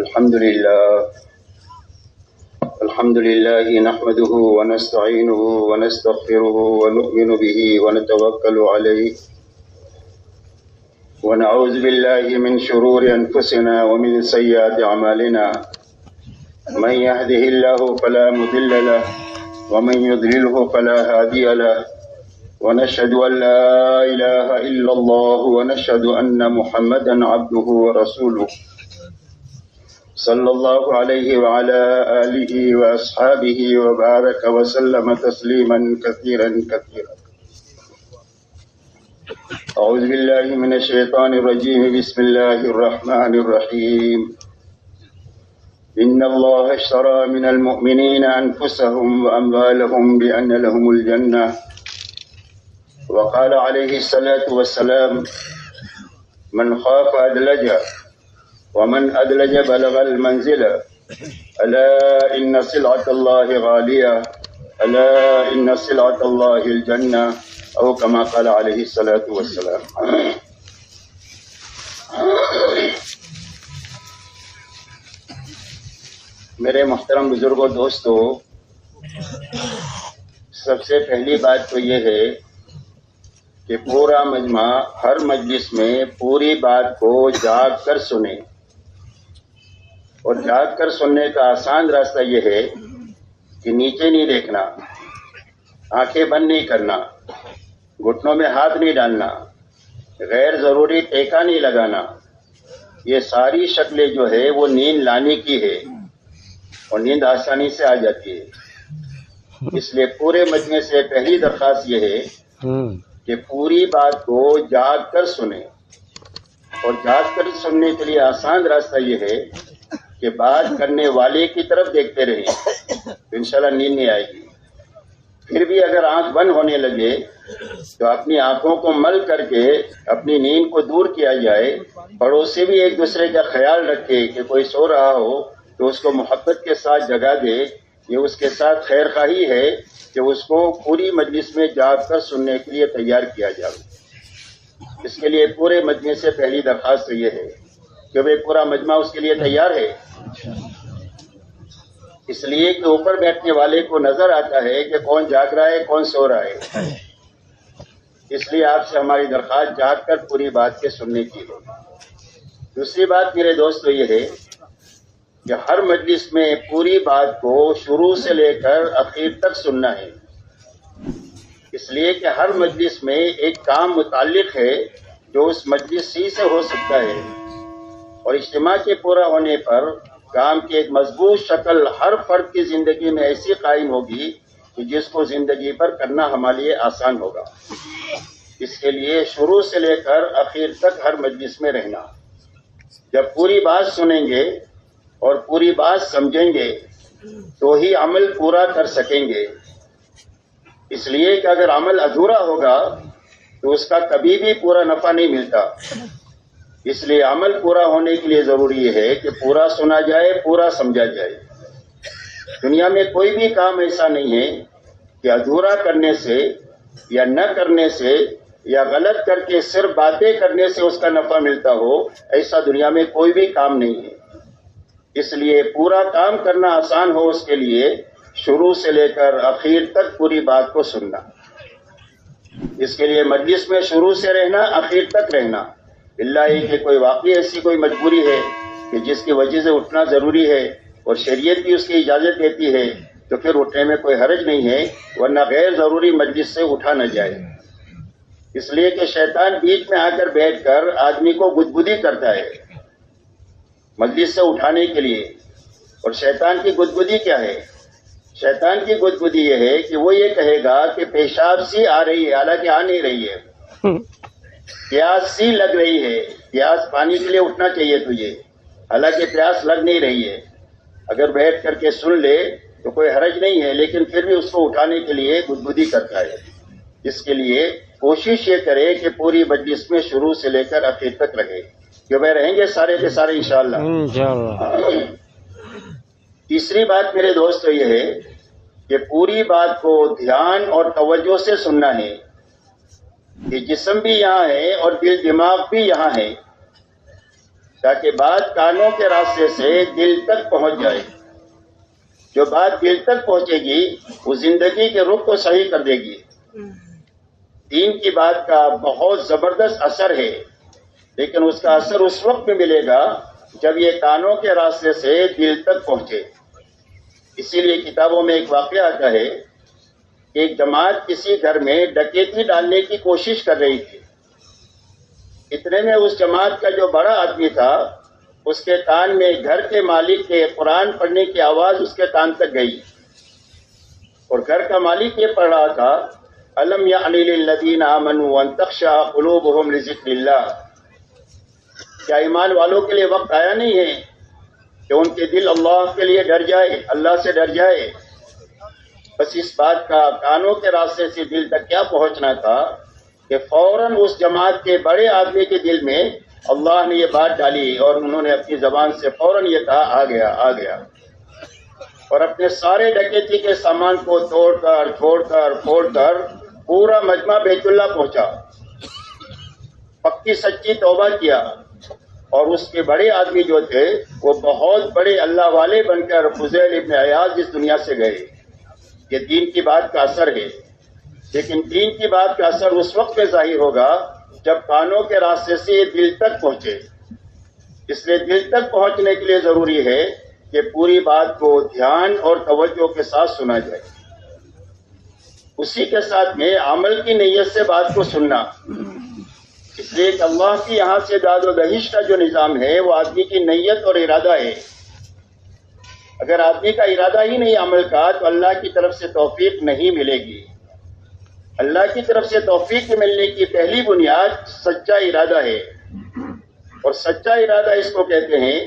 الحمد لله نحمده ونستعينه ونستغفره ونؤمن به ونتوكل عليه ونعوذ بالله من شرور أنفسنا ومن سيئات أعمالنا من يهده الله فلا مضل له ومن يضلله فلا هادي له ونشهد أن لا إله إلا الله ونشهد أن محمدا عبده ورسوله صلى الله عليه وعلى آله وأصحابه وبارك وسلم تسليما كثيرا كثيرا. أعوذ بالله من الشيطان الرجيم. بسم الله الرحمن الرحيم. إن الله اشترى من المؤمنين أنفسهم وأموالهم بأن لهم الجنة وقال عليه الصلاة والسلام من خاف أدلج ومن أدلج بلغ المنزل ألا إن سلعة الله غالية ألا إن سلعة الله الجنة أو كما قال عليه الصلاة والسلام. میرے محترم بزرگوں دوستو، سب سے پہلی بات تو یہ ہے کہ پورا مجمع ہر مجلس میں پوری بات کو جاگ کر سنیں، اور جاگ کر سننے کا آسان راستہ یہ ہے کہ نیچے نہیں دیکھنا، آنکھیں بند نہیں کرنا، گھٹنوں میں ہاتھ نہیں ڈالنا، غیر ضروری ٹیکا نہیں لگانا. یہ ساری شکلیں جو ہے وہ نیند لانے کی ہے، اور نیند آسانی سے آ جاتی ہے. اس لیے پورے مجمع سے پہلی درخواست یہ ہے کہ پوری بات کو جاگ کر سنیں، اور جاگ کر سننے کے لیے آسان راستہ یہ ہے کہ بات کرنے والے کی طرف دیکھتے رہیں، تو انشاءاللہ نیند نہیں آئے گی. پھر بھی اگر آنکھ بند ہونے لگے تو اپنی آنکھوں کو مل کر کے اپنی نیند کو دور کیا جائے. پڑوسی بھی ایک دوسرے کا خیال رکھے کہ کوئی سو رہا ہو تو اس کو محبت کے ساتھ جگا دے. یہ اس کے ساتھ خیر خواہی ہے کہ اس کو پوری مجلس میں جاگ کر سننے کے لیے تیار کیا جائے. اس کے لیے پورے مجمع سے پہلی درخواست یہ ہے کہ وہ پورا مجمع اس کے لیے تیار ہے. اس لیے کہ اوپر بیٹھنے والے کو نظر آتا ہے کہ کون جاگ رہا ہے کون سو رہا ہے. اس لیے آپ سے ہماری درخواست جاگ کر پوری بات کے سننے کی ہے. دوسری بات میرے دوستو یہ ہے کہ ہر مجلس میں پوری بات کو شروع سے لے کر اخیر تک سننا ہے. اس لیے کہ ہر مجلس میں ایک کام متعلق ہے جو اس مجلس ہی سے ہو سکتا ہے، اور اجتماع کے پورا ہونے پر کام کی ایک مضبوط شکل ہر فرد کی زندگی میں ایسی قائم ہوگی کہ جس کو زندگی پر کرنا ہمارے لیے آسان ہوگا. اس کے لیے شروع سے لے کر اخیر تک ہر مجلس میں رہنا. جب پوری بات سنیں گے اور پوری بات سمجھیں گے تو ہی عمل پورا کر سکیں گے. اس لیے کہ اگر عمل ادھورا ہوگا تو اس کا کبھی بھی پورا نفع نہیں ملتا. اس لیے عمل پورا ہونے کے لیے ضروری ہے کہ پورا سنا جائے، پورا سمجھا جائے. دنیا میں کوئی بھی کام ایسا نہیں ہے کہ ادھورا کرنے سے یا نہ کرنے سے یا غلط کر کے صرف باتیں کرنے سے اس کا نفع ملتا ہو. ایسا دنیا میں کوئی بھی کام نہیں ہے. اس لیے پورا کام کرنا آسان ہو اس کے لیے شروع سے لے کر اخیر تک پوری بات کو سننا. اس کے لیے مجلس میں شروع سے رہنا، اخیر تک رہنا. اللہ یہ کہ کوئی واقعی ایسی کوئی مجبوری ہے کہ جس کی وجہ سے اٹھنا ضروری ہے اور شریعت بھی اس کی اجازت دیتی ہے تو پھر اٹھنے میں کوئی حرج نہیں ہے، ورنہ غیر ضروری مجلس سے اٹھا نہ جائے. اس لیے کہ شیطان بیچ میں آ کر بیٹھ کر آدمی کو گدگدی کرتا ہے مجلس سے اٹھانے کے لیے. اور شیطان کی گدگدی کیا ہے؟ شیطان کی گدگدی یہ ہے کہ وہ یہ کہے گا کہ پیشاب سی آ رہی ہے، حالانکہ آ نہیں رہی ہے. پیاس سی لگ رہی ہے، پیاس پانی کے لیے اٹھنا چاہیے تجھے، حالانکہ پیاس لگ نہیں رہی ہے. اگر بیٹھ کر کے سن لے تو کوئی حرج نہیں ہے، لیکن پھر بھی اس کو اٹھانے کے لیے گدگدی کرتا ہے. اس کے لیے کوشش یہ کرے کہ پوری مجلس میں شروع سے لے کر آخر تک رہے. کہ وہ رہیں گے سارے کے سارے انشاءاللہ. تیسری بات میرے دوستو یہ ہے کہ پوری بات کو دھیان اور توجہ سے سننا ہے. کہ جسم بھی یہاں ہے اور دل دماغ بھی یہاں ہے، تاکہ بات کانوں کے راستے سے دل تک پہنچ جائے. جو بات دل تک پہنچے گی وہ زندگی کے رخ کو صحیح کر دے گی. دین کی بات کا بہت زبردست اثر ہے، لیکن اس کا اثر اس وقت میں ملے گا جب یہ کانوں کے راستے سے دل تک پہنچے. اسی لیے کتابوں میں ایک واقعہ آتا ہے کہ ایک جماعت کسی گھر میں ڈکیتی ڈالنے کی کوشش کر رہی تھی. اتنے میں اس جماعت کا جو بڑا آدمی تھا اس کے کان میں گھر کے مالک کے قرآن پڑھنے کی آواز اس کے کان تک گئی، اور گھر کا مالک یہ پڑھ رہا تھا الم یعن للذین آمنوا ان تخشع قلوبهم لذکر اللہ. کیا ایمان والوں کے لیے وقت آیا نہیں ہے کہ ان کے دل اللہ کے لیے ڈر جائے، اللہ سے ڈر جائے؟ بس اس بات کا کانوں کے راستے سے دل تک کیا پہنچنا تھا کہ فوراً اس جماعت کے بڑے آدمی کے دل میں اللہ نے یہ بات ڈالی، اور انہوں نے اپنی زبان سے فوراً یہ کہا آ گیا آ گیا، اور اپنے سارے ڈکیتی کے سامان کو توڑ کر چھوڑ کر پھوڑ کر پورا مجمع بیت اللہ پہنچا، پکی سچی توبہ کیا، اور اس کے بڑے آدمی جو تھے وہ بہت بڑے اللہ والے بن کر فضیل ابن عیاض اس دنیا سے گئے. یہ دین کی بات کا اثر ہے، لیکن دین کی بات کا اثر اس وقت میں ظاہر ہوگا جب کانوں کے راستے سے یہ دل تک پہنچے. اس لیے دل تک پہنچنے کے لیے ضروری ہے کہ پوری بات کو دھیان اور توجہ کے ساتھ سنا جائے. اسی کے ساتھ میں عمل کی نیت سے بات کو سننا، اس لیے کہ اللہ کی یہاں سے داد و دہش کا جو نظام ہے وہ آدمی کی نیت اور ارادہ ہے. اگر آدمی کا ارادہ ہی نہیں عمل کا تو اللہ کی طرف سے توفیق نہیں ملے گی. اللہ کی طرف سے توفیق ملنے کی پہلی بنیاد سچا ارادہ ہے، اور سچا ارادہ اس کو کہتے ہیں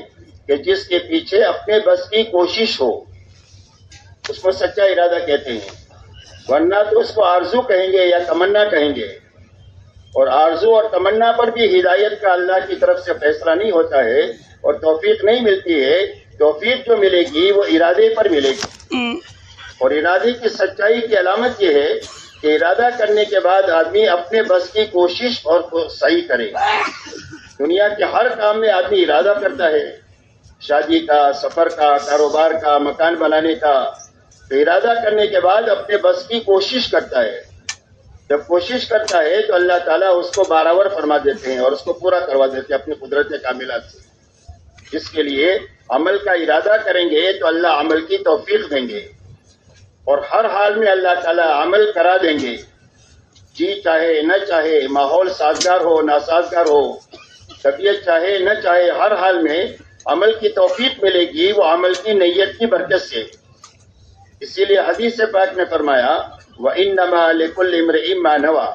کہ جس کے پیچھے اپنے بس کی کوشش ہو، اس کو سچا ارادہ کہتے ہیں. ورنہ تو اس کو آرزو کہیں گے یا تمنا کہیں گے، اور آرزو اور تمنا پر بھی ہدایت کا اللہ کی طرف سے فیصلہ نہیں ہوتا ہے اور توفیق نہیں ملتی ہے. توفیق جو ملے گی وہ ارادے پر ملے گی، اور ارادے کی سچائی کی علامت یہ ہے کہ ارادہ کرنے کے بعد آدمی اپنے بس کی کوشش اور صحیح کرے. دنیا کے ہر کام میں آدمی ارادہ کرتا ہے، شادی کا، سفر کا، کاروبار کا، مکان بنانے کا. تو ارادہ کرنے کے بعد اپنے بس کی کوشش کرتا ہے. جب کوشش کرتا ہے تو اللہ تعالیٰ اس کو برابر فرما دیتے ہیں اور اس کو پورا کروا دیتے ہیں اپنی قدرت کاملہ سے. جس کے لیے عمل کا ارادہ کریں گے تو اللہ عمل کی توفیق دیں گے، اور ہر حال میں اللہ تعالیٰ عمل کرا دیں گے. جی چاہے نہ چاہے، ماحول سازگار ہو ناسازگار ہو، طبیعت چاہے نہ چاہے، ہر حال میں عمل کی توفیق ملے گی، وہ عمل کی نیت کی برکت سے. اسی لیے حدیث پاک نے فرمایا وَإِنَّمَا لِكُلِّ امْرِئٍ مَّا نَوَىٰ،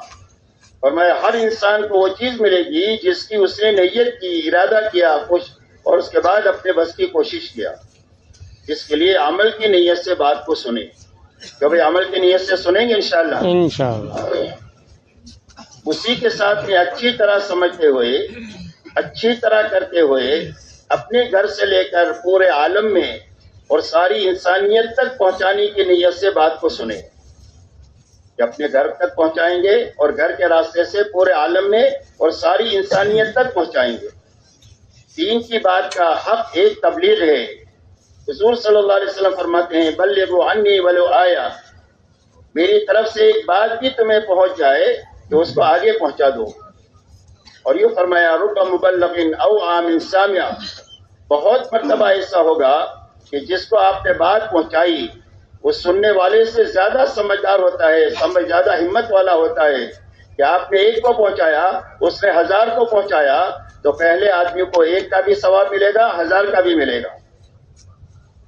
فرمایا ہر انسان کو وہ چیز ملے گی جس کی اس نے نیت کی، ارادہ کیا، اور اس کے بعد اپنے بس کی کوشش کیا. اس کے لیے عمل کی نیت سے بات کو سنیں. کہ بھائی عمل کی نیت سے سنیں گے انشاءاللہ. اسی کے ساتھ میں اچھی طرح سمجھتے ہوئے، اچھی طرح کرتے ہوئے، اپنے گھر سے لے کر پورے عالم میں اور ساری انسانیت تک پہنچانے کی نیت سے بات کو سنیں. کہ اپنے گھر تک پہنچائیں گے اور گھر کے راستے سے پورے عالم میں اور ساری انسانیت تک پہنچائیں گے. دین کی بات کا حق ایک تبلیغ ہے. حضور صلی اللہ علیہ وسلم فرماتے ہیں بلغوا عنی ولو آیا، میری طرف سے ایک بات بھی تمہیں پہنچ جائے تو اس کو آگے پہنچا دو. اور یہ فرمایا رب مبلغ او عام سامع، بہت مرتبہ ایسا ہوگا کہ جس کو آپ نے بات پہنچائی وہ سننے والے سے زیادہ سمجھدار ہوتا ہے، زیادہ ہمت والا ہوتا ہے. کہ آپ نے ایک کو پہنچایا، اس نے 1000 کو پہنچایا، تو پہلے آدمی کو ایک کا بھی ثواب ملے گا، 1000 کا بھی ملے گا.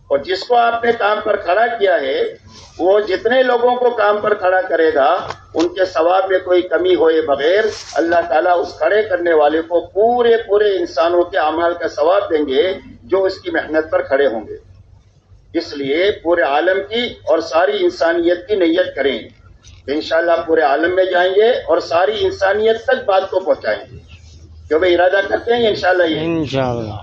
اور جس کو آپ نے کام پر کھڑا کیا ہے وہ جتنے لوگوں کو کام پر کھڑا کرے گا ان کے ثواب میں کوئی کمی ہوئے بغیر اللہ تعالیٰ اس کھڑے کرنے والے کو پورے انسانوں کے اعمال کا ثواب دیں گے جو اس کی محنت پر کھڑے ہوں گے. اس لیے پورے عالم کی اور ساری انسانیت کی نیت کریں. انشاءاللہ پورے عالم میں جائیں گے اور ساری انسانیت تک بات کو پہنچائیں گے. جو بھی ارادہ کرتے ہیں انشاءاللہ یہ انشاءاللہ.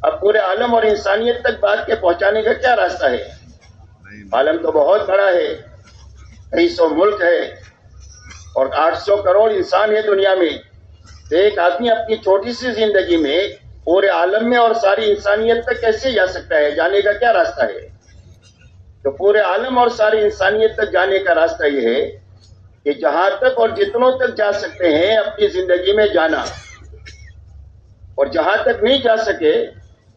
اب پورے عالم اور انسانیت تک بات کے پہنچانے کا کیا راستہ ہے؟ عالم تو بہت بڑا ہے، 200 ملک ہے اور 800 کروڑ انسان ہے دنیا میں. ایک آدمی اپنی چھوٹی سی زندگی میں پورے عالم میں اور ساری انسانیت تک کیسے جا سکتا ہے؟ جانے کا کیا راستہ ہے؟ تو پورے عالم اور ساری انسانیت تک جانے کا راستہ یہ ہے کہ جہاں تک اور جتنوں تک جا سکتے ہیں اپنی زندگی میں جانا، اور جہاں تک نہیں جا سکے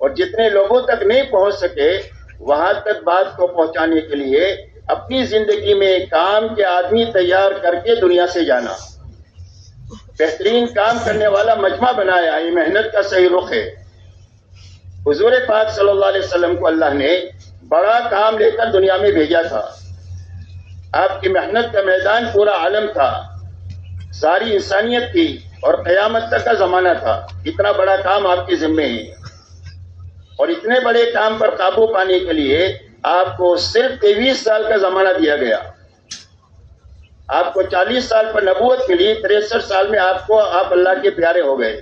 اور جتنے لوگوں تک نہیں پہنچ سکے وہاں تک بات کو پہنچانے کے لیے اپنی زندگی میں کام کے آدمی تیار کر کے دنیا سے جانا، بہترین کام کرنے والا مجمع بنایا۔ یہ محنت کا صحیح رخ ہے۔ حضور پاک صلی اللہ علیہ وسلم کو اللہ نے بڑا کام لے کر دنیا میں بھیجا تھا۔ آپ کی محنت کا میدان پورا عالم تھا، ساری انسانیت تھی اور قیامت تک کا زمانہ تھا۔ اتنا بڑا کام آپ کے ذمے ہے، اور اتنے بڑے کام پر قابو پانے کے لیے آپ کو صرف 23 سال کا زمانہ دیا گیا۔ آپ کو 40 سال پر نبوت ملی، 63 سال میں آپ اللہ کے پیارے ہو گئے،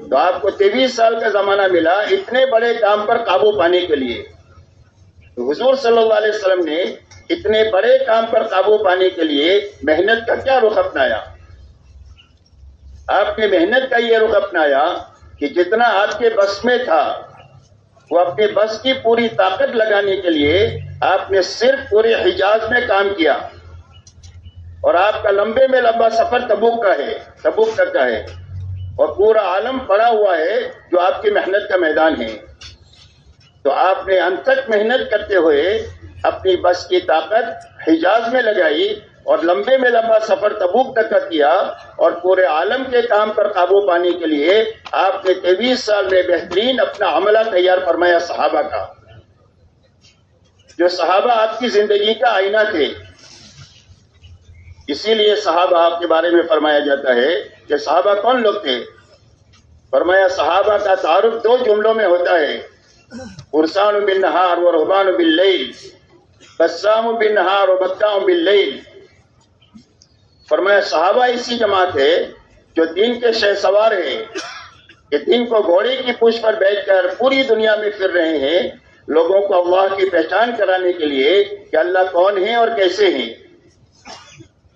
تو آپ کو 23 سال کا زمانہ ملا اتنے بڑے کام پر قابو پانے کے لیے۔ تو حضور صلی اللہ علیہ وسلم نے اتنے بڑے کام پر قابو پانے کے لیے محنت کا کیا رخ اپنایا؟ آپ نے محنت کا یہ رخ اپنایا کہ جتنا آپ کے بس میں تھا وہ اپنے بس کی پوری طاقت لگانے کے لیے آپ نے صرف پورے حجاز میں کام کیا، اور آپ کا لمبے میں لمبا سفر تبوک تک کا ہے، اور پورا عالم پڑا ہوا ہے جو آپ کی محنت کا میدان ہے۔ تو آپ نے انتھک محنت کرتے ہوئے اپنی بس کی طاقت حجاز میں لگائی اور لمبے میں لمبا سفر تبوک تک کا کیا، اور پورے عالم کے کام پر قابو پانے کے لیے آپ نے 23 سال میں بہترین اپنا عملہ تیار فرمایا صحابہ کا، جو صحابہ آپ کی زندگی کا آئینہ تھے۔ اسی لیے صحابہ آپ کے بارے میں فرمایا جاتا ہے کہ صحابہ کون لوگ تھے؟ فرمایا صحابہ کا تعارف 2 جملوں میں ہوتا ہے، فرسان بالنہار و رہبان باللیل، بسام بالنہار و بکام باللیل۔ فرمایا صحابہ ایسی جماعت ہے جو دین کے شہ سوار ہیں، کہ دین کو گھوڑے کی پشت پر بیٹھ کر پوری دنیا میں پھر رہے ہیں، لوگوں کو اللہ کی پہچان کرانے کے لیے کہ اللہ کون ہے اور کیسے ہیں،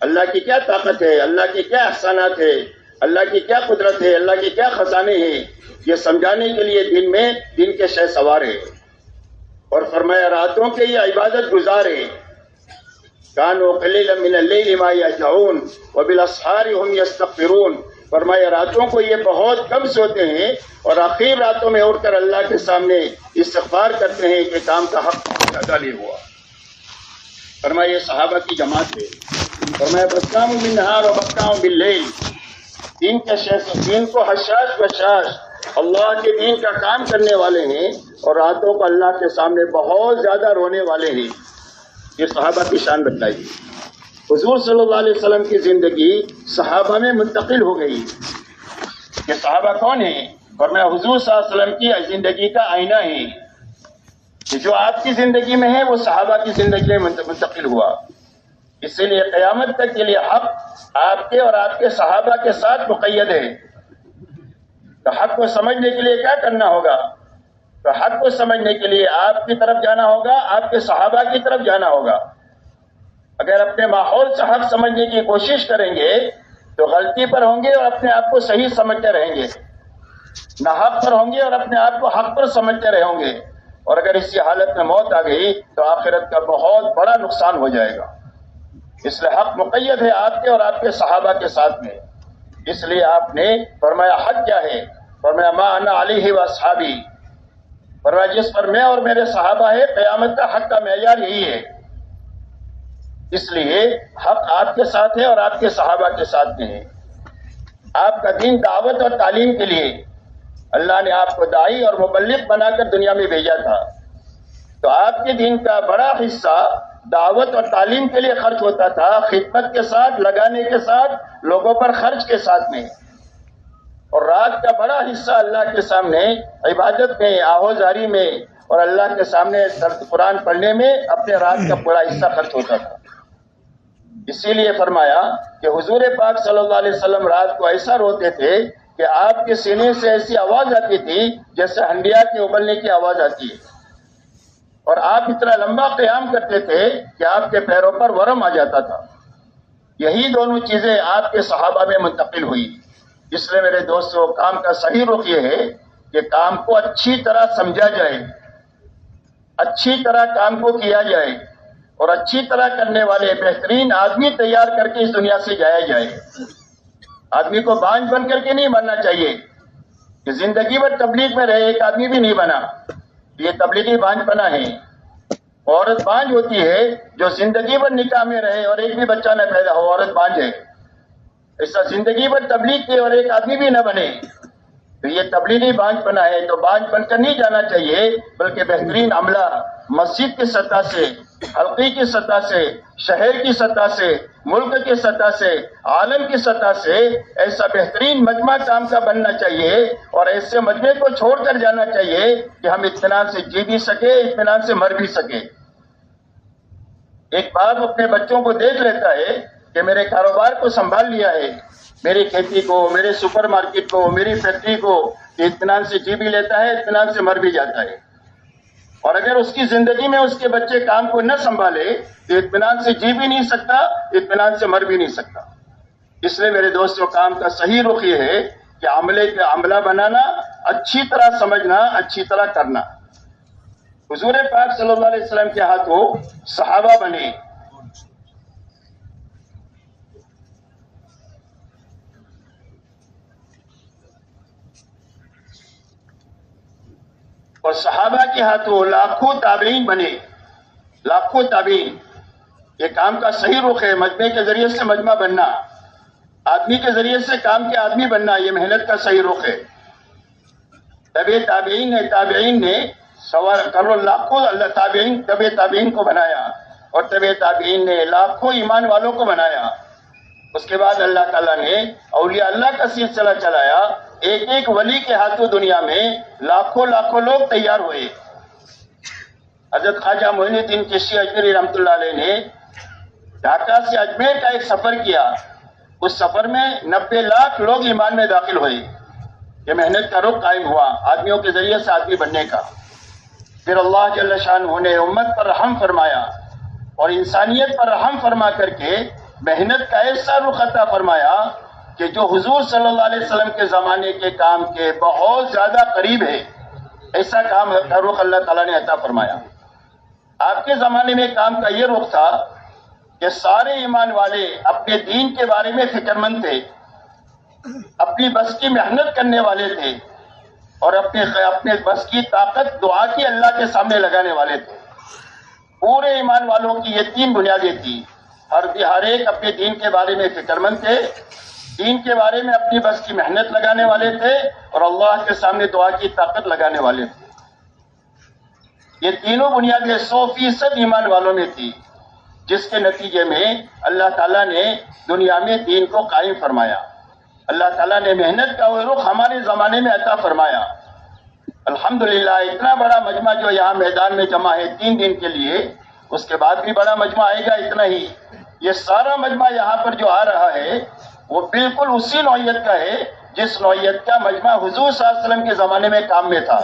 اللہ کی کیا طاقت ہے، اللہ کے کیا احسانات ہے، اللہ کی کیا قدرت ہے، اللہ کے کیا خزانے ہیں، یہ سمجھانے کے لیے دین کے شہ سوار ہے۔ اور فرمایا راتوں کے یہ عبادت گزار ہیں، کانوا قلیلا من اللیل ما یہجعون وبالاسحار هم یستغفرون۔ فرمایا راتوں کو یہ بہت کم سوتے ہیں اور آخر راتوں میں اٹھ کر اللہ کے سامنے استغفار کرتے ہیں کہ کام کا حق ادا نہیں ہوا۔ فرمایا یہ صحابہ کی جماعت ہے۔ فرمایا بسام بالنہار و بکام باللیل، دین کے دین کو حشاش بشاش اللہ کے دین کا کام کرنے والے ہیں، اور راتوں کو اللہ کے سامنے بہت زیادہ رونے والے ہیں۔ یہ صحابہ کی شان بتلائی۔ حضور صلی اللہ علیہ وسلم کی زندگی صحابہ میں منتقل ہو گئی۔ یہ صحابہ کون ہیں؟ فرمایا حضور صلی اللہ علیہ وسلم کی زندگی کا آئینہ ہے، جو آپ کی زندگی میں ہے وہ صحابہ کی زندگی میں منتقل ہوا۔ اس لیے قیامت تک کے لیے حق آپ کے اور آپ کے صحابہ کے ساتھ مقید ہے۔ تو حق کو سمجھنے کے لیے کیا کرنا ہوگا؟ تو حق کو سمجھنے کے لیے آپ کی طرف جانا ہوگا، آپ کے صحابہ کی طرف جانا ہوگا۔ اگر اپنے ماحول سے حق سمجھنے کی کوشش کریں گے تو غلطی پر ہوں گے اور اپنے آپ کو صحیح سمجھتے رہیں گے، نہ حق پر ہوں گے اور اپنے آپ کو حق پر سمجھتے رہیں گے، اور اگر اسی حالت میں موت آ گئی تو آخرت کا بہت بڑا نقصان ہو جائے گا۔ اس لیے حق مقید ہے آپ کے اور آپ کے صحابہ کے ساتھ میں۔ اس لیے آپ نے فرمایا حق کیا ہے؟ فرمایا ما انا علیہ واصحابی، فرمایا جس پر میں اور میرے صحابہ ہے، قیامت کا حق کا معیار یہی ہے۔ اس لیے حق آپ کے ساتھ ہے اور آپ کے صحابہ کے ساتھ میں ہے۔ آپ کا دین دعوت اور تعلیم کے لیے اللہ نے آپ کو داعی اور مبلغ بنا کر دنیا میں بھیجا تھا، تو آپ کے دین کا بڑا حصہ دعوت اور تعلیم کے لیے خرچ ہوتا تھا، خدمت کے ساتھ، لگانے کے ساتھ، لوگوں پر خرچ کے ساتھ میں، اور رات کا بڑا حصہ اللہ کے سامنے عبادت میں، آہوزاری میں اور اللہ کے سامنے قرآن پڑھنے میں اپنے رات کا بڑا حصہ خرچ ہوتا تھا۔ اسی لیے فرمایا کہ حضور پاک صلی اللہ علیہ وسلم رات کو ایسا روتے تھے کہ آپ کے سینے سے ایسی آواز آتی تھی جیسے ہنڈیا کے ابلنے کی آواز آتی ہے، اور آپ اتنا لمبا قیام کرتے تھے کہ آپ کے پیروں پر ورم آ جاتا تھا۔ یہی دونوں چیزیں آپ کے صحابہ میں منتقل ہوئی۔ اس لیے میرے دوستوں، کام کا صحیح رخ یہ ہے کہ کام کو اچھی طرح سمجھا جائے، اچھی طرح کام کو کیا جائے اور اچھی طرح کرنے والے بہترین آدمی تیار کر کے اس دنیا سے جایا جائے۔ آدمی کو بانجھ بن کر کے نہیں بننا چاہیے کہ زندگی بھر تبلیغ میں رہے، ایک آدمی بھی نہیں بنا، یہ تبلیغی بانجھ بنا ہے۔ عورت بانجھ ہوتی ہے جو زندگی بھر نکاح میں رہے اور ایک بھی بچہ نہ پیدا ہو، عورت بانجھ ہے۔ ایسا زندگی بھر تبلیغ کی اور ایک آدمی بھی نہ بنے تو یہ تبلیغی بانجھ بنا ہے۔ تو بانجھ بن کر نہیں جانا چاہیے، بلکہ بہترین عملہ مسجد کی سطح سے، حلقے کی سطح سے، شہر کی سطح سے، ملک کی سطح سے، عالم کی سطح سے ایسا بہترین مجمع کام کا بننا چاہیے، اور ایسے مجمع کو چھوڑ کر جانا چاہیے کہ ہم اطمینان سے جی بھی سکے، اطمینان سے مر بھی سکے۔ ایک باپ اپنے بچوں کو دیکھ لیتا ہے کہ میرے کاروبار کو سنبھال لیا ہے، میری کھیتی کو، میرے سپر مارکیٹ کو، میری فیکٹری کو، اطمینان سے جی بھی لیتا ہے، اطمینان سے مر بھی جاتا ہے۔ اور اگر اس کی زندگی میں اس کے بچے کام کو نہ سنبھالے تو اطمینان سے جی بھی نہیں سکتا، اطمینان سے مر بھی نہیں سکتا۔ اس لیے میرے دوستوں، کام کا صحیح رخ یہ ہے کہ عملہ بنانا، اچھی طرح سمجھنا، اچھی طرح کرنا۔ حضور پاک صلی اللہ علیہ وسلم کے ہاتھوں صحابہ بنے، اور صحابہ کے ہاتھوں لاکھوں تابعین بنے، لاکھوں تابعین۔ یہ کام کا صحیح رخ ہے، مجمع کے ذریعے سے مجمع بننا، آدمی کے ذریعے سے کام کے آدمی بننا، یہ محنت کا صحیح رخ ہے۔ تابعین نے کروڑوں لاکھوں تابعین کو بنایا، اور تابعین نے لاکھوں ایمان والوں کو بنایا۔ اس کے بعد اللہ تعالیٰ نے اولیاء اللہ کا سلسلہ چلایا، ایک ایک ولی کے ہاتھوں دنیا میں لاکھوں لوگ تیار ہوئے۔ حضرت خواجہ معین الدین چشتی اجمیری رحمۃ اللہ علیہ نے ڈھاکہ سے اجمیر کا ایک سفر کیا، اس سفر میں 90 لاکھ لوگ ایمان میں داخل ہوئے۔ یہ محنت کا رخ قائم ہوا آدمیوں کے ذریعے سے آدمی بننے کا۔ پھر اللہ جل شانہ نے امت پر رحم فرمایا اور انسانیت پر رحم فرما کر کے محنت کا ایسا رخ عطا فرمایا کہ جو حضور صلی اللہ علیہ وسلم کے زمانے کے کام کے بہت زیادہ قریب ہے، ایسا کام کا رخ اللہ تعالیٰ نے عطا فرمایا۔ آپ کے زمانے میں کام کا یہ رخ تھا کہ سارے ایمان والے اپنے دین کے بارے میں فکر مند تھے، اپنی بس کی محنت کرنے والے تھے، اور اپنے بس کی طاقت دعا کی اللہ کے سامنے لگانے والے تھے۔ پورے ایمان والوں کی یہ 3 بنیادیں تھیں۔ ہر ایک اپنے دین کے بارے میں فکر مند تھے، دین کے بارے میں اپنی بس کی محنت لگانے والے تھے، اور اللہ کے سامنے دعا کی طاقت لگانے والے تھے۔ یہ تینوں بنیادیں 100% ایمان والوں میں تھی، جس کے نتیجے میں اللہ تعالیٰ نے دنیا میں دین کو قائم فرمایا۔ اللہ تعالیٰ نے محنت کا وہ رخ ہمارے زمانے میں عطا فرمایا۔ الحمدللہ اتنا بڑا مجمع جو یہاں میدان میں جمع ہے 3 دن کے لیے، اس کے بعد بھی بڑا مجمع آئے گا اتنا ہی۔ یہ سارا مجمع یہاں پر جو آ رہا ہے وہ بالکل اسی نوعیت کا ہے جس نوعیت کا مجمع حضور صلی اللہ علیہ وسلم کے زمانے میں کام میں تھا۔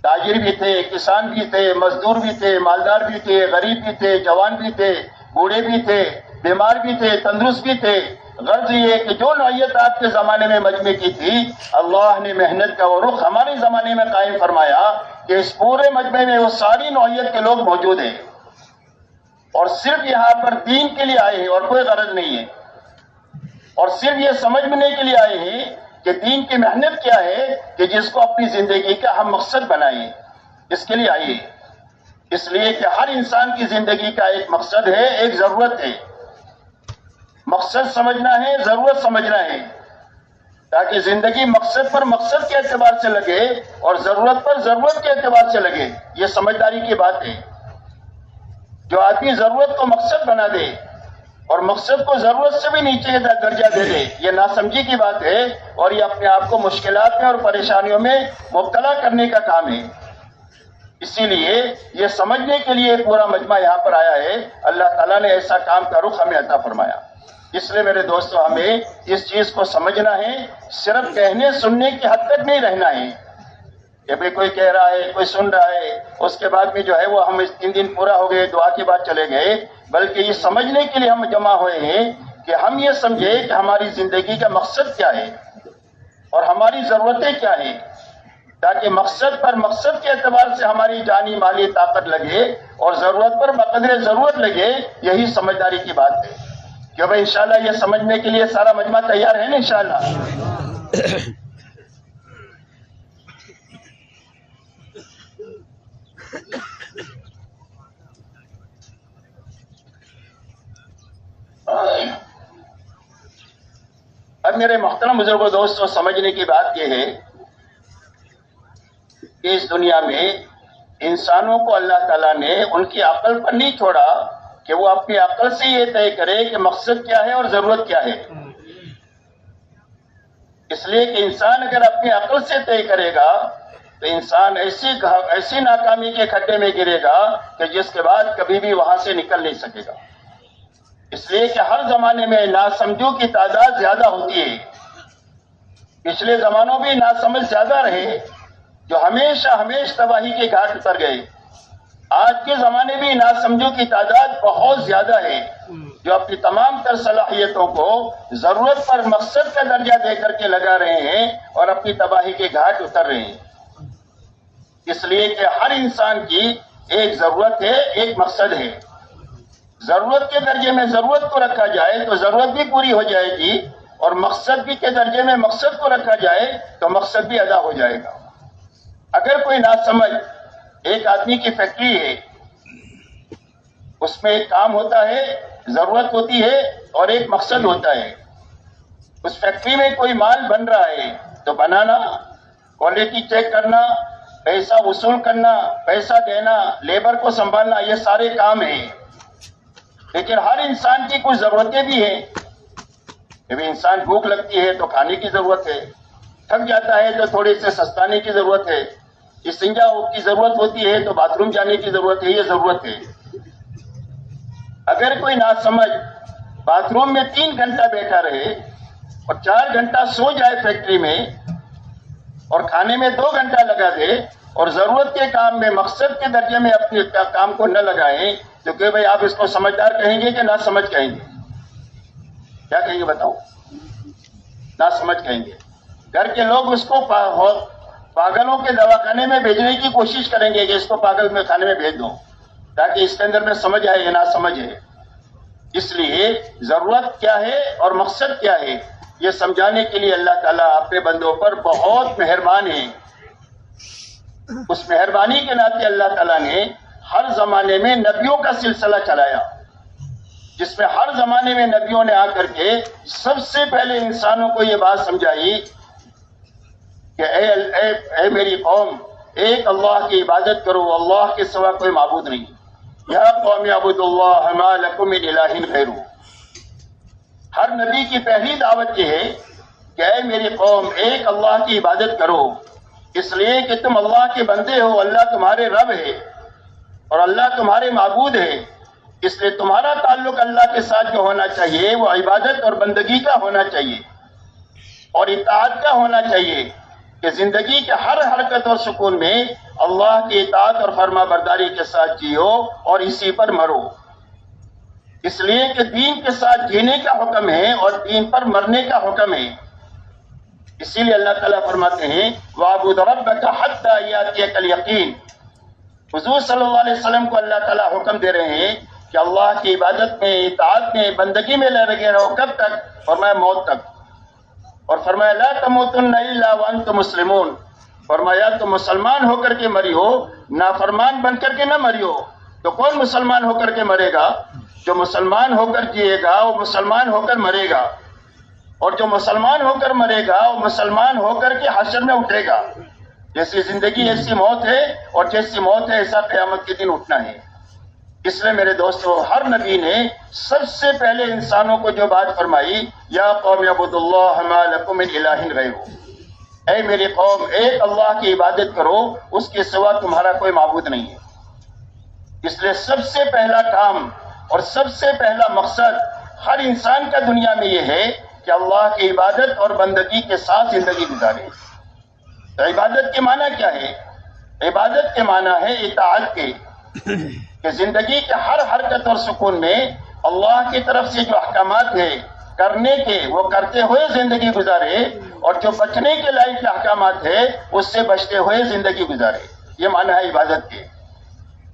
تاجر بھی تھے، کسان بھی تھے، مزدور بھی تھے، مالدار بھی تھے، غریب بھی تھے، جوان بھی تھے، بوڑھے بھی تھے، بیمار بھی تھے، تندرست بھی تھے۔ غرض یہ کہ جو نوعیت آپ کے زمانے میں مجمع کی تھی، اللہ نے محنت کا وہ رخ ہمارے زمانے میں قائم فرمایا کہ اس پورے مجمع میں وہ ساری نوعیت کے لوگ موجود ہیں، اور صرف یہاں پر دین کے لیے آئے ہیں اور کوئی غرض نہیں ہے، اور صرف یہ سمجھنے کے لیے آئے ہیں کہ دین کی محنت کیا ہے کہ جس کو اپنی زندگی کا ہم مقصد بنائیں، اس کے لیے آئیے۔ اس لیے کہ ہر انسان کی زندگی کا ایک مقصد ہے، ایک ضرورت ہے۔ مقصد سمجھنا ہے، ضرورت سمجھنا ہے، تاکہ زندگی مقصد پر مقصد کے اعتبار سے لگے اور ضرورت پر ضرورت کے اعتبار سے لگے۔ یہ سمجھداری کی بات ہے۔ جو آدمی ضرورت کو مقصد بنا دے اور مقصد کو ضرورت سے بھی نیچے درجہ دے دے، یہ ناسمجھی کی بات ہے، اور یہ اپنے آپ کو مشکلات میں اور پریشانیوں میں مبتلا کرنے کا کام ہے۔ اسی لیے یہ سمجھنے کے لیے پورا مجمع یہاں پر آیا ہے۔ اللہ تعالیٰ نے ایسا کام کا رخ ہمیں عطا فرمایا۔ اس لیے میرے دوستو، ہمیں اس چیز کو سمجھنا ہے، صرف کہنے سننے کی حد تک نہیں رہنا ہے کہ بھئی کوئی کہہ رہا ہے، کوئی سن رہا ہے، اس کے بعد میں جو ہے وہ ہم 3 دن پورا ہو گئے، دعا کے بعد چلے گئے، بلکہ یہ سمجھنے کے لیے ہم جمع ہوئے ہیں کہ ہم یہ سمجھے کہ ہماری زندگی کا مقصد کیا ہے، اور ہماری ضرورتیں کیا ہیں، تاکہ مقصد پر مقصد کے اعتبار سے ہماری جانی مالی طاقت لگے اور ضرورت پر بقدر ضرورت لگے. یہی سمجھداری کی بات ہے کہ بھائی انشاءاللہ یہ سمجھنے کے لیے سارا مجمع تیار ہے نا انشاءاللہ. اب میرے محترم بزرگوں دوستوں، سمجھنے کی بات یہ ہے کہ اس دنیا میں انسانوں کو اللہ تعالیٰ نے ان کی عقل پر نہیں چھوڑا کہ وہ اپنی عقل سے یہ طے کرے کہ مقصد کیا ہے اور ضرورت کیا ہے. اس لیے کہ انسان اگر اپنی عقل سے طے کرے گا تو انسان ایسی ناکامی کے کھڈے میں گرے گا کہ جس کے بعد کبھی بھی وہاں سے نکل نہیں سکے گا. اس لیے کہ ہر زمانے میں ناسمجھوں کی تعداد زیادہ ہوتی ہے. پچھلے زمانوں میں ناسمجھ زیادہ رہے جو ہمیشہ تباہی کے گھاٹ اتر گئے. آج کے زمانے میں ناسمجھوں کی تعداد بہت زیادہ ہے جو اپنی تمام تر صلاحیتوں کو ضرورت پر مقصد کا درجہ دے کر کے لگا رہے ہیں اور اپنی تباہی کے گھاٹ اتر رہے ہیں. اس لیے کہ ہر انسان کی ایک ضرورت ہے، ایک مقصد ہے. ضرورت کے درجے میں ضرورت کو رکھا جائے تو ضرورت بھی پوری ہو جائے گی، اور مقصد بھی کے درجے میں مقصد کو رکھا جائے تو مقصد بھی ادا ہو جائے گا. اگر کوئی ناسمجھ، ایک آدمی کی فیکٹری ہے، اس میں ایک کام ہوتا ہے، ضرورت ہوتی ہے اور ایک مقصد ہوتا ہے. اس فیکٹری میں کوئی مال بن رہا ہے تو بنانا، کوالٹی چیک کرنا، پیسہ وصول کرنا، پیسہ دینا، لیبر کو سنبھالنا، یہ سارے کام ہیں. لیکن ہر انسان کی کچھ ضرورتیں بھی ہیں. جب انسان بھوک لگتی ہے تو کھانے کی ضرورت ہے، تھک جاتا ہے تو تھوڑے سے سستانے کی ضرورت ہے، استنجا کی ضرورت ہوتی ہے تو باتھ روم جانے کی ضرورت ہے. یہ ضرورت ہے. اگر کوئی ناسمجھ باتھ روم میں 3 گھنٹہ بیٹھا رہے اور 4 گھنٹہ سو جائے فیکٹری میں اور کھانے میں 2 گھنٹہ لگا دے اور ضرورت کے کام میں مقصد کے درجے میں اپنے کام کو نہ لگائیں تو کہ بھائی آپ اس کو سمجھدار کہیں گے کہ نہ سمجھ کہیں گے؟ کیا کہیں گے بتاؤ؟ نہ سمجھ کہیں گے. گھر کے لوگ اس کو پاگلوں کے دواخانے میں بھیجنے کی کوشش کریں گے کہ اس کو پاگل میں خانے میں بھیج دو تاکہ اس کے اندر میں سمجھ آئے یا نہ سمجھ ہے. اس لیے ضرورت کیا ہے اور مقصد کیا ہے یہ سمجھانے کے لیے اللہ تعالیٰ اپنے بندوں پر بہت مہربان ہے. اس مہربانی کے ناطے اللہ تعالیٰ نے ہر زمانے میں نبیوں کا سلسلہ چلایا، جس میں ہر زمانے میں نبیوں نے آ کر کے سب سے پہلے انسانوں کو یہ بات سمجھائی کہ اے میری قوم، ایک اللہ کی عبادت کرو، اللہ کے سوا کوئی معبود نہیں. یا قوم اعبدوا اللہ ما لکم من الہ غیرہ. ہر نبی کی پہلی دعوت یہ ہے کہ اے میری قوم، ایک اللہ کی عبادت کرو، اس لیے کہ تم اللہ کے بندے ہو، اللہ تمہارے رب ہے اور اللہ تمہارے معبود ہے. اس لیے تمہارا تعلق اللہ کے ساتھ جو ہونا چاہیے وہ عبادت اور بندگی کا ہونا چاہیے اور اطاعت کا ہونا چاہیے کہ زندگی کے ہر حرکت اور سکون میں اللہ کی اطاعت اور فرما برداری کے ساتھ جیو اور اسی پر مرو. اس لیے کہ دین کے ساتھ جینے کا حکم ہے اور دین پر مرنے کا حکم ہے. اسی لیے اللہ تعالیٰ فرماتے ہیں وَاعْبُدْ رَبَّكَ حَتَّىٰ يَأْتِيَكَ الْيَقِينُ. حضور صلی اللہ علیہ وسلم کو اللہ تعالیٰ حکم دے رہے ہیں کہ اللہ کی عبادت میں، اطاعت میں، بندگی میں لگے رہو. کب تک؟ فرمایا موت تک. اور فرمایا لا تموتن الا وانتم مسلمون. فرمایا تم مسلمان ہو کر کے مری ہو، نافرمان بن کر کے نہ مری ہو. تو کون مسلمان ہو کر کے مرے گا؟ جو مسلمان ہو کر جیے گا وہ مسلمان ہو کر مرے گا، اور جو مسلمان ہو کر مرے گا وہ مسلمان ہو کر کے حشر میں اٹھے گا. جیسی زندگی ایسی موت ہے اور جیسی موت ہے ایسا قیامت کے دن اٹھنا ہے. اس لیے میرے دوستو، ہر نبی نے سب سے پہلے انسانوں کو جو بات فرمائی یا قوم اعبدوا اللہ ما لکم من الہ غیرہ، اے میری قوم، ایک اللہ کی عبادت کرو، اس کے سوا تمہارا کوئی معبود نہیں ہے. اس لیے سب سے پہلا کام اور سب سے پہلا مقصد ہر انسان کا دنیا میں یہ ہے کہ اللہ کی عبادت اور بندگی کے ساتھ زندگی گزارے. تو عبادت کے معنی کیا ہے؟ عبادت کے معنی ہے اطاعت کے، کہ زندگی کے ہر حرکت اور سکون میں اللہ کی طرف سے جو احکامات ہیں کرنے کے وہ کرتے ہوئے زندگی گزارے، اور جو بچنے کے لائق کے احکامات ہے اس سے بچتے ہوئے زندگی گزارے. یہ معنی ہے عبادت کے،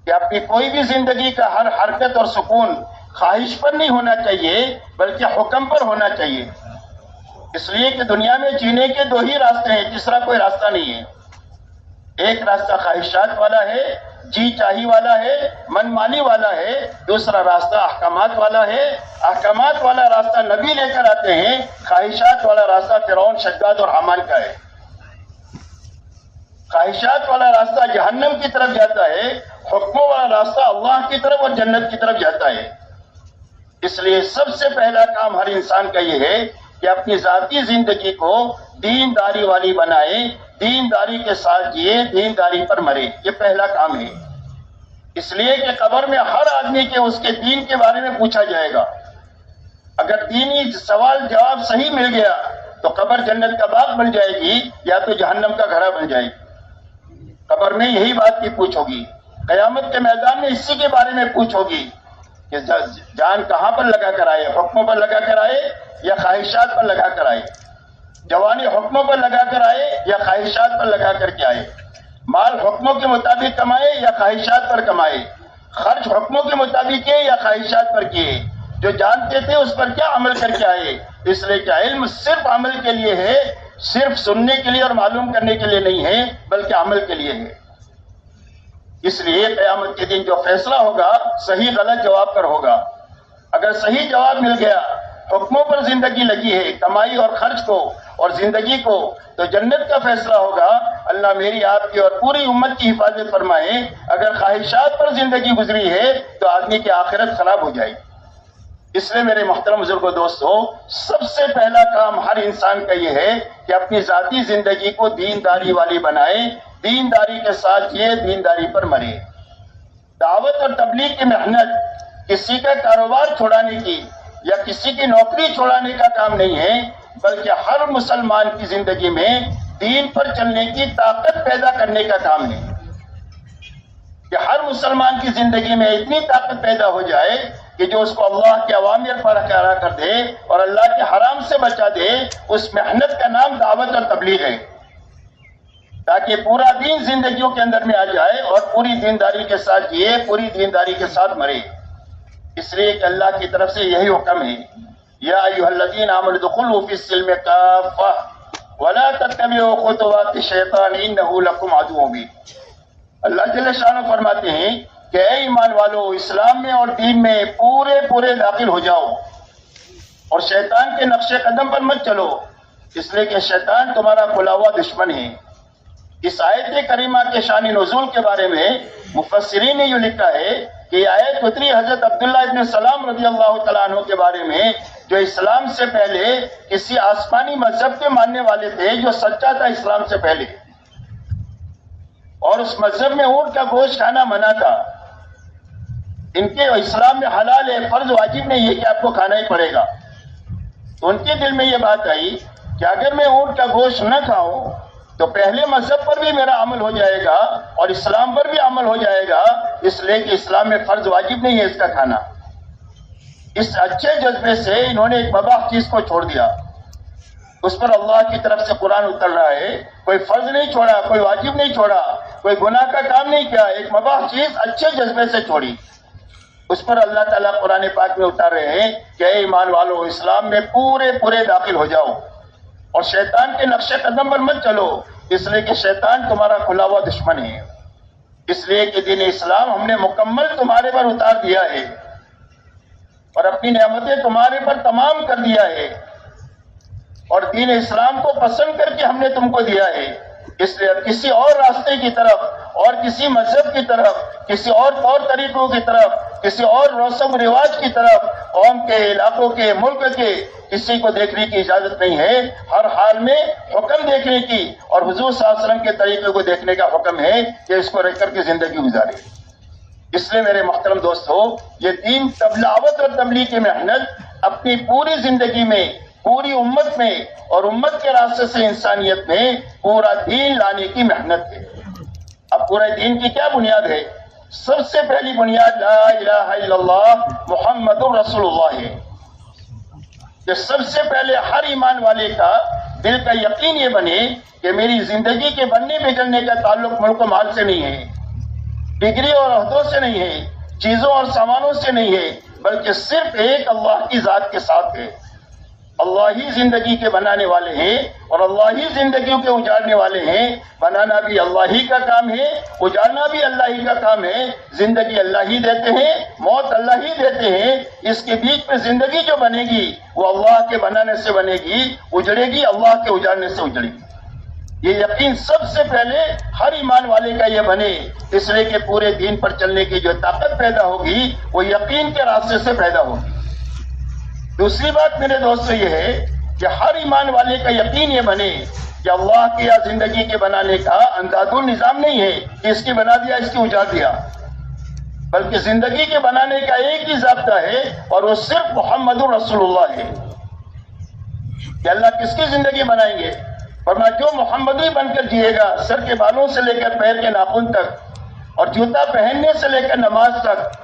کہ اپنی کوئی بھی زندگی کا ہر حرکت اور سکون خواہش پر نہیں ہونا چاہیے بلکہ حکم پر ہونا چاہیے. اس لیے کہ دنیا میں جینے کے دو ہی راستے ہیں، تیسرا کوئی راستہ نہیں ہے. ایک راستہ خواہشات والا ہے، جی چاہی والا ہے، من مانی والا ہے. دوسرا راستہ احکامات والا ہے. احکامات والا راستہ نبی لے کر آتے ہیں، خواہشات والا راستہ فرعون، شداد اور حامان کا ہے. خواہشات والا راستہ جہنم کی طرف جاتا ہے، حکموں والا راستہ اللہ کی طرف اور جنت کی طرف جاتا ہے. اس لیے سب سے پہلا کام ہر انسان کا یہ ہے کہ اپنی ذاتی زندگی کو دینداری والی بنائے، دینداری کے ساتھ جیے، دینداری پر مرے. یہ پہلا کام ہے. اس لیے کہ قبر میں ہر آدمی کے اس کے دین کے بارے میں پوچھا جائے گا. اگر دینی سوال جواب صحیح مل گیا تو قبر جنت کا باغ بن جائے گی یا تو جہنم کا گھڑا بن جائے گی. قبر میں یہی بات کی پوچھ ہوگی. قیامت کے میدان میں اسی کے بارے میں پوچھ ہوگی کہ جان کہاں پر لگا کر آئے، حکموں پر لگا کر آئے یا خواہشات پر لگا کر آئے. جوانی حکموں پر لگا کر آئے یا خواہشات پر لگا کر کے آئے. مال حکموں کے مطابق کمائے یا خواہشات پر کمائے. خرچ حکموں کے مطابق کیے یا خواہشات پر کیے. جو جانتے تھے اس پر کیا عمل کر کے آئے. اس لیے کہ علم صرف عمل کے لیے ہے، صرف سننے کے لیے اور معلوم کرنے کے لیے نہیں ہے بلکہ عمل کے لیے ہے. اس لیے قیامت کے دن جو فیصلہ ہوگا صحیح غلط جواب پر ہوگا. اگر صحیح جواب مل گیا، حکموں پر زندگی لگی ہے، کمائی اور خرچ کو اور زندگی کو، تو جنت کا فیصلہ ہوگا. اللہ میری، آپ کی اور پوری امت کی حفاظت فرمائے. اگر خواہشات پر زندگی گزری ہے تو آدمی کی آخرت خراب ہو جائے گی. اس لیے میرے محترم بزرگوں، دوستو، سب سے پہلا کام ہر انسان کا یہ ہے کہ اپنی ذاتی زندگی کو دینداری والی بنائے، دینداری کے ساتھ یہ دینداری پر مرے. دعوت اور تبلیغ کی محنت کسی کا کاروبار چھوڑانے کی یا کسی کی نوکری چھوڑانے کا کام نہیں ہے، بلکہ ہر مسلمان کی زندگی میں دین پر چلنے کی طاقت پیدا کرنے کا کام ہے. کہ ہر مسلمان کی زندگی میں اتنی طاقت پیدا ہو جائے کہ جو اس کو اللہ کے اوامر پر ادا کر دے اور اللہ کے حرام سے بچا دے. اس محنت کا نام دعوت اور تبلیغ ہے، تاکہ پورا دین زندگیوں کے اندر میں آ جائے اور پوری دینداری کے ساتھ جیے، پوری دینداری کے ساتھ مرے. اس لیے کہ اللہ کی طرف سے یہی حکم ہے، یا ایھا الذین آمنوا ادخلوا فی السلم کافۃ ولا تتبعوا خطوات الشیطان انہ لکم عدو مبین. اللہ جل شانہ فرماتے ہیں کہ اے ایمان والو، اسلام میں اور دین میں پورے داخل ہو جاؤ اور شیطان کے نقش قدم پر مت چلو، اس لیے کہ شیطان تمہارا کھلا ہوا دشمن ہے. اس آیت کریمہ کے شان نزول کے بارے میں مفسرین نے یہ لکھا ہے کہ یہ آیت اتری حضرت عبداللہ ابن سلام رضی اللہ تعالیٰ عنہ کے بارے میں، جو اسلام سے پہلے کسی آسمانی مذہب کے ماننے والے تھے، جو سچا تھا اسلام سے پہلے، اور اس مذہب میں اونٹ کا گوشت کھانا منع تھا. ان کے اسلام میں حلال ہے، فرض واجب نہیں ہے کہ آپ کو کھانا ہی پڑے گا. تو ان کے دل میں یہ بات آئی کہ اگر میں اونٹ کا گوشت نہ کھاؤں تو پہلے مذہب پر بھی میرا عمل ہو جائے گا اور اسلام پر بھی عمل ہو جائے گا، اس لیے کہ اسلام میں فرض واجب نہیں ہے اس کا کھانا. اس اچھے جذبے سے انہوں نے ایک مباح چیز کو چھوڑ دیا. اس پر اللہ کی طرف سے قرآن اتر رہا ہے، کوئی فرض نہیں چھوڑا، کوئی واجب نہیں چھوڑا، کوئی گناہ کا کام نہیں کیا، ایک مباح چیز اچھے جذبے سے چھوڑی. اس پر اللہ تعالیٰ قرآن پاک میں اتار رہے ہیں کہ اے ایمان والو، اسلام میں پورے داخل ہو جاؤ اور شیطان کے نقش قدم پر مت چلو، اس لیے کہ شیطان تمہارا کھلا ہوا دشمن ہے. اس لیے کہ دین اسلام ہم نے مکمل تمہارے پر اتار دیا ہے اور اپنی نعمتیں تمہارے پر تمام کر دیا ہے، اور دین اسلام کو پسند کر کے ہم نے تم کو دیا ہے. اس لیے کسی اور راستے کی طرف اور کسی مذہب کی طرف، کسی اور طور طریقوں کی طرف، کسی اور رسم و رواج کی طرف قوم کے، علاقوں کے، ملک کے کسی کو دیکھنے کی اجازت نہیں ہے. ہر حال میں حکم دیکھنے کی اور حضور صلی اللہ علیہ وسلم کے طریقے کو دیکھنے کا حکم ہے کہ اس کو رکھ کر کے زندگی گزارے. اس لیے میرے محترم دوستو، یہ دین دعوت اور تبلیغ کی محنت اپنی پوری زندگی میں، پوری امت میں اور امت کے راستے سے انسانیت میں پورا دین لانے کی محنت ہے. اب پورے دین کی کیا بنیاد ہے؟ سب سے پہلی بنیاد لا الہ الا اللہ محمد الرسول اللہ ہے. کہ سب سے پہلے ہر ایمان والے کا دل کا یقین یہ بنے کہ میری زندگی کے بننے بگڑنے کا تعلق ملک و مال سے نہیں ہے، ڈگری اور عہدوں سے نہیں ہے، چیزوں اور سامانوں سے نہیں ہے، بلکہ صرف ایک اللہ کی ذات کے ساتھ ہے۔ اللہ ہی زندگی کے بنانے والے ہیں اور اللہ ہی زندگیوں کے اجاڑنے والے ہیں۔ بنانا بھی اللہ ہی کا کام ہے، اجاڑنا بھی اللہ ہی کا کام ہے۔ زندگی اللہ ہی دیتے ہیں، موت اللہ ہی دیتے ہیں۔ اس کے بیچ میں زندگی جو بنے گی وہ اللہ کے بنانے سے بنے گی، اجڑے گی اللہ کے اجاڑنے سے اجڑے گی۔ یہ یقین سب سے پہلے ہر ایمان والے کا یہ بنے، اس لیے کہ پورے دین پر چلنے کی جو طاقت پیدا ہوگی وہ یقین کے راستے سے پیدا ہوگی۔ دوسری بات میرے دوستو یہ ہے کہ ہر ایمان والے کا یقین یہ بنے کہ اللہ کی یا زندگی کے بنانے کا انداز النظام نہیں ہے کہ اس کی بنا دیا، اس کی اجاڑ دیا، بلکہ زندگی کے بنانے کا ایک ہی ضابطہ ہے اور وہ صرف محمد رسول اللہ ہے۔ کہ اللہ کس کی زندگی بنائیں گے؟ فرمایا جو محمدی بن کر جیے گا، سر کے بالوں سے لے کر پیر کے ناخن تک، اور جوتا پہننے سے لے کر نماز تک،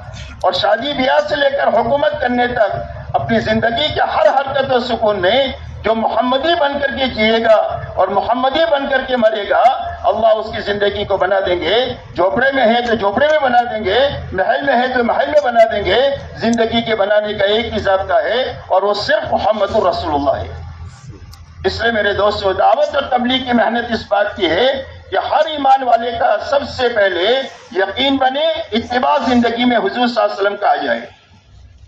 اور شادی بیاہ سے لے کر حکومت کرنے تک، اپنی زندگی کے ہر حرکت و سکون میں جو محمدی بن کر کے جیے گا اور محمدی بن کر کے مرے گا، اللہ اس کی زندگی کو بنا دیں گے۔ جھوپڑے میں ہے تو جھوپڑے میں بنا دیں گے، محل میں ہے تو محل میں بنا دیں گے۔ زندگی کے بنانے کا ایک ہی ضابطہ ہے اور وہ صرف محمد رسول اللہ ہے۔ اس لیے میرے دوستو، دعوت اور تبلیغ کی محنت اس بات کی ہے کہ ہر ایمان والے کا سب سے پہلے یقین بنے، اتباع زندگی میں حضور صلی اللہ علیہ وسلم کا آ جائے،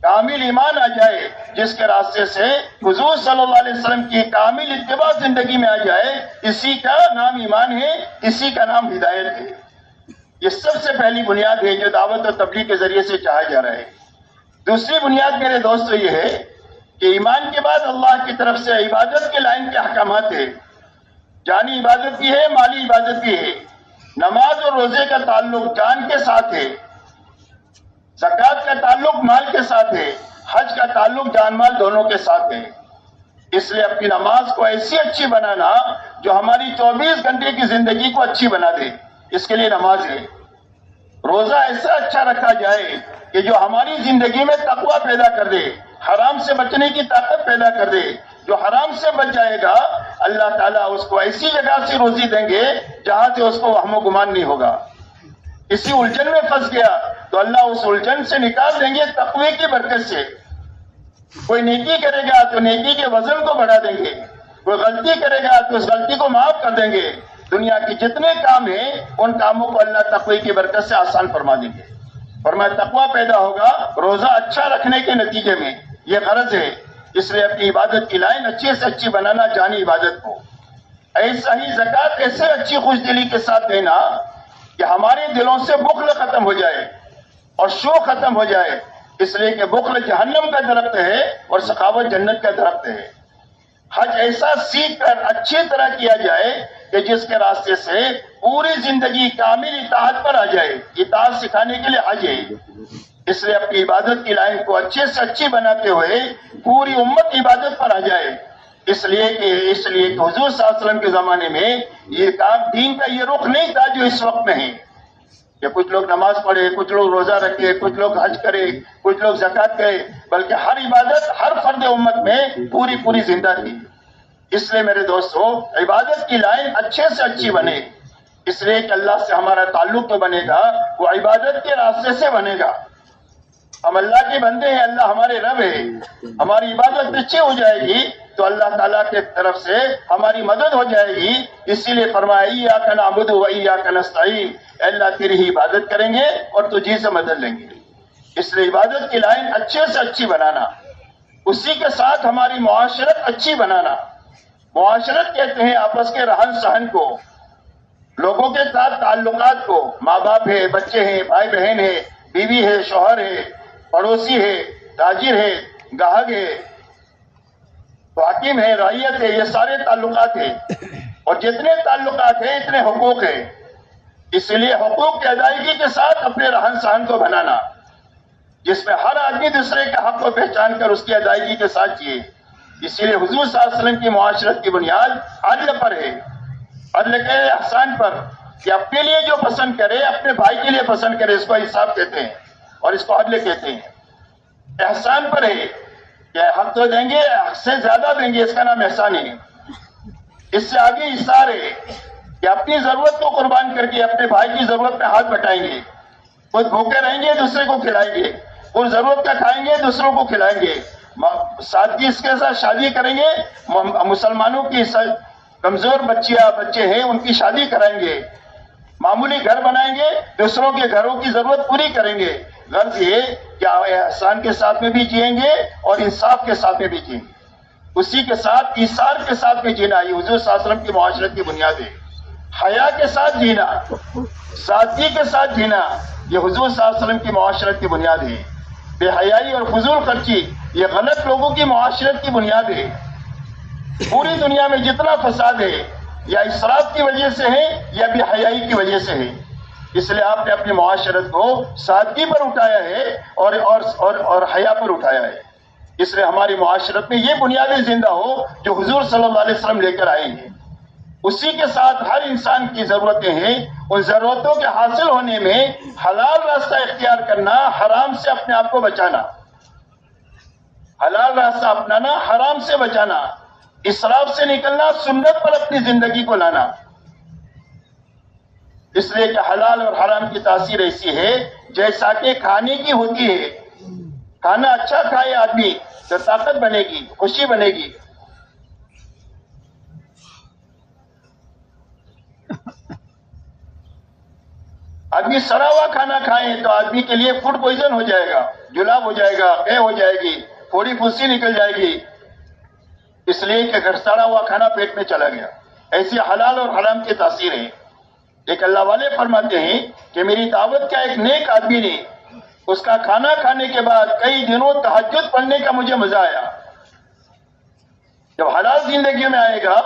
کامل ایمان آ جائے، جس کے راستے سے حضور صلی اللہ علیہ وسلم کی کامل اتباع زندگی میں آ جائے۔ اسی کا نام ایمان ہے، اسی کا نام ہدایت ہے۔ یہ سب سے پہلی بنیاد ہے جو دعوت اور تبلیغ کے ذریعے سے چاہا جا رہا ہے۔ دوسری بنیاد میرے دوستو یہ ہے کہ ایمان کے بعد اللہ کی طرف سے عبادت کے لائن کے احکامات ہیں۔ جانی عبادت بھی ہے، مالی عبادت بھی ہے۔ نماز اور روزے کا تعلق جان کے ساتھ ہے، زکوٰۃ کا تعلق مال کے ساتھ ہے، حج کا تعلق جان مال دونوں کے ساتھ ہے۔ اس لیے اپنی نماز کو ایسی اچھی بنانا جو ہماری 24 گھنٹے کی زندگی کو اچھی بنا دے، اس کے لیے نماز ہے۔ روزہ ایسا اچھا رکھا جائے کہ جو ہماری زندگی میں تقوی پیدا کر دے، حرام سے بچنے کی طاقت پیدا کر دے۔ جو حرام سے بچ جائے گا، اللہ تعالیٰ اس کو ایسی جگہ سے روزی دیں گے جہاں سے اس کو وہم و گمان نہیں ہوگا۔ کسی الجھن میں پھنس گیا تو اللہ اس الجھن سے نکال دیں گے تقوی کی برکت سے۔ کوئی نیکی کرے گا تو نیکی کے وزن کو بڑھا دیں گے، کوئی غلطی کرے گا تو اس غلطی کو معاف کر دیں گے۔ دنیا کے جتنے کام ہیں ان کاموں کو اللہ تقوی کی برکت سے آسان فرما دیں گے۔ فرمایا تقوی پیدا ہوگا روزہ اچھا رکھنے کے نتیجے میں، یہ غرض ہے۔ اس لیے اپنی عبادت کی لائن اچھی سے اچھی بنانا، جانی عبادت کو۔ ایسا ہی زکوٰۃ ایسے اچھی خوش دلی کے ساتھ دینا کہ ہمارے دلوں سے بخل ختم ہو جائے اور شو ختم ہو جائے۔ اس لیے کہ بخل جہنم کا درخت ہے اور سخاوت جنت کا درخت ہے۔ حج ایسا سیکھ کر اچھی طرح کیا جائے کہ جس کے راستے سے پوری زندگی کامل اطاعت پر آ جائے۔ اطاعت سکھانے کے لیے حج ہے۔ اس لیے اپنی عبادت کی لائن کو اچھے سے اچھی بناتے ہوئے پوری امت عبادت پر آ جائے۔ اس لیے کہ حضور صلی اللہ علیہ وسلم کے زمانے میں یہ کام دین کا یہ رخ نہیں تھا جو اس وقت میں ہے کہ کچھ لوگ نماز پڑھے، کچھ لوگ روزہ رکھے، کچھ لوگ حج کرے، کچھ لوگ زکوٰۃ کرے، بلکہ ہر عبادت ہر فرد امت میں پوری زندہ تھی۔ اس لیے میرے دوستو، عبادت کی لائن اچھے سے اچھی بنے، اس لیے کہ اللہ سے ہمارا تعلق تو بنے گا، وہ عبادت کے راستے سے بنے گا۔ ہم اللہ کے بندے ہیں، اللہ ہمارے رب ہے، ہماری عبادت اچھی ہو جائے گی تو اللہ تعالیٰ کی طرف سے ہماری مدد ہو جائے گی۔ اسی لیے فرمایا ایاک نعبد و ایاک نستعین، اللہ تیری ہی عبادت کریں گے اور تجھی سے مدد لیں گے۔ اس لیے عبادت کی لائن اچھے سے اچھی بنانا، اسی کے ساتھ ہماری معاشرت اچھی بنانا۔ معاشرت کہتے ہیں آپس کے رہن سہن کو، لوگوں کے ساتھ تعلقات کو، ماں باپ ہے، بچے ہیں، بھائی بہن ہے، بیوی ہے، شوہر ہے، پڑوسی ہے، تاجر ہے، گاہک ہے، حاکم ہے، رعیت ہے، یہ سارے تعلقات ہیں۔ اور جتنے تعلقات ہیں اتنے حقوق ہیں۔ اس لیے حقوق کی ادائیگی کے ساتھ اپنے رہن سہن کو بنانا، جس میں ہر آدمی دوسرے کے حق کو پہچان کر اس کی ادائیگی کے ساتھ جیے۔ اسی لیے حضور صلی اللہ علیہ وسلم کی معاشرت کی بنیاد عدل پر ہے، عدل کے احسان پر، کہ اپنے لیے جو پسند کرے اپنے بھائی کے لیے پسند کرے، اس کو انصاف کہتے ہیں اور اس کو عدل کہتے ہیں۔ احسان پر ہے کہ حق تو دیں گے، حق سے زیادہ دیں گے، اس کا نام احسان ہے۔ اس سے آگے اصرار ہے کہ اپنی ضرورت کو قربان کر کے اپنے بھائی کی ضرورت پہ ہاتھ بٹائیں گے، خود بھوکے رہیں گے دوسرے کو کھلائیں گے، خود ضرورت کا کھائیں گے دوسروں کو کھلائیں گے، سادگی اس کے ساتھ شادی کریں گے، مسلمانوں کی کمزور بچے ہیں ان کی شادی کرائیں گے، معمولی گھر بنائیں گے، دوسروں کے گھروں کی ضرورت پوری کریں گے۔ غرض یہ کہ احسان کے ساتھ میں بھی جئیں گے اور انصاف کے ساتھ میں بھی جئیں گے، اسی کے ساتھ ایثار کے ساتھ میں جینا، یہ حضور صلی اللہ علیہ وسلم کی معاشرت کی بنیاد ہے۔ حیا کے ساتھ جینا، سادگی کے ساتھ جینا، یہ حضور صلی اللہ علیہ وسلم کی معاشرت کی بنیاد ہے۔ بے حیائی اور فضول خرچی یہ غلط لوگوں کی معاشرت کی بنیاد ہے۔ پوری دنیا میں جتنا فساد ہے یا اسراف کی وجہ سے ہے یا بے حیائی کی وجہ سے ہے، اس لیے آپ نے اپنی معاشرت کو سادگی پر اٹھایا ہے اور حیا پر اٹھایا ہے۔ اس لیے ہماری معاشرت میں یہ بنیادیں زندہ ہو جو حضور صلی اللہ علیہ وسلم لے کر آئے ہیں، اسی کے ساتھ ہر انسان کی ضرورتیں ہیں، ان ضرورتوں کے حاصل ہونے میں حلال راستہ اختیار کرنا، حرام سے اپنے آپ کو بچانا، حلال راستہ اپنانا، حرام سے بچانا، اسراف سے نکلنا، سنت پر اپنی زندگی کو لانا۔ اس لیے کہ حلال اور حرام کی تاثیر ایسی ہے جیسا کہ کھانے کی ہوتی ہے، کھانا اچھا کھائے آدمی تو طاقت بنے گی، خوشی بنے گی۔ آدمی سڑا ہوا کھانا کھائے تو آدمی کے لیے فوڈ پوائزن ہو جائے گا، جلاب ہو جائے گا، قے ہو جائے گی، تھوڑی پھنسی نکل جائے گی، اس لیے کہ اگر سڑا ہوا کھانا پیٹ میں چلا گیا۔ ایسی حلال اور حرام کی تاثیر ہے۔ ایک اللہ والے فرماتے ہیں کہ میری دعوت کا ایک نیک آدمی نے اس کا کھانا کھانے کے بعد کئی دنوں تہجد پڑھنے کا مجھے مزہ آیا۔ جب حلال زندگی میں آئے گا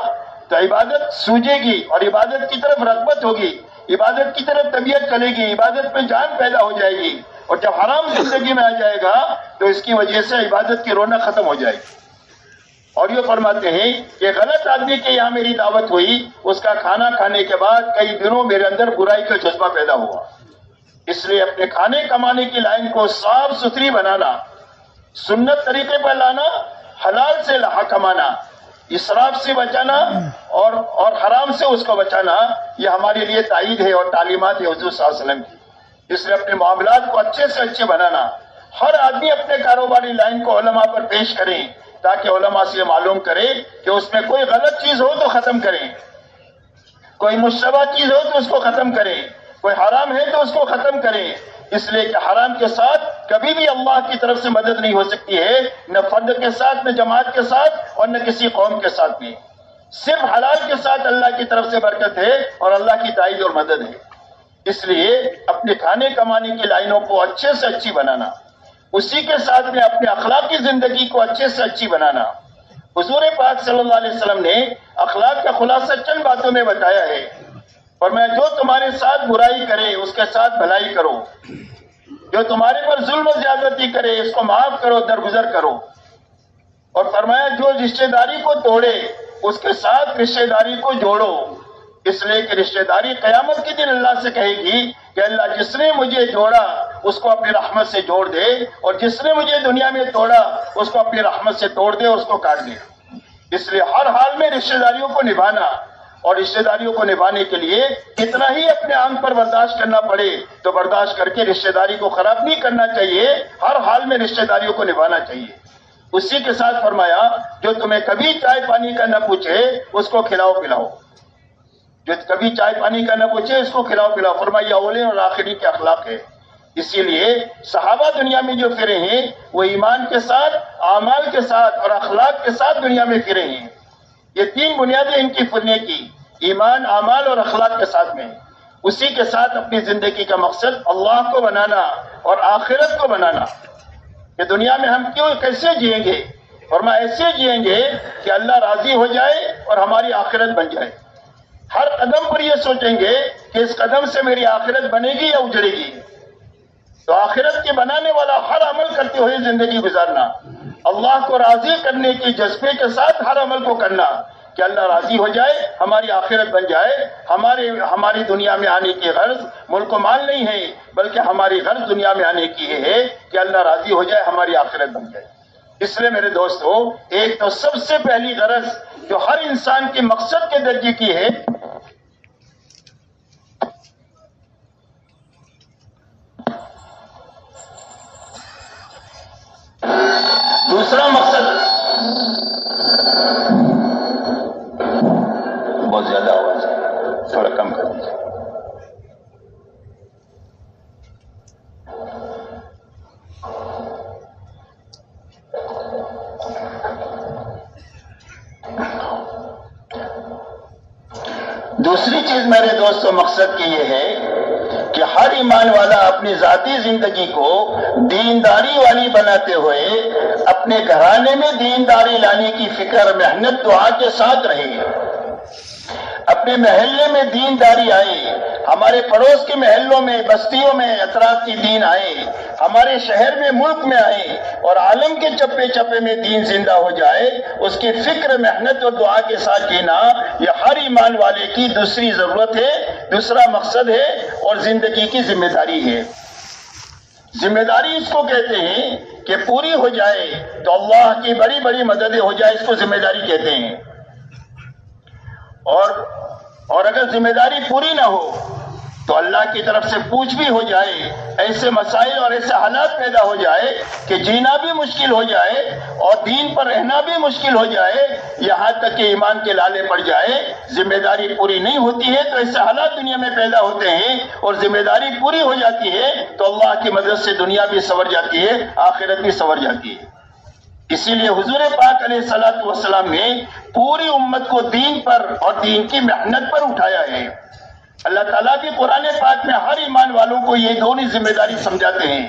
تو عبادت سوجے گی اور عبادت کی طرف رغبت ہوگی، عبادت کی طرف طبیعت چلے گی، عبادت میں جان پیدا ہو جائے گی، اور جب حرام زندگی میں آ جائے گا تو اس کی وجہ سے عبادت کی رونق ختم ہو جائے گی۔ اور یہ فرماتے ہیں کہ غلط آدمی کے یہاں میری دعوت ہوئی، اس کا کھانا کھانے کے بعد کئی دنوں میرے اندر برائی کا جذبہ پیدا ہوا۔ اس لیے اپنے کھانے کمانے کی لائن کو صاف ستھری بنانا، سنت طریقے پر لانا، حلال سے کمانا، اسراف سے بچانا اور حرام سے اس کو بچانا، یہ ہمارے لیے تائید ہے اور تعلیمات ہے حضور صلی اللہ علیہ وسلم کی۔ اس لیے اپنے معاملات کو اچھے سے اچھے بنانا، ہر آدمی اپنے کاروباری لائن کو علماء پر پیش کریں تاکہ علماء سے معلوم کرے کہ اس میں کوئی غلط چیز ہو تو ختم کریں، کوئی مشتبہ چیز ہو تو اس کو ختم کریں، کوئی حرام ہے تو اس کو ختم کریں۔ اس لیے کہ حرام کے ساتھ کبھی بھی اللہ کی طرف سے مدد نہیں ہو سکتی ہے، نہ فرد کے ساتھ، نہ جماعت کے ساتھ، اور نہ کسی قوم کے ساتھ بھی۔ صرف حلال کے ساتھ اللہ کی طرف سے برکت ہے اور اللہ کی تائید اور مدد ہے۔ اس لیے اپنے کھانے کمانے کی لائنوں کو اچھے سے اچھی بنانا، اسی کے ساتھ میں اپنے اخلاقی زندگی کو اچھے سے اچھی بنانا۔ حضور پاک صلی اللہ علیہ وسلم نے اخلاق کا خلاصہ چند باتوں میں بتایا ہے، اور میں جو تمہارے ساتھ برائی کرے اس کے ساتھ بھلائی کرو، جو تمہارے پر ظلم و زیادتی کرے اس کو معاف کرو، درگزر کرو، اور فرمایا جو رشتہ داری کو توڑے اس کے ساتھ رشتہ داری کو جوڑو، اس لیے کہ رشتہ داری قیامت کے دن اللہ سے کہے گی کہ اللہ جس نے مجھے جوڑا اس کو اپنی رحمت سے جوڑ دے، اور جس نے مجھے دنیا میں توڑا اس کو اپنی رحمت سے توڑ دے اور اس کو کاٹ دے۔ اس لیے ہر حال میں رشتہ داریوں کو نبھانا، اور رشتہ داریوں کو نبھانے کے لیے کتنا ہی اپنے آنکھ پر برداشت کرنا پڑے تو برداشت کر کے رشتہ داری کو خراب نہیں کرنا چاہیے، ہر حال میں رشتہ داریوں کو نبھانا چاہیے۔ اسی کے ساتھ فرمایا جو تمہیں کبھی چائے پانی کا نہ پوچھے اس کو کھلاؤ پلاؤ، جو کبھی چائے پانی کا نہ پوچھے اس کو کھلاؤ پلاؤ، فرمایا اولین اور آخرین کے اخلاق ہے۔ اسی لیے صحابہ دنیا میں جو پھرے ہیں وہ ایمان کے ساتھ، اعمال کے ساتھ اور اخلاق کے ساتھ دنیا میں پھرے ہیں۔ یہ تین بنیادیں ان کی پھرنے کی، ایمان، اعمال اور اخلاق کے ساتھ میں۔ اسی کے ساتھ اپنی زندگی کا مقصد اللہ کو بنانا اور آخرت کو بنانا، کہ دنیا میں ہم کیسے جئیں گے، اور میں ایسے جئیں گے کہ اللہ راضی ہو جائے اور ہماری آخرت بن جائے۔ ہر قدم پر یہ سوچیں گے کہ اس قدم سے میری آخرت بنے گی یا اجڑے گی، تو آخرت کے بنانے والا ہر عمل کرتے ہوئے زندگی گزارنا، اللہ کو راضی کرنے کے جذبے کے ساتھ ہر عمل کو کرنا کہ اللہ راضی ہو جائے، ہماری آخرت بن جائے۔ ہماری دنیا میں آنے کی غرض ملک و مال نہیں ہے، بلکہ ہماری غرض دنیا میں آنے کی ہے کہ اللہ راضی ہو جائے، ہماری آخرت بن جائے۔ اس لیے میرے دوستو، ایک تو سب سے پہلی غرض جو ہر انسان کے مقصد کے درجے کی ہے، دوسرا مقصد بہت زیادہ آواز ہے، تھوڑا کم کر دیجیے۔ دوسری چیز میرے دوستو مقصد کی یہ ہے کہ ہر ایمان والا اپنی ذاتی زندگی کو دینداری والی بناتے ہوئے اپنے گھرانے میں دینداری لانے کی فکر، محنت، دعا کے ساتھ رہے، اپنے محلے میں دینداری آئے، ہمارے پڑوس کے محلوں میں، بستیوں میں اطراف کی دین آئے، ہمارے شہر میں، ملک میں آئے، اور عالم کے چپے چپے میں دین زندہ ہو جائے۔ اس کی فکر، محنت اور دعا کے ساتھ جینا یہ ہر ایمان والے کی دوسری ضرورت ہے، دوسرا مقصد ہے اور زندگی کی ذمہ داری ہے۔ ذمہ داری اس کو کہتے ہیں کہ پوری ہو جائے تو اللہ کی بڑی بڑی مددیں ہو جائے، اس کو ذمہ داری کہتے ہیں۔ اور اگر ذمہ داری پوری نہ ہو تو اللہ کی طرف سے پوچھ بھی ہو جائے، ایسے مسائل اور ایسے حالات پیدا ہو جائے کہ جینا بھی مشکل ہو جائے اور دین پر رہنا بھی مشکل ہو جائے، یہاں تک کہ ایمان کے لالے پڑ جائے، ذمہ داری پوری نہیں ہوتی ہے تو ایسے حالات دنیا میں پیدا ہوتے ہیں، اور ذمہ داری پوری ہو جاتی ہے تو اللہ کی مدد سے دنیا بھی سنور جاتی ہے، آخرت بھی سنور جاتی ہے۔ اسی لیے حضور پاک علیہ الصلوۃ والسلام نے پوری امت کو دین پر اور دین کی محنت پر اٹھایا ہے۔ اللہ تعالیٰ بھی قرآن پاک میں ہر ایمان والوں کو یہ دونوں ذمہ داری سمجھاتے ہیں،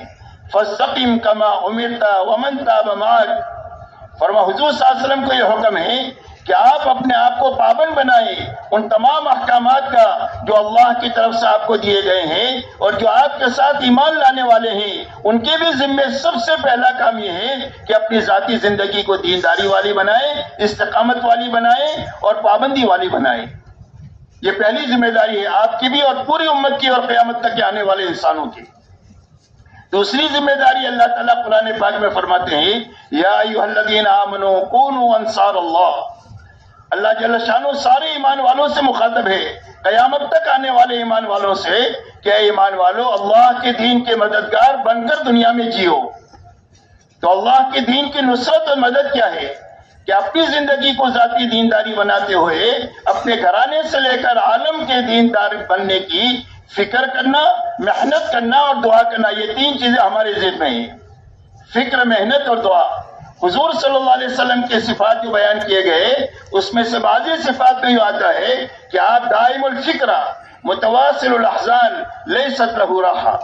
فَاسْتَقِمْ كَمَا أُمِرْتَ وَمَنْ تَابَ مَعَكَ۔ فرما حضور صلی اللہ علیہ وسلم کو یہ حکم ہے کہ آپ اپنے آپ کو پابند بنائیں ان تمام احکامات کا جو اللہ کی طرف سے آپ کو دیے گئے ہیں، اور جو آپ کے ساتھ ایمان لانے والے ہیں ان کے بھی ذمے سب سے پہلا کام یہ ہے کہ اپنی ذاتی زندگی کو دینداری والی بنائیں، استقامت والی بنائیں اور پابندی والی بنائیں۔ یہ پہلی ذمہ داری ہے آپ کی بھی اور پوری امت کی اور قیامت تک کے آنے والے انسانوں کی۔ دوسری ذمہ داری اللہ تعالیٰ قرآن پاک میں فرماتے ہیں، یا ایھا الذین آمنوا کونوا انصار اللہ۔ اللہ جل شانہ سارے ایمان والوں سے مخاطب ہے، قیامت تک آنے والے ایمان والوں سے کہ اے ایمان والو، اللہ کے دین کے مددگار بن کر دنیا میں جیو۔ تو اللہ کے دین کی نصرت اور مدد کیا ہے کہ اپنی زندگی کو ذاتی دینداری بناتے ہوئے اپنے گھرانے سے لے کر عالم کے دیندار بننے کی فکر کرنا، محنت کرنا اور دعا کرنا، یہ تین چیزیں ہمارے ذہن میں ہیں، فکر، محنت اور دعا۔ حضور صلی اللہ علیہ وسلم کے صفات جو بیان کیے گئے اس میں سے بعضی صفات میں یہ آتا ہے کہ آپ دائم الفکر متواصل الاحزان لیست لہ راحہ،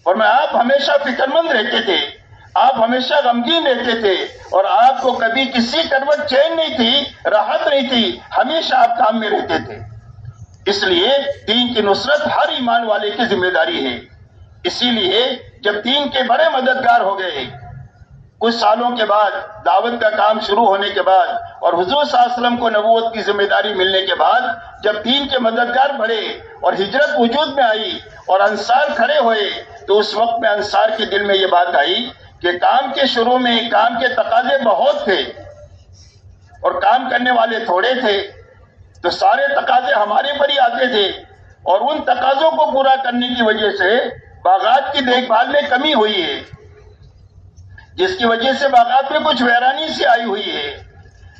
فرمایا آپ ہمیشہ فکر مند رہتے تھے، آپ ہمیشہ غمگین رہتے تھے، اور آپ کو کبھی کسی کروٹ چین نہیں تھی، راحت نہیں تھی، ہمیشہ آپ کام میں رہتے تھے۔ اس لیے دین کی نصرت ہر ایمان والے کی ذمہ داری ہے۔ اسی لیے جب دین کے بڑے مددگار ہو گئے، کچھ سالوں کے بعد دعوت کا کام شروع ہونے کے بعد اور حضور صلی اللہ علیہ وسلم کو نبوت کی ذمہ داری ملنے کے بعد، جب دین کے مددگار بڑھے اور ہجرت وجود میں آئی اور انصار کھڑے ہوئے، تو اس وقت میں انصار کے دل میں یہ بات آئی کہ کام کے شروع میں کام کے تقاضے بہت تھے اور کام کرنے والے تھوڑے تھے، تو سارے تقاضے ہمارے پر ہی آتے تھے، اور ان تقاضوں کو پورا کرنے کی وجہ سے باغات کی دیکھ بھال میں کمی ہوئی ہے، جس کی وجہ سے باغات میں کچھ ویرانی سی آئی ہوئی ہے۔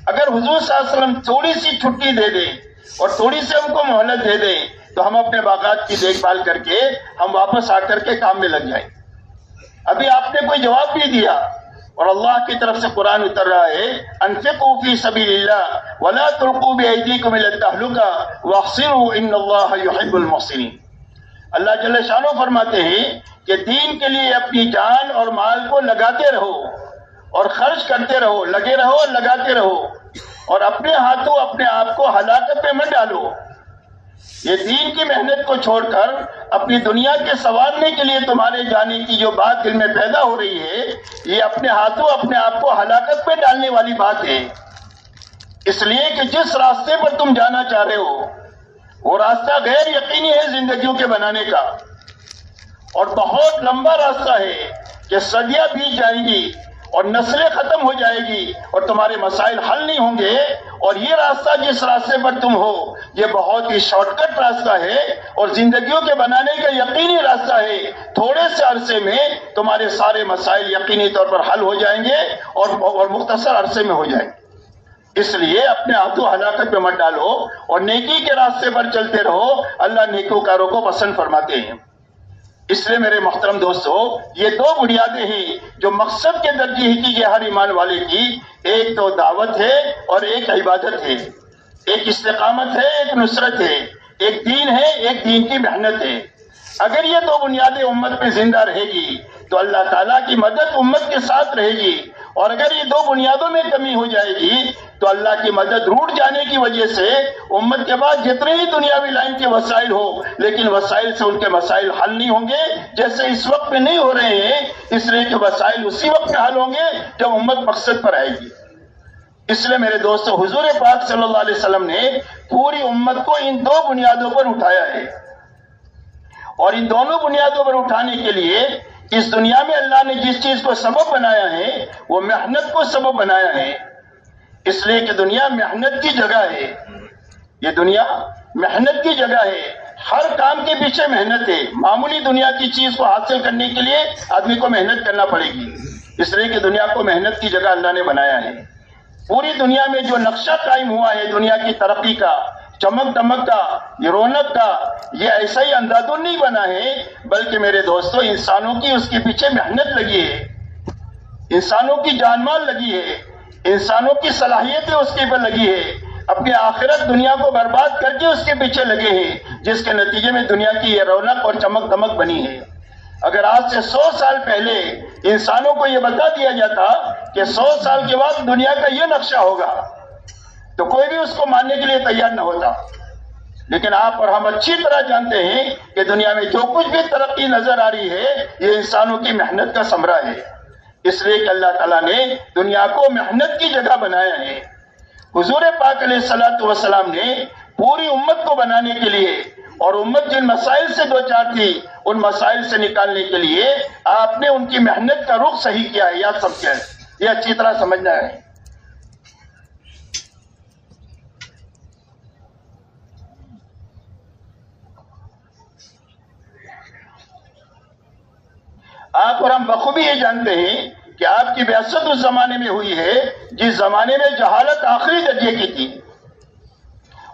اگر حضور صلی اللہ علیہ وسلم تھوڑی سی چھٹی دے دیں اور تھوڑی سی ہم کو مہلت دے دیں تو ہم اپنے باغات کی دیکھ بھال کر کے ہم واپس آ کر کے کام میں لگ جائیں۔ ابھی آپ نے کوئی جواب نہیں دیا، اور اللہ کی طرف سے قرآن اتر رہا ہے، انفقوا فی سبیل اللہ ولا تلقوا بایدیکم الی التہلکہ واحسنوا ان اللہ یحب المحسنین۔ اللہ جل شانہ فرماتے ہیں کہ دین کے لیے اپنی جان اور مال کو لگاتے رہو اور خرچ کرتے رہو، لگے رہو اور لگاتے رہو، اور اپنے ہاتھوں اپنے آپ کو ہلاکت میں مت ڈالو۔ یہ دین کی محنت کو چھوڑ کر اپنی دنیا کے سنوارنے کے لیے تمہارے جانے کی جو بات دل میں پیدا ہو رہی ہے، یہ اپنے ہاتھوں اپنے آپ کو ہلاکت میں ڈالنے والی بات ہے۔ اس لیے کہ جس راستے پر تم جانا چاہ رہے ہو وہ راستہ غیر یقینی ہے زندگیوں کے بنانے کا، اور بہت لمبا راستہ ہے کہ صدیاں بیت جائیں گی اور نسلیں ختم ہو جائے گی اور تمہارے مسائل حل نہیں ہوں گے. اور یہ راستہ جس راستے پر تم ہو یہ بہت ہی شارٹ کٹ راستہ ہے اور زندگیوں کے بنانے کا یقینی راستہ ہے. تھوڑے سے عرصے میں تمہارے سارے مسائل یقینی طور پر حل ہو جائیں گے اور مختصر عرصے میں ہو جائیں گے. اس لیے اپنے ہاتھوں ہلاکت میں مت ڈالو اور نیکی کے راستے پر چلتے رہو. اللہ نیکوکاروں کو پسند فرماتے ہیں. اس لیے میرے محترم دوستو یہ دو بنیادیں ہیں جو مقصد کے درجے ہی کی ہر ایمان والے کی. ایک تو دعوت ہے اور ایک عبادت ہے. ایک استقامت ہے ایک نصرت ہے. ایک دین ہے ایک دین کی محنت ہے. اگر یہ دو بنیادیں امت میں زندہ رہے گی تو اللہ تعالیٰ کی مدد امت کے ساتھ رہے گی. اور اگر یہ دو بنیادوں میں کمی ہو جائے گی تو اللہ کی مدد روٹ جانے کی وجہ سے امت کے بعد جتنے ہی دنیاوی لائن کے وسائل ہو لیکن وسائل سے ان کے مسائل حل نہیں ہوں گے جیسے اس وقت میں نہیں ہو رہے ہیں. اس لیے کہ وسائل اسی وقت میں حل ہوں گے جب امت مقصد پر آئے گی. اس لیے میرے دوستو حضور پاک صلی اللہ علیہ وسلم نے پوری امت کو ان دو بنیادوں پر اٹھایا ہے. اور ان دونوں بنیادوں پر اٹھانے کے لیے اس دنیا میں اللہ نے جس چیز کو سبب بنایا ہے وہ محنت کو سبب بنایا ہے. اس لیے کہ دنیا محنت کی جگہ ہے. یہ دنیا محنت کی جگہ ہے. ہر کام کے پیچھے محنت ہے. معمولی دنیا کی چیز کو حاصل کرنے کے لیے آدمی کو محنت کرنا پڑے گی. اس لیے کہ دنیا کو محنت کی جگہ اللہ نے بنایا ہے. پوری دنیا میں جو نقشہ قائم ہوا ہے دنیا کی ترقی کا, چمک دمک کا, یہ رونق کا, یہ ایسا ہی اندھادھن نہیں بنا ہے بلکہ میرے دوستو انسانوں کی اس کے پیچھے محنت لگی ہے. انسانوں کی جان مال لگی ہے. انسانوں کی صلاحیتیں اس کے اوپر لگی ہے. اپنی آخرت دنیا کو برباد کر کے اس کے پیچھے لگے ہیں جس کے نتیجے میں دنیا کی یہ رونق اور چمک دمک بنی ہے. اگر آج سے 100 سال پہلے انسانوں کو یہ بتا دیا جاتا کہ 100 سال کے بعد دنیا کا یہ نقشہ ہوگا تو کوئی بھی اس کو ماننے کے لیے تیار نہ ہوتا. لیکن آپ اور ہم اچھی طرح جانتے ہیں کہ دنیا میں جو کچھ بھی ترقی نظر آ رہی ہے یہ انسانوں کی محنت کا ثمرہ ہے. اس لیے کہ اللہ تعالیٰ نے دنیا کو محنت کی جگہ بنایا ہے. حضور پاک علیہ الصلوۃ والسلام نے پوری امت کو بنانے کے لیے اور امت جن مسائل سے دو چار تھی ان مسائل سے نکالنے کے لیے آپ نے ان کی محنت کا رخ صحیح کیا ہے. یاد سب کیا ہے یہ اچھی طرح سمجھنا ہے. آپ اور ہم بخوبی یہ جانتے ہیں کہ آپ کی بعثت اس زمانے میں ہوئی ہے جس زمانے میں جہالت آخری درجے کی تھی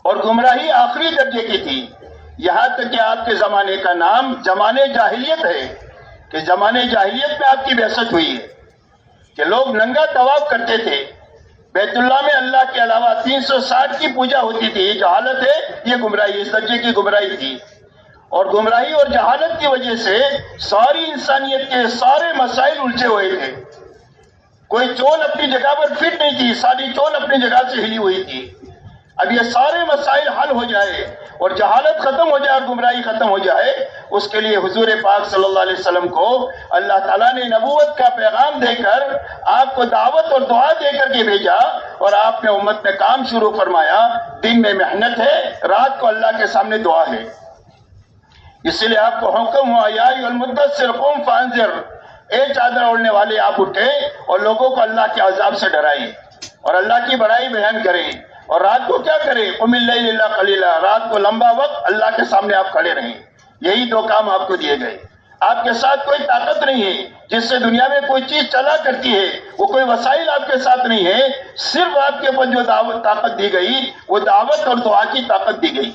اور گمراہی آخری درجے کی تھی. یہاں تک کہ آپ کے زمانے کا نام زمانے جاہلیت ہے کہ زمانے جاہلیت میں آپ کی بعثت ہوئی ہے کہ لوگ ننگا طواف کرتے تھے. بیت اللہ میں اللہ کے علاوہ 360 کی پوجا ہوتی تھی. یہ جہالت ہے, یہ گمراہی اس درجے کی گمراہی تھی. اور گمراہی اور جہالت کی وجہ سے ساری انسانیت کے سارے مسائل الجھے ہوئے تھے. کوئی چول اپنی جگہ پر فٹ نہیں تھی, ساری چول اپنی جگہ سے ہلی ہوئی تھی. اب یہ سارے مسائل حل ہو جائے اور جہالت ختم ہو جائے اور گمراہی ختم ہو جائے, اس کے لیے حضور پاک صلی اللہ علیہ وسلم کو اللہ تعالیٰ نے نبوت کا پیغام دے کر آپ کو دعوت اور دعا دے کر کے بھیجا اور آپ نے امت میں کام شروع فرمایا. دن میں محنت ہے, رات کو اللہ کے سامنے دعا ہے. اسی لیے آپ کو حکم ہوا یا ایھا المدثر قم فانذر, اے چادر اوڑھنے والے آپ اٹھے اور لوگوں کو اللہ کے عذاب سے ڈرائیں اور اللہ کی بڑائی بیان کریں. اور رات کو کیا کریں, قم اللیل الا قلیلا, رات کو لمبا وقت اللہ کے سامنے آپ کھڑے رہیں. یہی دو کام آپ کو دیے گئے. آپ کے ساتھ کوئی طاقت نہیں ہے جس سے دنیا میں کوئی چیز چلا کرتی ہے, وہ کوئی وسائل آپ کے ساتھ نہیں ہے. صرف آپ کے اوپر جو طاقت دی گئی وہ دعوت اور دعا کی طاقت دی گئی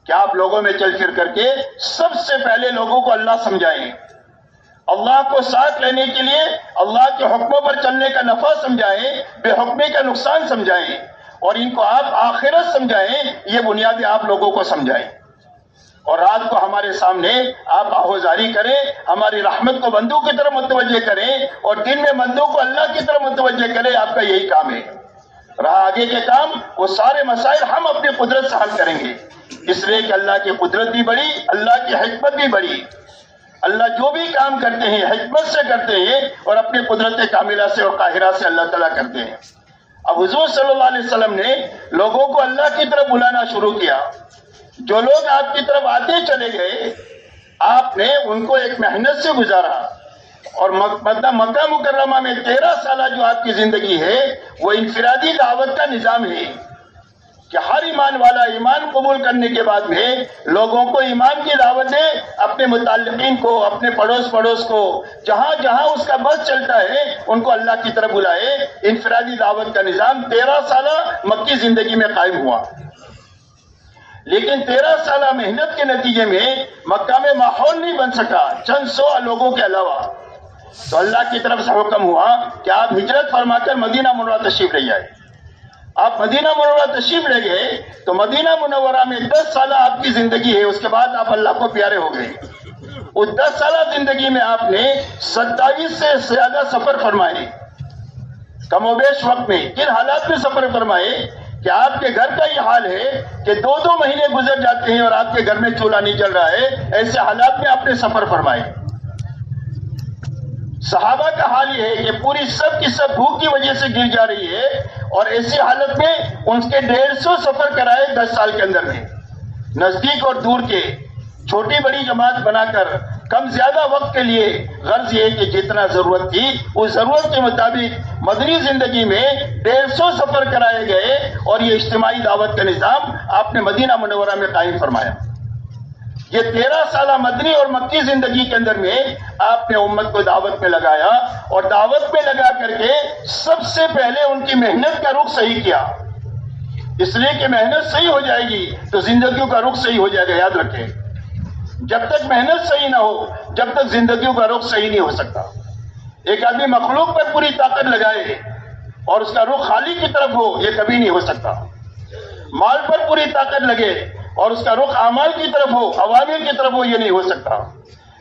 کہ آپ لوگوں میں چل پھر کر کے سب سے پہلے لوگوں کو اللہ سمجھائیں, اللہ کو ساتھ لینے کے لیے اللہ کے حکموں پر چلنے کا نفع سمجھائیں, بے حکمی کا نقصان سمجھائیں اور ان کو آپ آخرت سمجھائیں. یہ بنیادیں آپ لوگوں کو سمجھائیں. اور رات کو ہمارے سامنے آپ آہوزاری کریں, ہماری رحمت کو بندوں کی طرف متوجہ کریں اور دن میں بندوں کو اللہ کی طرف متوجہ کریں. آپ کا یہی کام ہے. رہا آگے کے کام, وہ سارے مسائل ہم اپنی قدرت سے حل کریں گے. اس لیے کہ اللہ کی قدرت بھی بڑی, اللہ کی حکمت بھی بڑی. اللہ جو بھی کام کرتے ہیں حکمت سے کرتے ہیں اور اپنی قدرت کاملہ سے اور قاہرہ سے اللہ تعالیٰ کرتے ہیں. اب حضور صلی اللہ علیہ وسلم نے لوگوں کو اللہ کی طرف بلانا شروع کیا. جو لوگ آپ کی طرف آتے چلے گئے آپ نے ان کو ایک محنت سے گزارا, اور مکہ مکرمہ میں 13 سالہ جو آپ کی زندگی ہے وہ انفرادی دعوت کا نظام ہے کہ ہر ایمان والا ایمان قبول کرنے کے بعد میں لوگوں کو ایمان کی دعوت دے، اپنے متعلقین کو، اپنے پڑوس کو، جہاں جہاں اس کا بس چلتا ہے ان کو اللہ کی طرف بلائے۔ انفرادی دعوت کا نظام 13 سالہ مکی زندگی میں قائم ہوا، لیکن 13 سالہ محنت کے نتیجے میں مکہ میں ماحول نہیں بن سکا چند سو لوگوں کے علاوہ، تو اللہ کی طرف سے حکم ہوا کہ آپ ہجرت فرما کر مدینہ منورہ تشریف لے جائے۔ آپ مدینہ منورہ تشریف لے گئے تو مدینہ منورہ میں 10 سالہ آپ کی زندگی ہے، اس کے بعد آپ اللہ کو پیارے ہو گئے۔ اس 10 سالہ زندگی میں آپ نے 27 سے زیادہ سفر فرمائے، کم و بیش وقت میں کن حالات میں سفر فرمائے کہ آپ کے گھر کا یہ حال ہے کہ 2 مہینے گزر جاتے ہیں اور آپ کے گھر میں چولہا نہیں جل رہا ہے، ایسے حالات میں آپ نے سفر فرمائے۔ صحابہ کا حال یہ ہے کہ پوری سب کی سب بھوک کی وجہ سے گر جا رہی ہے، اور ایسی حالت میں ان کے 150 سفر کرائے 10 سال کے اندر میں، نزدیک اور دور کے، چھوٹی بڑی جماعت بنا کر کم زیادہ وقت کے لیے۔ غرض یہ کہ جتنا ضرورت تھی اس ضرورت کے مطابق مدنی زندگی میں 150 سفر کرائے گئے، اور یہ اجتماعی دعوت کا نظام آپ نے مدینہ منورہ میں قائم فرمایا۔ یہ 13 سالہ مدنی اور مکی زندگی کے اندر میں آپ نے امت کو دعوت میں لگایا، اور دعوت میں لگا کر کے سب سے پہلے ان کی محنت کا رخ صحیح کیا، اس لیے کہ محنت صحیح ہو جائے گی تو زندگیوں کا رخ صحیح ہو جائے گا۔ یاد رکھیں، جب تک محنت صحیح نہ ہو جب تک زندگیوں کا رخ صحیح نہیں ہو سکتا۔ ایک آدمی مخلوق پر پوری طاقت لگائے اور اس کا رخ خالی کی طرف ہو، یہ کبھی نہیں ہو سکتا۔ مال پر پوری طاقت لگے اور اس کا رخ اعمال کی طرف ہو، عوامل کی طرف ہو، یہ نہیں ہو سکتا۔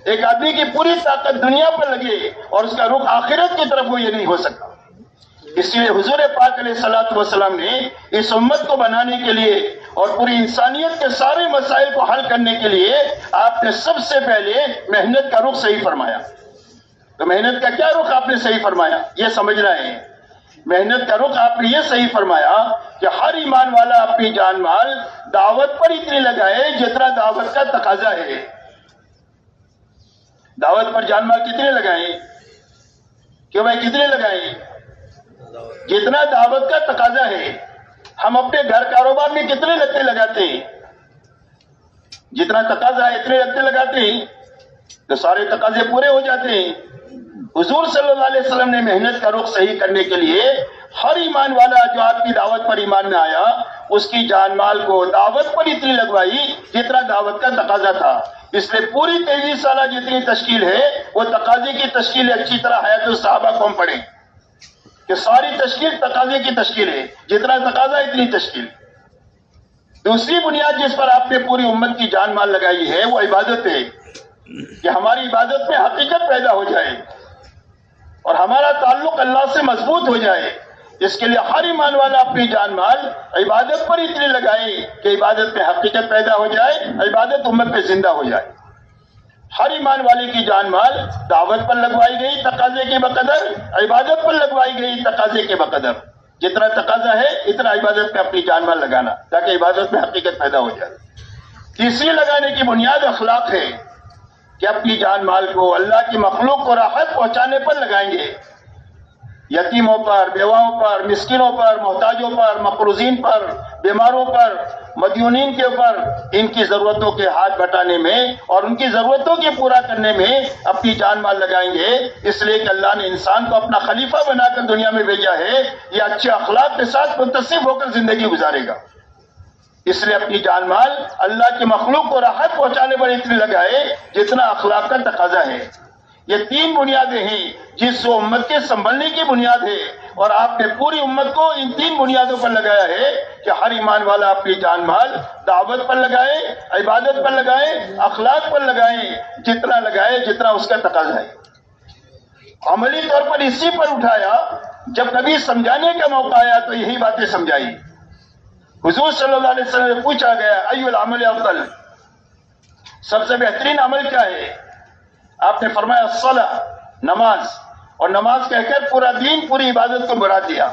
ایک آدمی کی پوری طاقت دنیا پر لگے اور اس کا رخ آخرت کی طرف ہو، یہ نہیں ہو سکتا۔ اس لیے حضور پاک علیہ الصلوۃ والسلام نے اس امت کو بنانے کے لیے اور پوری انسانیت کے سارے مسائل کو حل کرنے کے لیے آپ نے سب سے پہلے محنت کا رخ صحیح فرمایا۔ تو محنت کا کیا رخ آپ نے صحیح فرمایا، یہ سمجھنا ہے۔ محنت کا رخ آپ نے یہ صحیح فرمایا کہ ہر ایمان والا اپنی جان مال دعوت پر اتنی لگائے جتنا دعوت کا تقاضا ہے۔ دعوت پر جان مال کتنے لگائیں؟ کیوں بھائی کتنے لگائیں؟ جتنا دعوت کا تقاضا ہے۔ ہم اپنے گھر کاروبار میں کتنے لگتے لگاتے ہیں؟ جتنا تقاضا ہے اتنے لگتے لگاتے ہیں تو سارے تقاضے پورے ہو جاتے ہیں۔ حضور صلی اللہ علیہ وسلم نے محنت کا رخ صحیح کرنے کے لیے ہر ایمان والا جو آپ کی دعوت پر ایمان میں آیا اس کی جان مال کو دعوت پر اتنی لگوائی جتنا دعوت کا تقاضا تھا۔ اس لیے پوری 23 سالہ جتنی تشکیل ہے وہ تقاضے کی تشکیل ہے۔ اچھی طرح حیات الصحابہ کو ہم پڑھیں کہ ساری تشکیل تقاضے کی تشکیل ہے، جتنا تقاضا اتنی تشکیل۔ دوسری بنیاد جس پر آپ نے پوری امت کی جان مال لگائی ہے وہ عبادت ہے، کہ ہماری عبادت میں حقیقت پیدا ہو جائے اور ہمارا تعلق اللہ سے مضبوط ہو جائے۔ اس کے لیے ہر ایمان والا اپنی جان مال عبادت پر اتنی لگائے کہ عبادت میں حقیقت پیدا ہو جائے، عبادت امت میں زندہ ہو جائے۔ ہر ایمان والے کی جان مال دعوت پر لگوائی گئی تقاضے کے بقدر، عبادت پر لگوائی گئی تقاضے کے بقدر۔ جتنا تقاضا ہے اتنا عبادت میں اپنی جان مال لگانا تاکہ عبادت میں حقیقت پیدا ہو جائے۔ تیسری لگانے کی بنیاد اخلاق ہے کہ اپنی جان مال کو اللہ کی مخلوق کو راحت پہنچانے پر لگائیں گے، یتیموں پر، بیواؤں پر، مسکینوں پر، محتاجوں پر، مقروضین پر، بیماروں پر، مدیونین کے اوپر، ان کی ضرورتوں کے ہاتھ بٹانے میں اور ان کی ضرورتوں کے پورا کرنے میں اپنی جان مال لگائیں گے۔ اس لیے کہ اللہ نے انسان کو اپنا خلیفہ بنا کر دنیا میں بھیجا ہے، یہ اچھے اخلاق کے ساتھ متصف ہو کر زندگی گزارے گا۔ اس لیے اپنی جان مال اللہ کی مخلوق کو راحت پہنچانے پر اتنی لگائے جتنا اخلاق کا تقاضا ہے۔ یہ 3 بنیادیں ہیں جس کو امت کے سنبھلنے کی بنیاد ہے، اور آپ نے پوری امت کو ان 3 بنیادوں پر لگایا ہے کہ ہر ایمان والا اپنی جان مال دعوت پر لگائے، عبادت پر لگائے، اخلاق پر لگائے، جتنا لگائے جتنا اس کا تقاضا ہے۔ عملی طور پر اسی پر اٹھایا، جب کبھی سمجھانے کا موقع آیا تو یہی باتیں سمجھائی۔ حضور صلی اللہ علیہ وسلم سے پوچھا گیا ای العمل افضل، سب سے بہترین عمل کیا ہے؟ آپ نے فرمایا الصلاۃ، نماز، اور نماز کہہ کر پورا دین پوری عبادت کو مراد دیا۔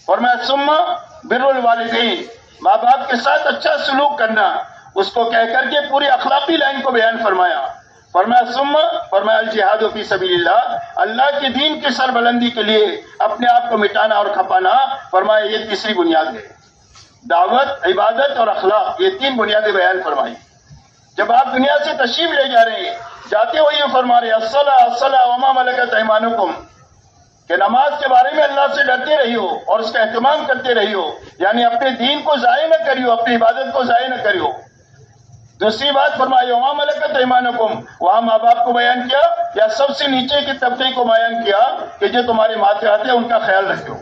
فرمایا ثم بر الوالدین، ماں باپ کے ساتھ اچھا سلوک کرنا، اس کو کہہ کر کے پوری اخلاقی لائن کو بیان فرمایا۔ فرمایا ثم فرمایا الجہاد فی سبیل اللہ، اللہ کے دین کی سربلندی کے لیے اپنے آپ کو مٹانا اور کھپانا، فرمایا یہ تیسری بنیاد ہے۔ دعوت، عبادت اور اخلاق، یہ تین بنیادیں بیان فرمائی۔ جب آپ دنیا سے تشریف لے جا رہے ہیں، جاتے ہوئے یہ فرما رہے الصلاۃ الصلاۃ وما ملکت ایمانکم، کہ نماز کے بارے میں اللہ سے ڈرتے رہیو اور اس کا اہتمام کرتے رہیو، یعنی اپنے دین کو ضائع نہ کریو، اپنی عبادت کو ضائع نہ کریو۔ دوسری بات فرمائی وما ملکت ایمانکم، وہاں ماں باپ کو بیان کیا، یا سب سے نیچے کی طبقے کو بیان کیا کہ جو تمہارے ماتحت ہیں ان کا خیال رکھو۔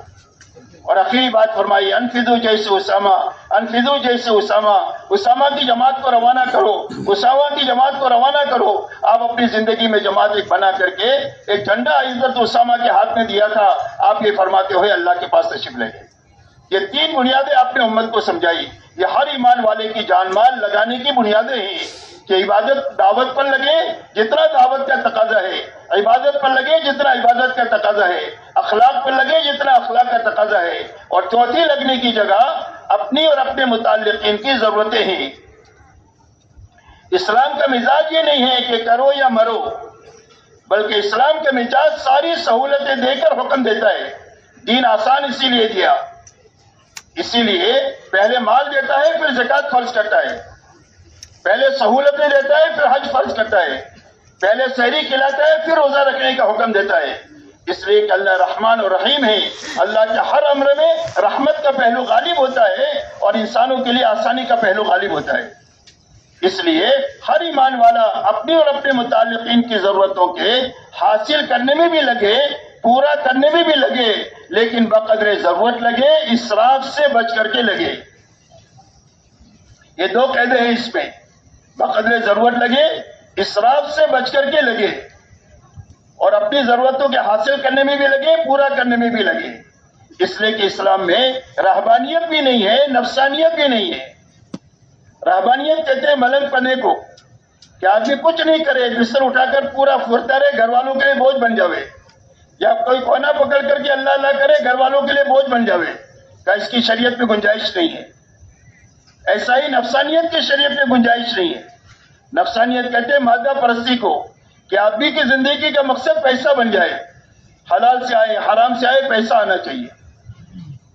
اور آخری بات فرمائی انفذو جیسے اسامہ، انفذو جیسے اسامہ، اسامہ کی جماعت کو روانہ کرو، اسامہ کی جماعت کو روانہ کرو۔ آپ اپنی زندگی میں جماعت ایک بنا کر کے ایک جھنڈا حضرت اسامہ کے ہاتھ میں دیا تھا، آپ یہ فرماتے ہوئے اللہ کے پاس تشریف لے گئے۔ یہ تین بنیادیں آپ نے امت کو سمجھائی، یہ ہر ایمان والے کی جان مال لگانے کی بنیادیں ہیں کہ عبادت دعوت پر لگے جتنا دعوت کا تقاضا ہے، عبادت پر لگے جتنا عبادت کا تقاضا ہے، اخلاق پر لگے جتنا اخلاق کا تقاضا ہے، اور چوتھی لگنے کی جگہ اپنی اور اپنے متعلقین کی ضرورتیں ہیں۔ اسلام کا مزاج یہ نہیں ہے کہ کرو یا مرو، بلکہ اسلام کا مزاج ساری سہولتیں دے کر حکم دیتا ہے۔ دین آسان اسی لیے دیا، اسی لیے پہلے مال دیتا ہے پھر زکوٰۃ فرض کرتا ہے، پہلے سہولتیں دیتا ہے پھر حج فرض کرتا ہے، پہلے سحری کھلاتا ہے پھر روزہ رکھنے کا حکم دیتا ہے۔ اس لیے کہ اللہ رحمان اور رحیم ہے، اللہ کے ہر امر میں رحمت کا پہلو غالب ہوتا ہے اور انسانوں کے لیے آسانی کا پہلو غالب ہوتا ہے۔ اس لیے ہر ایمان والا اپنی اور اپنے متعلقین کی ضرورتوں کے حاصل کرنے میں بھی لگے، پورا کرنے میں بھی لگے، لیکن بقدر ضرورت لگے، اسراف سے بچ کر کے لگے۔ یہ دو قاعدے ہیں اس میں، بقدر ضرورت لگے، اسراف سے بچ کر کے لگے، اور اپنی ضرورتوں کے حاصل کرنے میں بھی لگے، پورا کرنے میں بھی لگے۔ اس لیے کہ اسلام میں رہبانیت بھی نہیں ہے، نفسانیت بھی نہیں ہے۔ رہبانیت کہتے ہیں ملنگ پنے کو، کہ آدمی کچھ نہیں کرے، بستر اٹھا کر پورا پھرتا رہے، گھر والوں کے لیے بوجھ بن جاوے، یا کوئی کونا پکڑ کر کے اللہ اللہ کرے، گھر والوں کے لیے بوجھ بن جاوے، کہ اس کی شریعت میں گنجائش نہیں ہے۔ ایسا ہی نفسانیت کی شریعت میں گنجائش نہیں ہے۔ نفسانیت کہتے ہیں مادہ پرستی کو، کہ آدمی کی زندگی کا مقصد پیسہ بن جائے، حلال سے آئے حرام سے آئے پیسہ آنا چاہیے۔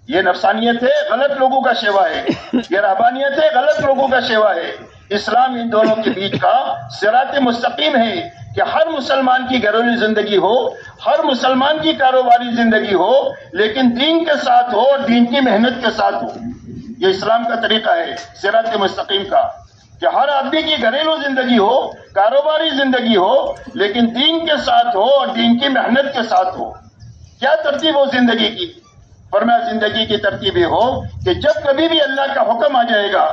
یہ نفسانیت ہے، غلط لوگوں کا شیوا ہے۔ یہ رہبانیت ہے، غلط لوگوں کا شیوا ہے۔ اسلام ان دونوں کے بیچ کا صراط مستقیم ہے کہ ہر مسلمان کی گھریلو زندگی ہو، ہر مسلمان کی کاروباری زندگی ہو، لیکن دین کے ساتھ ہو اور دین کی محنت کے ساتھ ہو۔ یہ اسلام کا طریقہ ہے صراط مستقیم کا، کہ ہر آدمی کی گھریلو زندگی ہو، کاروباری زندگی ہو، لیکن دین کے ساتھ ہو اور دین کی محنت کے ساتھ ہو۔ کیا ترتیب ہو زندگی کی؟ فرمایا زندگی کی ترتیب یہ ہو کہ جب کبھی بھی اللہ کا حکم آ جائے گا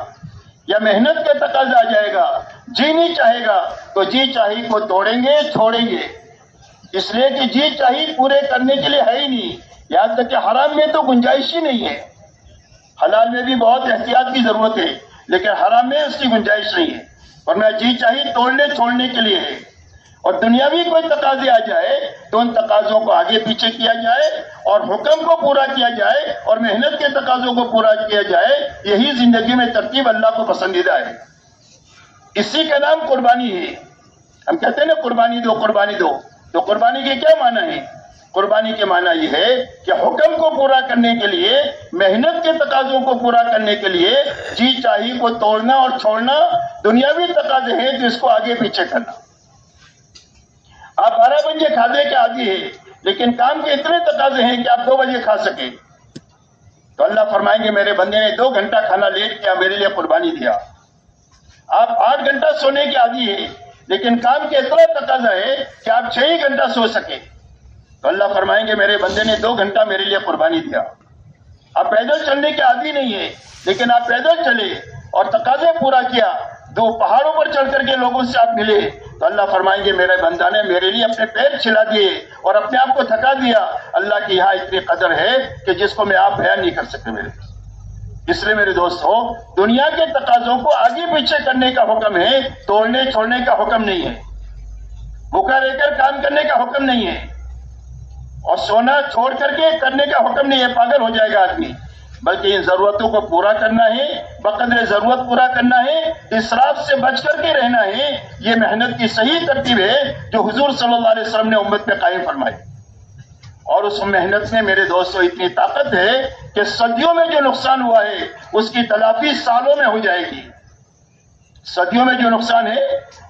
یا محنت کا تقاضا آ جائے گا، جی نہیں چاہے گا تو جی چاہی کو توڑیں گے، چھوڑیں گے۔ اس لیے کہ جی چاہی پورے کرنے کے لیے ہے ہی نہیں، یہاں تک کہ حرام میں تو گنجائش ہی نہیں ہے۔ حلال میں بھی بہت احتیاط کی ضرورت ہے، لیکن حرام میں اس کی گنجائش نہیں ہے۔ فرمایا جی چاہی توڑنے چھوڑنے کے لیے ہے، اور دنیاوی کوئی تقاضے آ جائے تو ان تقاضوں کو آگے پیچھے کیا جائے اور حکم کو پورا کیا جائے اور محنت کے تقاضوں کو پورا کیا جائے۔ یہی زندگی میں ترتیب اللہ کو پسندیدہ ہے۔ اسی کا نام قربانی ہے۔ ہم کہتے ہیں نا قربانی دو، قربانی دو، تو قربانی کے کیا معنی ہے؟ قربانی کے معنی یہ ہے کہ حکم کو پورا کرنے کے لیے، محنت کے تقاضوں کو پورا کرنے کے لیے جی چاہی کو توڑنا اور چھوڑنا دنیاوی تقاضے ہیں تو اس کو آگے پیچھے کرنا۔ آپ 12 بجے کھانے کے عادی ہیں، لیکن کام کے اتنے تقاضے ہیں کہ آپ 2 بجے کھا سکیں، تو اللہ فرمائیں گے میرے بندے نے 2 گھنٹہ کھانا لیٹ کیا، میرے لیے قربانی دیا۔ آپ 8 گھنٹہ سونے کے عادی ہیں، لیکن کام کے اتنا تقاضا ہے کہ آپ 6 ہی گھنٹہ سو سکیں، تو اللہ فرمائیں گے میرے بندے نے 2 گھنٹہ میرے لیے قربانی دیا۔ آپ پیدل چلنے کے عادی نہیں ہیں، لیکن آپ پیدل چلے اور تقاضے پورا کیا، 2 پہاڑوں پر چڑھ کر کے لوگوں سے آپ ملے، تو اللہ فرمائیں گے میرے بندہ نے میرے لیے اپنے پیر چھلا دیے اور اپنے آپ کو تھکا دیا۔ اللہ کی یہاں اتنی قدر ہے کہ جس کو میں آپ بیان نہیں کر سکتے میرے۔ اس لیے میرے دوستو، دنیا کے تقاضوں کو آگے پیچھے کرنے کا حکم ہے، توڑنے چھوڑنے کا حکم نہیں ہے۔ بھوکا رہ کر کام کرنے کا حکم نہیں ہے، اور سونا چھوڑ کر کے کرنے کا حکم نہیں ہے، پاگل ہو جائے گا آدمی۔ بلکہ ان ضرورتوں کو پورا کرنا ہے، بقدر ضرورت پورا کرنا ہے، اسراف سے بچ کر کے رہنا ہے۔ یہ محنت کی صحیح ترتیب ہے جو حضور صلی اللہ علیہ وسلم نے امت پہ قائم فرمائی۔ اور اس محنت میں میرے دوستو اتنی طاقت ہے کہ صدیوں میں جو نقصان ہوا ہے اس کی تلافی سالوں میں ہو جائے گی۔ صدیوں میں جو نقصان ہے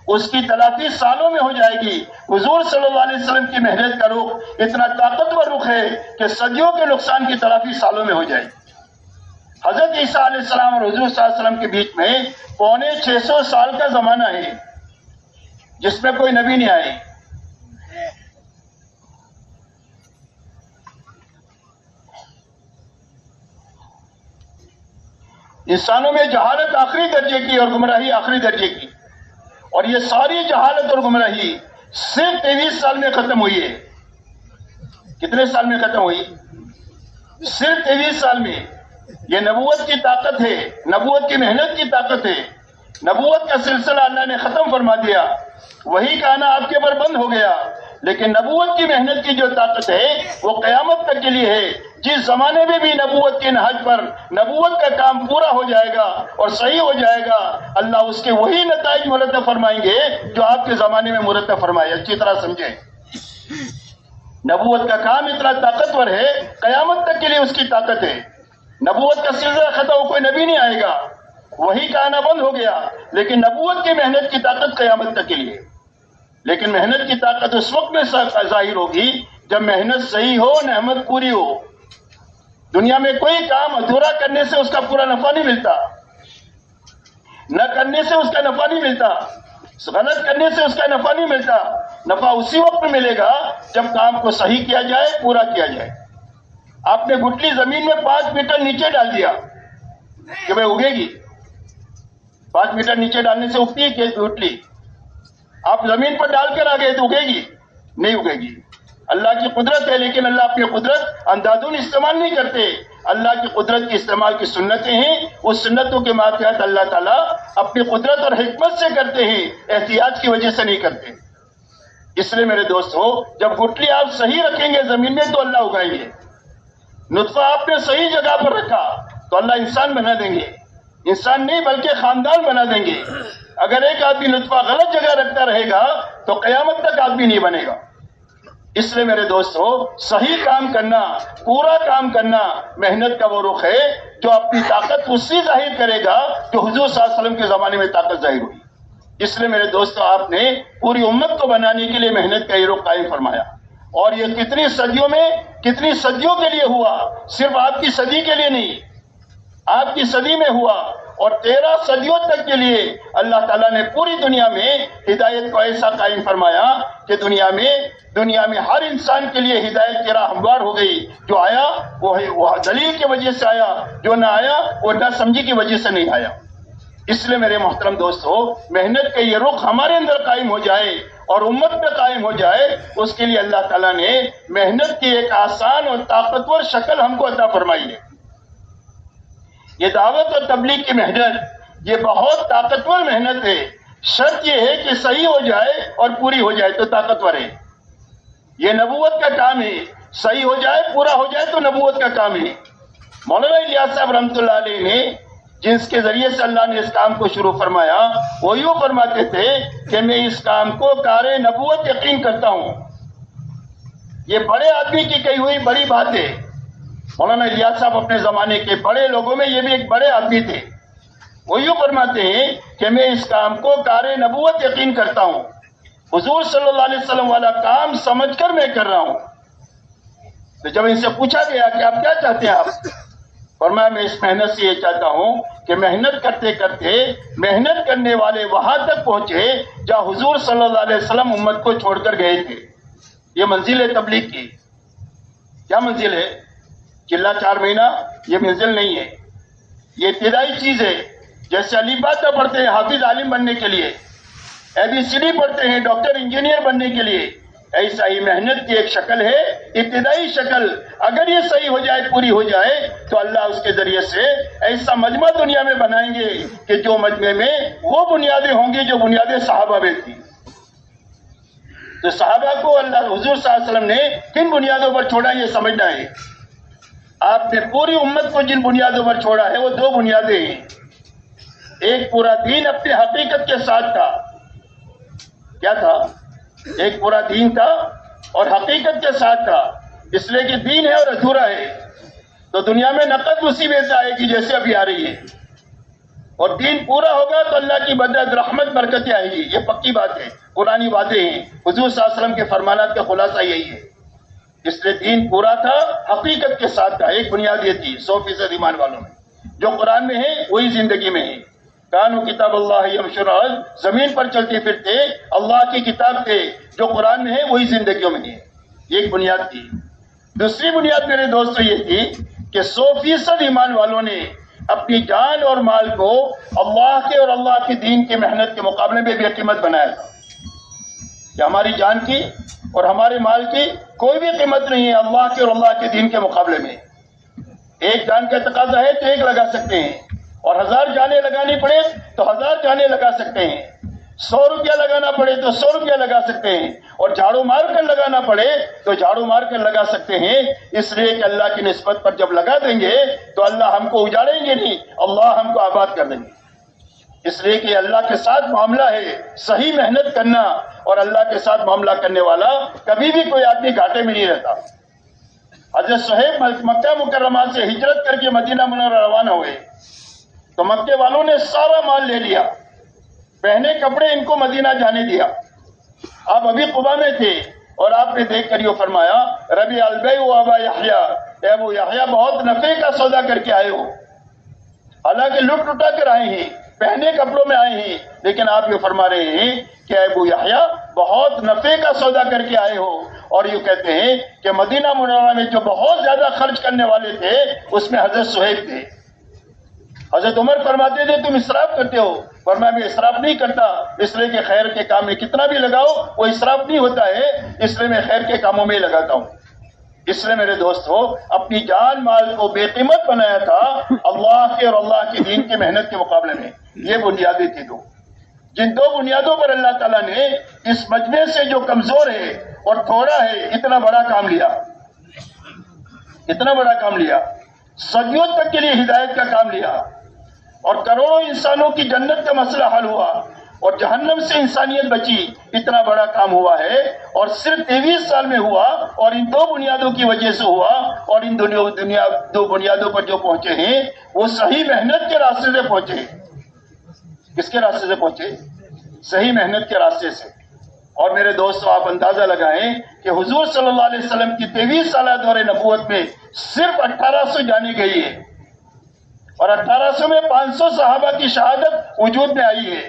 اس کی تلافی سالوں میں ہو جائے گی۔ حضور صلی اللہ علیہ وسلم کی محنت کا رخ اتنا طاقتور رخ ہے کہ صدیوں کے نقصان کی تلافی سالوں میں ہو جائے گی۔ حضرت عیسیٰ علیہ السلام اور حضور صلی اللہ علیہ وسلم کے بیچ میں 650 سال کا زمانہ ہے جس میں کوئی نبی نہیں آئے۔ انسانوں میں جہالت آخری درجے کی اور گمراہی آخری درجے کی، اور یہ ساری جہالت اور گمراہی صرف 23 سال میں ختم ہوئی ہے۔ کتنے سال میں ختم ہوئی؟ صرف 23 سال میں۔ یہ نبوت کی طاقت ہے، نبوت کی محنت کی طاقت ہے۔ نبوت کا سلسلہ اللہ نے ختم فرما دیا، وہی کا آنا آپ کے اوپر بند ہو گیا، لیکن نبوت کی محنت کی جو طاقت ہے وہ قیامت تک کے لیے ہے۔ جس زمانے میں بھی نبوت کے نہج پر نبوت کا کام پورا ہو جائے گا اور صحیح ہو جائے گا، اللہ اس کے وہی نتائج مرتب فرمائیں گے جو آپ کے زمانے میں مرتب فرمائے۔ اچھی طرح سمجھیں، نبوت کا کام اتنا طاقتور ہے، قیامت تک کے لیے اس کی طاقت ہے۔ نبوت کا سلسلہ ختم ہو، کوئی نبی نہیں آئے گا، وہی کا آنا بند ہو گیا، لیکن نبوت کی محنت کی طاقت قیامت تک کے لیے۔ لیکن محنت کی طاقت اس وقت میں ظاہر ہوگی جب محنت صحیح ہو، نعمت پوری ہو۔ دنیا میں کوئی کام ادھورا کرنے سے اس کا پورا نفع نہیں ملتا، نہ کرنے سے اس کا نفع نہیں ملتا، غلط کرنے سے اس کا نفع نہیں ملتا۔ نفع اسی وقت میں ملے گا جب کام کو صحیح کیا جائے، پورا کیا جائے۔ آپ نے گٹلی زمین میں 5 میٹر نیچے ڈال دیا کہ بھائی اگے گی، 5 میٹر نیچے ڈالنے سے اگتی ہے کہ گٹلی؟ آپ زمین پر ڈال کر آ گئے تو اگے گی؟ نہیں اگے گی۔ اللہ کی قدرت ہے، لیکن اللہ اپنی قدرت اندھادھند استعمال نہیں کرتے۔ اللہ کی قدرت کے استعمال کی سنتیں ہیں، اس سنتوں کے ماتحت اللہ تعالیٰ اپنی قدرت اور حکمت سے کرتے ہیں، احتیاط کی وجہ سے نہیں کرتے۔ اس لیے میرے دوستو، جب گٹلی آپ صحیح رکھیں گے زمین میں تو اللہ اگائیں گے۔ نطفہ آپ نے صحیح جگہ پر رکھا تو اللہ انسان بنا دیں گے، انسان نہیں بلکہ خاندان بنا دیں گے۔ اگر ایک آدمی نطفہ غلط جگہ رکھتا رہے گا تو قیامت تک آدمی نہیں بنے گا۔ اس لیے میرے دوستو، صحیح کام کرنا، پورا کام کرنا محنت کا وہ رخ ہے جو اپنی طاقت اسی ظاہر کرے گا جو حضور صلی اللہ علیہ وسلم کے زمانے میں طاقت ظاہر ہوئی۔ اس لیے میرے دوستو، آپ نے پوری امت کو بنانے کے لیے محنت کا یہ رخ قائم فرمایا، اور یہ کتنی صدیوں کے لیے ہوا، صرف آپ کی صدی کے لیے نہیں، آپ کی صدی میں ہوا، اور 13 صدیوں تک کے لیے اللہ تعالیٰ نے پوری دنیا میں ہدایت کو ایسا قائم فرمایا کہ دنیا میں ہر انسان کے لیے ہدایت کی راہ ہموار ہو گئی۔ جو آیا وہ دلیل کی وجہ سے آیا، جو نہ آیا وہ نہ سمجھی کی وجہ سے نہیں آیا۔ اس لیے میرے محترم دوستو، محنت کا یہ رخ ہمارے اندر قائم ہو جائے اور امت پہ قائم ہو جائے، اس کے لیے اللہ تعالیٰ نے محنت کی ایک آسان اور طاقتور شکل ہم کو عطا فرمائی ہے۔ یہ دعوت اور تبلیغ کی محنت یہ بہت طاقتور محنت ہے۔ شرط یہ ہے کہ صحیح ہو جائے اور پوری ہو جائے تو طاقتور ہے۔ یہ نبوت کا کام ہے، صحیح ہو جائے، پورا ہو جائے تو نبوت کا کام ہے۔ مولانا الیاس صاحب رحمۃ اللہ علیہ نے جس کے ذریعے سے اللہ نے اس کام کو شروع فرمایا، وہ یوں فرماتے تھے کہ میں اس کام کو کار نبوت یقین کرتا ہوں۔ یہ بڑے آدمی کی کہی ہوئی بڑی بات ہے۔ مولانا الیاس صاحب اپنے زمانے کے بڑے لوگوں میں یہ بھی ایک بڑے آدمی تھے۔ وہ یوں فرماتے ہیں کہ میں اس کام کو کار نبوت یقین کرتا ہوں، حضور صلی اللہ علیہ وسلم والا کام سمجھ کر میں کر رہا ہوں۔ تو جب ان سے پوچھا گیا کہ آپ کیا چاہتے ہیں، آپ فرمایا میں اس محنت سے یہ چاہتا ہوں کہ محنت کرتے کرتے محنت کرنے والے وہاں تک پہنچے جہاں حضور صلی اللہ علیہ وسلم امت کو چھوڑ کر گئے تھے۔ یہ منزل ہے تبلیغ کی۔ کیا منزل ہے؟ چلا 4 مہینہ یہ منزل نہیں ہے، یہ ابتدائی چیز ہے۔ جیسے علی باتا پڑھتے ہیں حافظ عالم بننے کے لیے، ABCD پڑھتے ہیں ڈاکٹر انجینئر بننے کے لیے، ایسا ہی محنت کی ایک شکل ہے، ابتدائی شکل۔ اگر یہ صحیح ہو جائے، پوری ہو جائے تو اللہ اس کے ذریعے سے ایسا مجمع دنیا میں بنائیں گے کہ جو مجمع میں وہ بنیادیں ہوں گی جو بنیادیں صحابہ میں تھی۔ تو صحابہ کو اللہ حضور صلی اللہ علیہ وسلم نے کن بنیادوں پر چھوڑا یہ سمجھنا ہے۔ آپ نے پوری امت کو جن بنیادوں پر چھوڑا ہے وہ دو بنیادیں ہیں. ایک پورا دین اپنے حقیقت کے ساتھ تھا. کیا تھا؟ ایک پورا دین تھا اور حقیقت کے ساتھ تھا. اس لیے کہ دین ہے اور ادھورا ہے تو دنیا میں نقد مصیبت آئے گی جیسے ابھی آ رہی ہے, اور دین پورا ہوگا تو اللہ کی مدد رحمت برکتیں آئے گی. یہ پکی بات ہے, قرآنی باتیں ہیں, حضور صلی اللہ علیہ وسلم کے فرمانات کا خلاصہ یہی ہے. اس لیے دین پورا تھا, حقیقت کے ساتھ تھا. ایک بنیاد یہ تھی 100% ایمان والوں میں, جو قرآن میں ہے وہی زندگی میں ہے. کانو کتاب اللہ یمشون علی الارض, زمین پر چلتے پھرتے اللہ کی کتاب تھے, جو قرآن میں ہے وہی زندگیوں میں ہے. یہ ایک بنیاد تھی. دوسری بنیاد میرے دوستو یہ تھی کہ 100% ایمان والوں نے اپنی جان اور مال کو اللہ کے اور اللہ کے دین کے محنت کے مقابلے میں بے قیمت بنایا تھا. کہ ہماری جان کی اور ہمارے مال کی کوئی بھی قیمت نہیں ہے اللہ کے اور اللہ کے دین کے مقابلے میں. ایک جان کا تقاضا ہے تو ایک لگا سکتے ہیں, اور 1000 جانیں لگانی پڑے تو 1000 جانیں لگا سکتے ہیں. 100 روپیہ لگانا پڑے تو 100 روپیہ لگا سکتے ہیں, اور جھاڑو مار کر لگانا پڑے تو جھاڑو مار کر لگا سکتے ہیں. اس لیے کہ اللہ کی نسبت پر جب لگا دیں گے تو اللہ ہم کو اجاڑیں گے نہیں, اللہ ہم کو آباد کر دیں گے. اس لیے کہ اللہ کے ساتھ معاملہ ہے صحیح محنت کرنا, اور اللہ کے ساتھ معاملہ کرنے والا کبھی بھی کوئی آدمی گھاٹے میں نہیں رہتا. حضرت صہیب مکہ مکرمہ سے ہجرت کر کے مدینہ منورہ روانہ ہوئے تو مکے والوں نے سارا مال لے لیا, پہنے کپڑے ان کو مدینہ جانے دیا. آپ ابھی قبا میں تھے اور آپ نے دیکھ کر یہ فرمایا ربی البیع و ابا یحییٰ, اے ابو یحییٰ بہت نفع کا سودا کر کے آئے ہو. حالانکہ لٹ لٹا کر آئے ہیں, پہنے کپڑوں میں آئے ہیں, لیکن آپ یہ فرما رہے ہیں کہ اے ابو یحییٰ بہت نفع کا سودا کر کے آئے ہو. اور یہ کہتے ہیں کہ مدینہ منورہ میں جو بہت زیادہ خرچ کرنے والے تھے اس میں حضرت صہیب تھے. حضرت عمر فرماتے تھے تم اسراف کرتے ہو, فرمایا میں اسراف نہیں کرتا, اس لیے کہ خیر کے کام میں کتنا بھی لگاؤ وہ اسراف نہیں ہوتا ہے, اس لیے میں خیر کے کاموں میں لگاتا ہوں. اس لیے میرے دوست ہو اپنی جان مال کو بے قیمت بنایا تھا اللہ کے اور اللہ کے دین کے محنت کے مقابلے میں. یہ بنیادیں تھی دو, جن دو بنیادوں پر اللہ تعالیٰ نے اس مجمع سے جو کمزور ہے اور تھوڑا ہے اتنا بڑا کام لیا, اتنا بڑا کام لیا, صدیوں تک کے لیے ہدایت کا کام لیا, اور کروڑوں انسانوں کی جنت کا مسئلہ حل ہوا اور جہنم سے انسانیت بچی. اتنا بڑا کام ہوا ہے اور صرف 23 سال میں ہوا, اور ان دو بنیادوں کی وجہ سے ہوا. اور ان دو بنیادوں پر جو پہنچے ہیں وہ صحیح محنت کے راستے سے پہنچے. کس کے راستے سے پہنچے؟ صحیح محنت کے راستے سے. اور میرے دوستو آپ اندازہ لگائیں کہ حضور صلی اللہ علیہ وسلم کی 23 سالہ دور نبوت میں صرف 1800 جانی گئی ہے, اور 1800 میں 500 صحابہ کی شہادت وجود میں آئی ہے.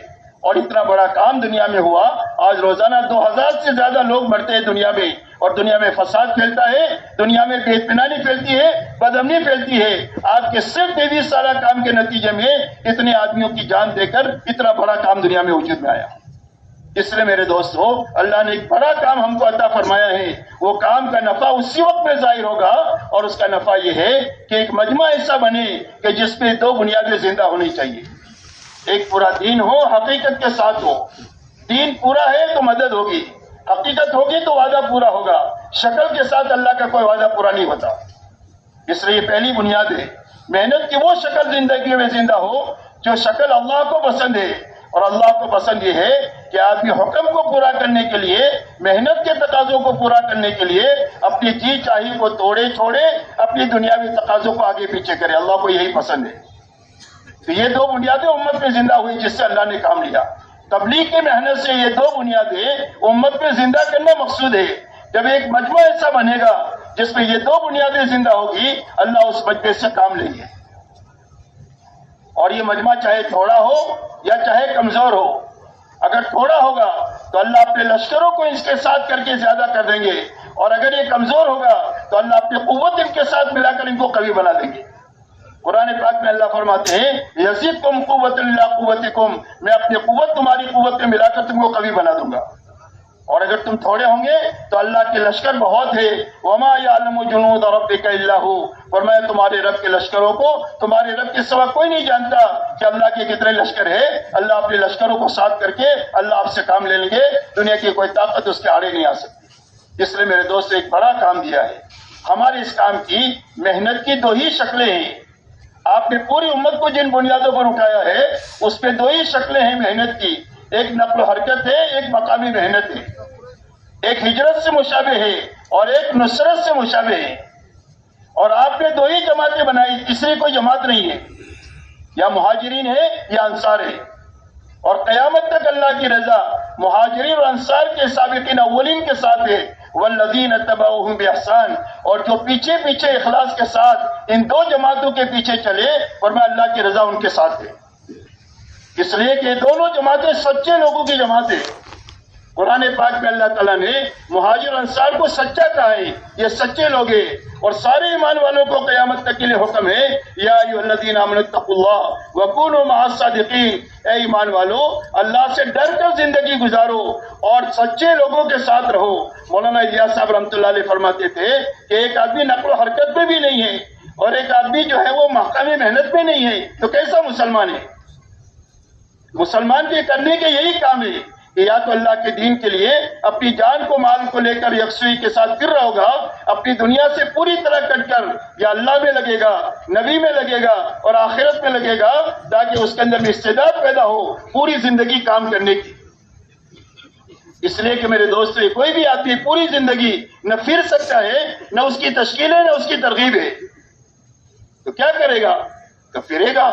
اور اتنا بڑا کام دنیا میں ہوا. آج روزانہ 2000 سے زیادہ لوگ مرتے ہیں دنیا میں, اور دنیا میں فساد پھیلتا ہے, دنیا میں بے اطمینانی پھیلتی ہے, بدامنی پھیلتی ہے. آپ کے صرف 23 سالہ کام کے نتیجے میں اتنے آدمیوں کی جان دے کر اتنا بڑا کام دنیا میں وجود میں آیا. اس لیے میرے دوست ہو اللہ نے ایک بڑا کام ہم کو عطا فرمایا ہے. وہ کام کا نفع اسی وقت میں ظاہر ہوگا, اور اس کا نفع یہ ہے کہ ایک مجمع ایسا بنے کہ جس پہ دو بنیادیں زندہ ہونی چاہیے. ایک پورا دین ہو, حقیقت کے ساتھ ہو. دین پورا ہے تو مدد ہوگی, حقیقت ہوگی تو وعدہ پورا ہوگا. شکل کے ساتھ اللہ کا کوئی وعدہ پورا نہیں ہوتا. اس لیے یہ پہلی بنیاد ہے. محنت کی وہ شکل زندگی میں زندہ ہو جو شکل اللہ کو پسند ہے. اور اللہ کو پسند یہ ہے کہ آدمی حکم کو پورا کرنے کے لیے, محنت کے تقاضوں کو پورا کرنے کے لیے اپنی جی چاہی کو توڑے چھوڑے, اپنی دنیاوی تقاضوں کو آگے پیچھے کرے. اللہ کو یہی پسند ہے. تو یہ دو بنیادیں امت میں زندہ ہوئی جس سے اللہ نے کام لیا. تبلیغ کی محنت سے یہ دو بنیادیں امت میں زندہ کرنا مقصود ہے. جب ایک مجمع ایسا بنے گا جس میں یہ دو بنیادیں زندہ ہوگی, اللہ اس مجمع سے کام لیں گے. اور یہ مجمع چاہے تھوڑا ہو یا چاہے کمزور ہو, اگر تھوڑا ہوگا تو اللہ اپنے لشکروں کو اس کے ساتھ کر کے زیادہ کر دیں گے, اور اگر یہ کمزور ہوگا تو اللہ اپنی قوت ان کے ساتھ ملا کر ان کو قوی بنا دیں گے. قرآن پاک میں اللہ فرماتے ہیں یزدکم قوۃ الا قوتکم, میں اپنی قوت تمہاری قوت میں ملا کر تم کو قوی بنا دوں گا. اور اگر تم تھوڑے ہوں گے تو اللہ کے لشکر بہت ہے. وما یعلم جنود ربک الا هو, فرمایا تمہارے رب کے لشکروں کو تمہارے رب کے سوا کوئی نہیں جانتا کہ اللہ کے کتنے لشکر ہے. اللہ اپنے لشکروں کو ساتھ کر کے اللہ آپ سے کام لے لیں گے. دنیا کی کوئی طاقت اس کے آڑے نہیں آ سکتی. اس لیے میرے دوست ایک بڑا کام دیا ہے. ہمارے اس کام کی محنت کی دو ہی شکلیں ہیں. آپ نے پوری امت کو جن بنیادوں پر اٹھایا ہے اس پہ دو ہی شکلیں ہیں محنت کی. ایک نقل و حرکت ہے, ایک مقامی محنت ہے. ایک ہجرت سے مشابہ ہے اور ایک نصرت سے مشابہ ہے. اور آپ نے دو ہی جماعتیں بنائی, تیسری کوئی جماعت نہیں ہے. یا مہاجرین ہے یا انصار ہے. اور قیامت تک اللہ کی رضا مہاجرین اور انصار کے سابقین اولین کے ساتھ ہے. والذین اتبعوہم بإحسان, اور جو پیچھے پیچھے اخلاص کے ساتھ ان دو جماعتوں کے پیچھے چلے فرمایا اللہ کی رضا ان کے ساتھ ہے. اس لیے کہ دونوں جماعتیں سچے لوگوں کی جماعتیں. قرآن پاک میں اللہ تعالیٰ نے مہاجر انصار کو سچا کہا ہے, یہ سچے لوگ ہیں. اور سارے ایمان والوں کو قیامت تک کے لیے حکم ہے یا ایھا الذین آمنوا اتقوا اللہ وکونوا مع الصادقین, اے ایمان والو اللہ سے ڈر کر زندگی گزارو اور سچے لوگوں کے ساتھ رہو. مولانا الیاس صاحب رحمۃ اللہ علیہ فرماتے تھے کہ ایک آدمی نقل و حرکت میں بھی نہیں ہے اور ایک آدمی جو ہے وہ محکمی محنت میں نہیں ہے, تو کیسا مسلمان ہے؟ مسلمان کے کرنے کے یہی کام ہے کہ یا تو اللہ کے دین کے لیے اپنی جان کو مال کو لے کر یکسوئی کے ساتھ پھر رہا ہوگا, اپنی دنیا سے پوری طرح کٹ کر یا اللہ میں لگے گا, نبی میں لگے گا اور آخرت میں لگے گا, تاکہ اس کے اندر میں استعداد پیدا ہو پوری زندگی کام کرنے کی. اس لیے کہ میرے دوستو کوئی بھی آدمی پوری زندگی نہ پھر سکتا ہے, نہ اس کی تشکیل ہے, نہ اس کی ترغیب ہے. تو کیا کرے گا؟ تو پھرے گا,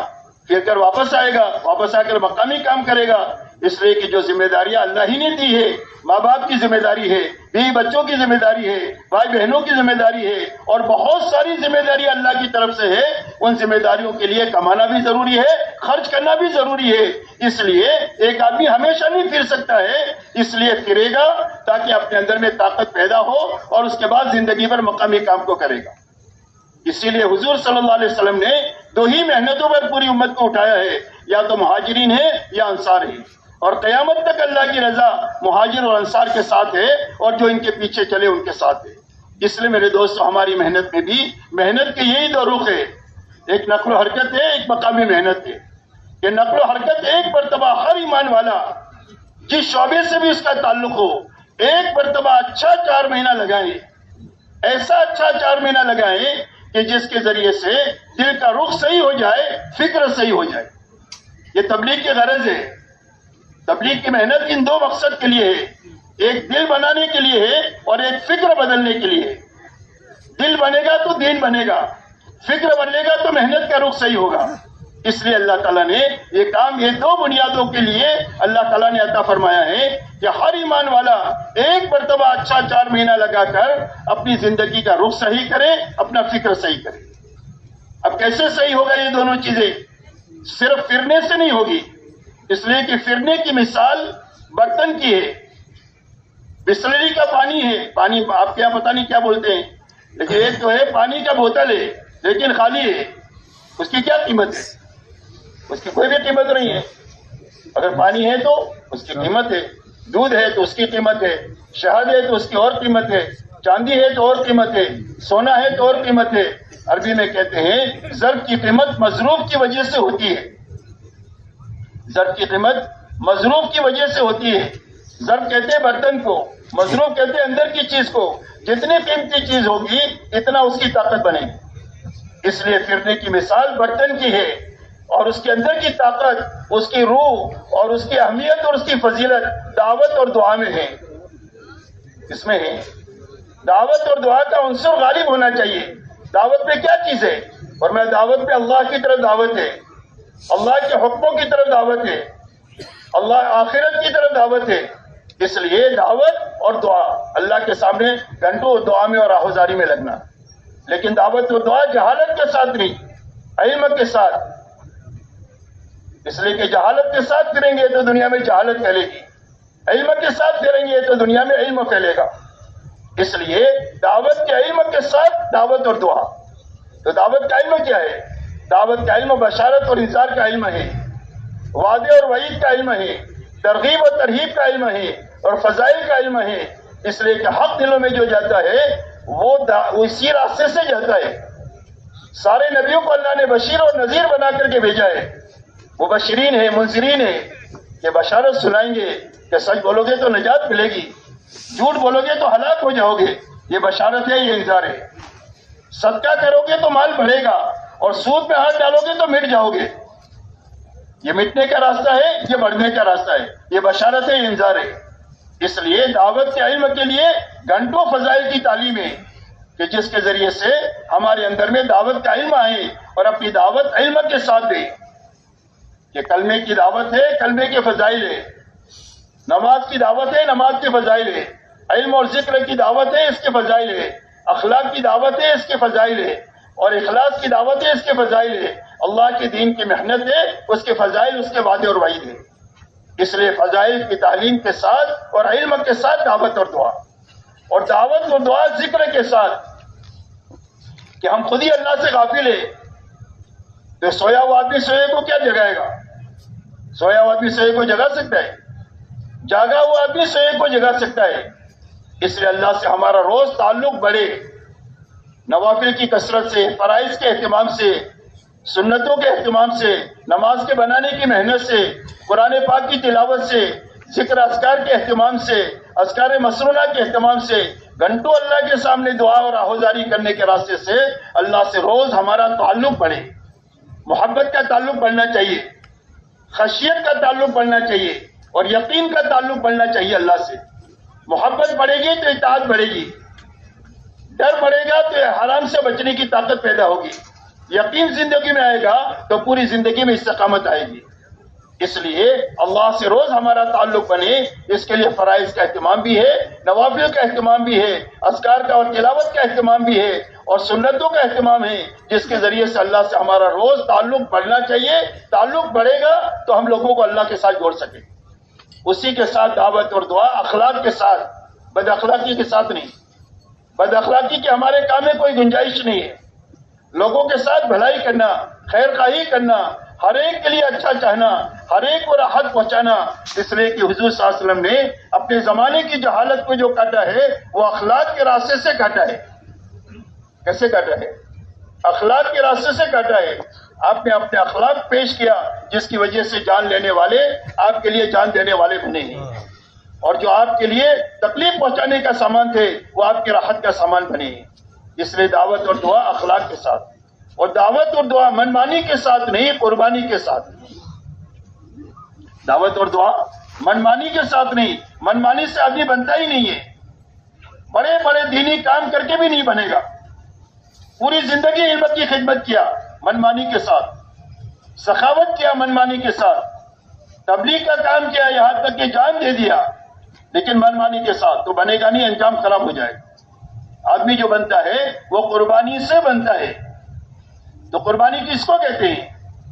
پھر کر واپس آئے گا, واپس آ کر مقامی کام کرے گا. اس لیے کہ جو ذمہ داریاں اللہ ہی نے دی ہے, ماں باپ کی ذمہ داری ہے, بیوی بچوں کی ذمہ داری ہے, بھائی بہنوں کی ذمہ داری ہے, اور بہت ساری ذمہ داریاں اللہ کی طرف سے ہے. ان ذمہ داریوں کے لیے کمانا بھی ضروری ہے, خرچ کرنا بھی ضروری ہے. اس لیے ایک آدمی ہمیشہ نہیں پھر سکتا ہے, اس لیے پھرے گا تاکہ اپنے اندر میں طاقت پیدا ہو اور اس کے بعد زندگی بھر مقامی کام کو کرے گا. اسی لیے حضور صلی اللہ علیہ وسلم نے دو ہی محنتوں پر پوری امت کو اٹھایا ہے, یا تو مہاجرین ہے یا انصار ہے. اور قیامت تک اللہ کی رضا مہاجر اور انصار کے ساتھ ہے, اور جو ان کے پیچھے چلے ان کے ساتھ ہے. اس لیے میرے دوستو ہماری محنت میں بھی محنت کے یہی دو رخ ہے, ایک نقل و حرکت ہے, ایک مقامی محنت ہے. یہ نقل و حرکت ایک مرتبہ ہر ایمان والا جس شعبے سے بھی اس کا تعلق ہو ایک مرتبہ اچھا 4 مہینہ لگائیں, ایسا اچھا 4 مہینہ لگائیں کہ جس کے ذریعے سے دل کا رخ صحیح ہو جائے, فکر صحیح ہو جائے. یہ تبلیغ کی غرض ہے. تبلیغ کی محنت ان دو مقصد کے لیے ہے, ایک دل بنانے کے لیے ہے اور ایک فکر بدلنے کے لیے ہے. دل بنے گا تو دین بنے گا, فکر بنے گا تو محنت کا رخ صحیح ہوگا. اس لیے اللہ تعالیٰ نے یہ کام یہ دو بنیادوں کے لیے اللہ تعالیٰ نے عطا فرمایا ہے کہ ہر ایمان والا ایک مرتبہ اچھا 4 مہینہ لگا کر اپنی زندگی کا رخ صحیح کرے, اپنا فکر صحیح کرے. اب کیسے صحیح ہوگا یہ دونوں چیزیں؟ صرف پھرنے سے نہیں ہوگی. اس لیے کہ پھرنے کی مثال برتن کی ہے. بسلری کا پانی ہے, پانی آپ کے یہاں پتہ نہیں کیا بولتے ہیں, لیکن ایک تو ہے پانی کا بوتل ہے لیکن خالی ہے, اس کی کیا قیمت ہے؟ اس کی کوئی بھی قیمت نہیں ہے. اگر پانی ہے تو اس کی قیمت ہے, دودھ ہے تو اس کی قیمت ہے, شہد ہے تو اس کی اور قیمت ہے, چاندی ہے تو اور قیمت ہے, سونا ہے تو اور قیمت ہے. عربی میں کہتے ہیں ضرب کی قیمت مضروب کی وجہ سے ہوتی ہے. ضرب کی قیمت مضروب کی وجہ سے ہوتی ہے. ضرب کہتے ہیں برتن کو, مضروب کہتے ہیں اندر کی چیز کو. جتنی قیمتی چیز ہوگی اتنا اس کی طاقت بنے گی. اس لیے پھرنے کی مثال برتن کی ہے, اور اس کے اندر کی طاقت, اس کی روح اور اس کی اہمیت اور اس کی فضیلت دعوت اور دعا میں ہے. اس میں ہے دعوت اور دعا کا عنصر غالب ہونا چاہیے. دعوت میں کیا چیز ہے؟ اور میں دعوت میں اللہ کی طرف دعوت ہے, اللہ کے حکموں کی طرف دعوت ہے, اللہ آخرت کی طرف دعوت ہے. اس لیے دعوت اور دعا اللہ کے سامنے گھنٹوں دعا میں اور آہوزاری میں لگنا. لیکن دعوت اور دعا جہالت کے ساتھ نہیں, علم کے ساتھ. اس لیے کہ جہالت کے ساتھ پھریں گے تو دنیا میں جہالت پھیلے گی, علم کے ساتھ پھریں گے تو دنیا میں علم پھیلے گا. اس لیے دعوت کے علم کے ساتھ دعوت اور دعا. تو دعوت کا علم کیا ہے؟ دعوت کا علم بشارت اور انذار کا علم ہے, وعدے اور وعید کا علم ہے, ترغیب اور ترہیب کا علم ہے, اور فضائل کا علم ہے. اس لیے کہ حق دلوں میں جو جاتا ہے وہ اسی راستے سے جاتا ہے. سارے نبیوں کو اللہ نے بشیر اور نذیر بنا کر کے بھیجا ہے. وہ بشرین ہے, منذرین ہے, کہ بشارت سنائیں گے کہ سچ بولو گے تو نجات ملے گی, جھوٹ بولو گے تو ہلاک ہو جاؤ گے. یہ بشارت ہے, یہ انذار ہے. صدقہ کرو گے تو مال بڑھے گا، اور سود میں ہاتھ ڈالو گے تو مٹ جاؤ گے۔ یہ مٹنے کا راستہ ہے، یہ بڑھنے کا راستہ ہے، یہ بشارت ہے، انذار ہے۔ اس لیے دعوت کے علم کے لیے گھنٹوں فضائل کی تعلیم ہے کہ جس کے ذریعے سے ہمارے اندر میں دعوت کا علم آئے اور اپنی دعوت علم کے ساتھ دے کہ کلمے کی دعوت ہے، کلمے کے فضائل ہے، نماز کی دعوت ہے، نماز کے فضائل ہے، علم اور ذکر کی دعوت ہے، اس کے فضائل ہے، اخلاق کی دعوت ہے، اس کے فضائل ہے، اور اخلاص کی دعوت ہے، اس کے فضائل ہے، اللہ کے دین کی محنت ہے، اس کے فضائل، اس کے وعدے اور وعید ہے۔ اس لیے فضائل کی تعلیم کے ساتھ اور علم کے ساتھ دعوت اور دعا، اور دعوت اور دعا ذکر کے ساتھ کہ ہم خود ہی اللہ سے غافل ہیں تو سویا ہوا آدمی سوئے کو کیا جگائے گا؟ سویا ہوا آدمی سوئے کو جگا سکتا ہے؟ جاگا ہوا آدمی سوئے کو جگا سکتا ہے۔ اس لیے اللہ سے ہمارا روز تعلق بڑھے، نوافل کی کثرت سے، فرائض کے اہتمام سے، سنتوں کے اہتمام سے، نماز کے بنانے کی محنت سے، قرآن پاک کی تلاوت سے، ذکر اذکار کے اہتمام سے، اذکار مسنونہ کے اہتمام سے، گھنٹوں اللہ کے سامنے دعا اور آہوزاری کرنے کے راستے سے اللہ سے روز ہمارا تعلق بڑھے، محبت کا تعلق بڑھنا چاہیے، خشیت کا تعلق بڑھنا چاہیے، اور یقین کا تعلق بڑھنا چاہیے اللہ سے۔ محبت بڑھے گی تو اطاعت بڑھے گی، ڈر بڑھے گا تو حرام سے بچنے کی طاقت پیدا ہوگی، یقین زندگی میں آئے گا تو پوری زندگی میں استقامت آئے گی۔ اس لیے اللہ سے روز ہمارا تعلق بنے، اس کے لیے فرائض کا اہتمام بھی ہے، نوافل کا اہتمام بھی ہے، اذکار کا اور تلاوت کا اہتمام بھی ہے، اور سنتوں کا اہتمام ہے، جس کے ذریعے سے اللہ سے ہمارا روز تعلق بڑھنا چاہیے۔ تعلق بڑھے گا تو ہم لوگوں کو اللہ کے ساتھ جوڑ سکیں، اسی کے ساتھ دعوت اور دعا، اخلاق کے ساتھ، بد اخلاقی کے ساتھ نہیں۔ بد اخلاقی کے ہمارے کام میں کوئی گنجائش نہیں ہے۔ لوگوں کے ساتھ بھلائی کرنا، خیر خواہی کرنا، ہر ایک کے لیے اچھا چاہنا، ہر ایک کو راحت پہنچانا، اس لیے کہ حضور صلی اللہ علیہ وسلم نے اپنے زمانے کی جہالت کو جو کاٹا ہے وہ اخلاق کے راستے سے کاٹا ہے۔ کیسے کاٹا ہے؟ اخلاق کے راستے سے کاٹا ہے۔ آپ نے اپنے اخلاق پیش کیا جس کی وجہ سے جان لینے والے آپ کے لیے جان دینے والے بنے ہیں، اور جو آپ کے لیے تکلیف پہنچانے کا سامان تھے وہ آپ کی راحت کا سامان بنے ہیں۔ اس لیے دعوت اور دعا اخلاق کے ساتھ، اور دعوت اور دعا منمانی کے ساتھ نہیں، قربانی کے ساتھ۔ دعوت اور دعا منمانی کے ساتھ نہیں، منمانی سے آدمی بنتا ہی نہیں ہے، بڑے بڑے دینی کام کر کے بھی نہیں بنے گا۔ پوری زندگی علم کی خدمت کیا منمانی کے ساتھ، سخاوت کیا منمانی کے ساتھ، تبلیغ کا کام کیا، یہاں تک کہ جان دے دیا، لیکن منمانی کے ساتھ تو بنے گا نہیں، انجام خراب ہو جائے گا۔ آدمی جو بنتا ہے وہ قربانی سے بنتا ہے۔ تو قربانی کس کو کہتے ہیں؟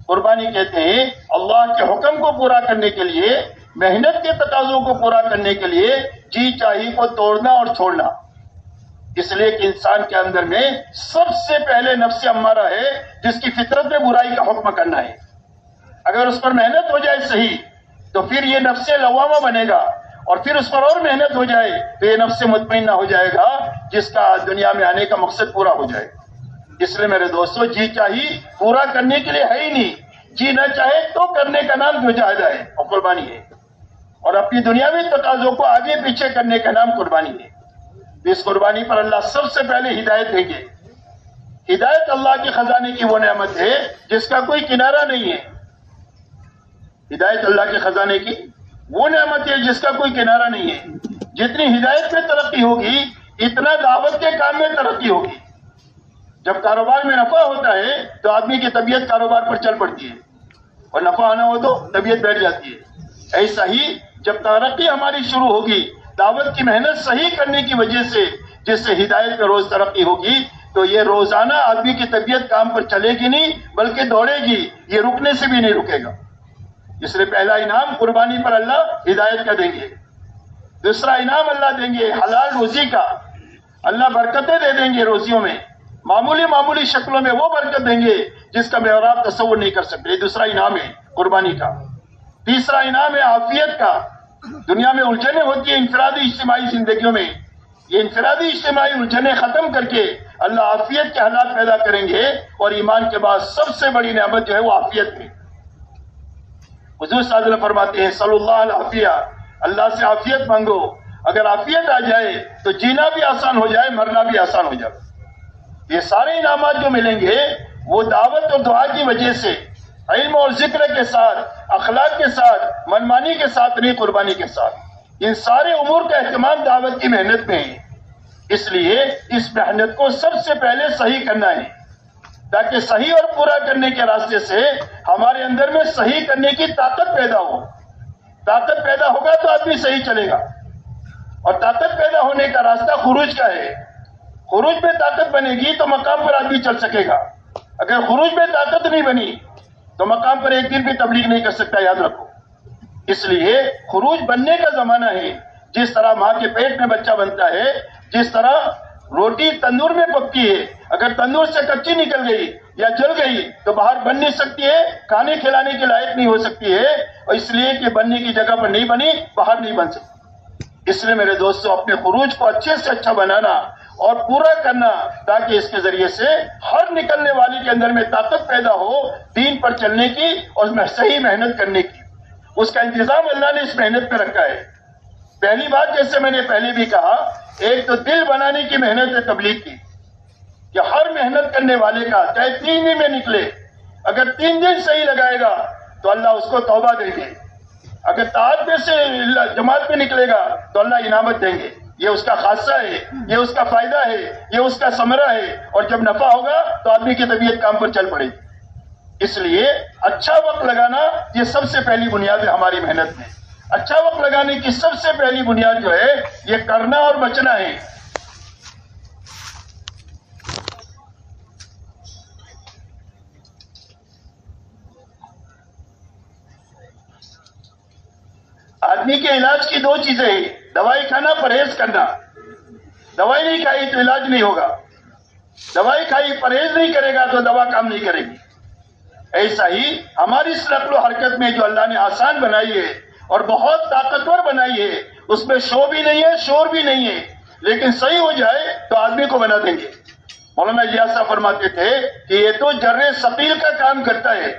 قربانی کہتے ہیں اللہ کے حکم کو پورا کرنے کے لیے، محنت کے تقاضوں کو پورا کرنے کے لیے جی چاہی کو توڑنا اور چھوڑنا۔ اس لیے کہ انسان کے اندر میں سب سے پہلے نفس امارہ ہے جس کی فطرت میں برائی کا حکم کرنا ہے۔ اگر اس پر محنت ہو جائے صحیح تو پھر یہ نفس لوامہ بنے گا، اور پھر اس پر اور محنت ہو جائے تو یہ نفس مطمئنہ ہو جائے گا، جس کا دنیا میں آنے کا مقصد پورا ہو جائے گا۔ اس لیے میرے دوستو، جی چاہی پورا کرنے کے لیے ہے ہی نہیں، جی نہ چاہے تو کرنے کا نام مجاہدہ ہے اور قربانی ہے، اور اپنی دنیاوی تقاضوں کو آگے پیچھے کرنے کا نام قربانی ہے۔ اس قربانی پر اللہ سب سے پہلے ہدایت دیں گے۔ ہدایت اللہ کے خزانے کی وہ نعمت ہے جس کا کوئی کنارہ نہیں ہے۔ ہدایت اللہ کے خزانے کی وہ نعمت ہے جس کا کوئی کنارہ نہیں ہے۔ جتنی ہدایت میں ترقی ہوگی اتنا دعوت کے کام میں ترقی ہوگی۔ جب کاروبار میں نفع ہوتا ہے تو آدمی کی طبیعت کاروبار پر چل پڑتی ہے، اور نفع آنا ہو تو طبیعت بیٹھ جاتی ہے۔ ایسا ہی جب ترقی ہماری شروع ہوگی، دعوت کی محنت صحیح کرنے کی وجہ سے، جس سے ہدایت میں روز ترقی ہوگی، تو یہ روزانہ آدمی کی طبیعت کام پر چلے گی نہیں بلکہ دوڑے گی، یہ رکنے سے بھی نہیں رکے گا۔ اس لیے پہلا انعام قربانی پر اللہ ہدایت کا دیں گے، دوسرا انعام اللہ دیں گے حلال روزی کا، اللہ برکتیں دے دیں گے روزیوں میں، معمولی شکلوں میں وہ برکت دیں گے جس کا میں اور آپ تصور نہیں کر سکتے۔ یہ دوسرا انعام ہے قربانی کا۔ تیسرا انعام ہے عافیت کا۔ دنیا میں الجھنیں ہوتی ہیں انفرادی اجتماعی زندگیوں میں، یہ انفرادی اجتماعی الجھنیں ختم کر کے اللہ عافیت کے حالات پیدا کریں گے، اور ایمان کے بعد سب سے بڑی نعمت جو ہے وہ عافیت ہے۔ حضور صلی اللہ علیہ وسلم فرماتے ہیں صلی اللہ علیہ عافیہ، اللہ سے عافیت مانگو، اگر عافیت آ جائے تو جینا بھی آسان ہو جائے، مرنا بھی آسان ہو جائے۔ یہ سارے انعامات جو ملیں گے وہ دعوت اور دعا کی وجہ سے، علم اور ذکر کے ساتھ، اخلاق کے ساتھ، منمانی کے ساتھ نہیں، قربانی کے ساتھ۔ ان سارے امور کا اہتمام دعوت کی محنت میں ہے۔ اس لیے اس محنت کو سب سے پہلے صحیح کرنا ہے، تاکہ صحیح اور پورا کرنے کے راستے سے ہمارے اندر میں صحیح کرنے کی طاقت پیدا ہو۔ طاقت پیدا ہوگا تو آدمی صحیح چلے گا، اور طاقت پیدا ہونے کا راستہ خروج کا ہے۔ خروج میں طاقت بنے گی تو مقام پر آدمی چل سکے گا، اگر خروج میں طاقت نہیں بنی تو مقام پر ایک دن بھی تبلیغ نہیں کر سکتا، یاد رکھو۔ اس لیے خروج بننے کا زمانہ ہے۔ جس طرح ماں کے پیٹ میں بچہ بنتا ہے، جس طرح روٹی تندور میں پکتی ہے، اگر تندور سے کچی نکل گئی یا جل گئی تو باہر بن نہیں سکتی ہے، کھانے کھلانے کے لائق نہیں ہو سکتی ہے، اور اس لیے کہ بننے کی جگہ پر نہیں بنی، باہر نہیں بن سکتی۔ اس لیے میرے دوستو، اپنے خروج کو اچھے سے اچھا بنانا اور پورا کرنا، تاکہ اس کے ذریعے سے ہر نکلنے والی کے اندر میں طاقت پیدا ہو دین پر چلنے کی اور صحیح محنت کرنے کی۔ اس کا انتظام اللہ نے اس محنت میں رکھا ہے۔ پہلی بات، جیسے میں نے پہلے بھی کہا، ایک تو دل بنانے کی محنت ہے تبلیغ کی، کہ ہر محنت کرنے والے کا چاہے 3 دن میں نکلے، اگر 3 دن صحیح لگائے گا تو اللہ اس کو توبہ دیں گے، اگر تعداد میں سے جماعت میں نکلے گا تو اللہ انعامت دیں گے۔ یہ اس کا خاصہ ہے، یہ اس کا فائدہ ہے، یہ اس کا ثمرہ ہے، اور جب نفع ہوگا تو آدمی کی طبیعت کام پر چل پڑے گی۔ اس لیے اچھا وقت لگانا یہ سب سے پہلی بنیاد ہے ہماری محنت میں۔ اچھا وقت لگانے کی سب سے پہلی بنیاد جو ہے یہ کرنا اور بچنا ہے۔ آدمی کے علاج کی 2 چیزیں ہیں، دوائی کھانا، پرہیز کرنا۔ دوائی نہیں کھائی تو علاج نہیں ہوگا، دوائی کھائی پرہیز نہیں کرے گا تو دوا کام نہیں کرے گی۔ ایسا ہی ہماری اس نقل و حرکت میں جو اللہ نے آسان بنائی ہے اور بہت طاقتور بنائی ہے، اس میں شو بھی نہیں ہے، شور بھی نہیں ہے، لیکن صحیح ہو جائے تو آدمی کو بنا دیں گے۔ مولانا الیاس صاحب فرماتے تھے کہ یہ تو جر ثقیل کا کام کرتا ہے۔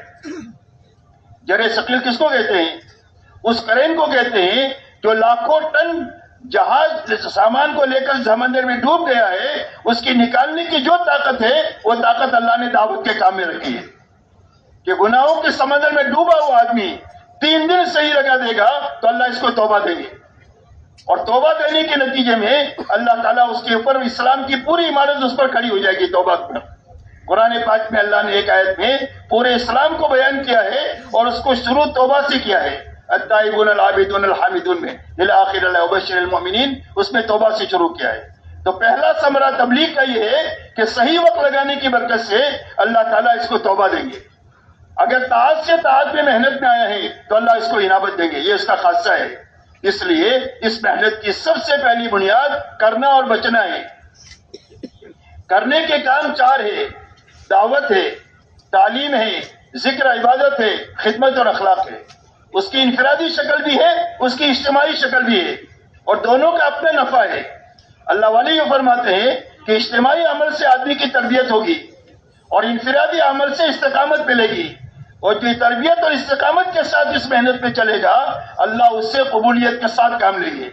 جر ثقیل کس کو کہتے ہیں؟ اس کرین کو کہتے ہیں جو لاکھوں ٹن جہاز سامان کو لے کر سمندر میں ڈوب گیا ہے، اس کی نکالنے کی جو طاقت ہے وہ طاقت اللہ نے دعوت کے کام میں رکھی ہے، کہ گناہوں کے سمندر میں ڈوبا ہوا آدمی 3 دن صحیح لگا دے گا تو اللہ اس کو توبہ دیں گے، اور توبہ دینے کے نتیجے میں اللہ تعالیٰ اس کے اوپر اسلام کی پوری عمارت اس پر کھڑی ہو جائے گی توبہ پر۔ قرآن پاک میں اللہ نے ایک آیت میں پورے اسلام کو بیان کیا ہے اور اس کو شروع توبہ سے کیا ہے، التائبون العابدون الحامدون میں للآخر اللہ وبشر المؤمنین، اس میں توبہ سے شروع کیا ہے۔ تو پہلا ثمرہ تبلیغ کا یہ ہے کہ صحیح وقت لگانے کی برکت سے اللہ تعالیٰ اس کو توبہ دیں گے۔ اگر تعاد سے تعاد میں محنت میں آیا ہے تو اللہ اس کو انعامت دیں گے، یہ اس کا خاصہ ہے۔ اس لیے اس محنت کی سب سے پہلی بنیاد کرنا اور بچنا ہے۔ کرنے کے کام 4 ہے، دعوت ہے، تعلیم ہے، ذکر عبادت ہے، خدمت اور اخلاق ہے۔ اس کی انفرادی شکل بھی ہے، اس کی اجتماعی شکل بھی ہے، اور دونوں کا اپنا نفع ہے۔ اللہ والے یہ فرماتے ہیں کہ اجتماعی عمل سے آدمی کی تربیت ہوگی اور انفرادی عمل سے استقامت ملے گی، اور جو تربیت اور استقامت کے ساتھ اس محنت میں چلے گا اللہ اس سے قبولیت کے ساتھ کام لیں گے۔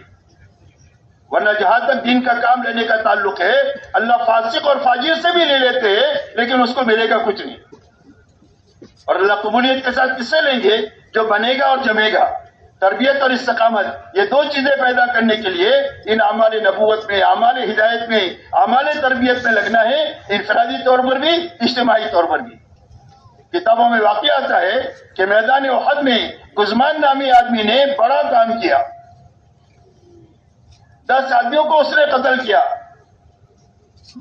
ورنہ جہاں تک دین کا کام لینے کا تعلق ہے، اللہ فاسق اور فاجر سے بھی لے لیتے ہیں لیکن اس کو ملے گا کچھ نہیں، اور اللہ قبولیت کے ساتھ کس سے لیں گے؟ جو بنے گا اور جمے گا۔ تربیت اور استقامت، یہ 2 چیزیں پیدا کرنے کے لیے ان اعمال نبوت میں، اعمال ہدایت میں، اعمال تربیت میں لگنا ہے، انفرادی طور پر بھی، اجتماعی طور پر بھی۔ کتابوں میں واقع آتا ہے کہ میدان احد میں گزمان نامی آدمی نے بڑا کام کیا، 10 آدمیوں کو اس نے قتل کیا،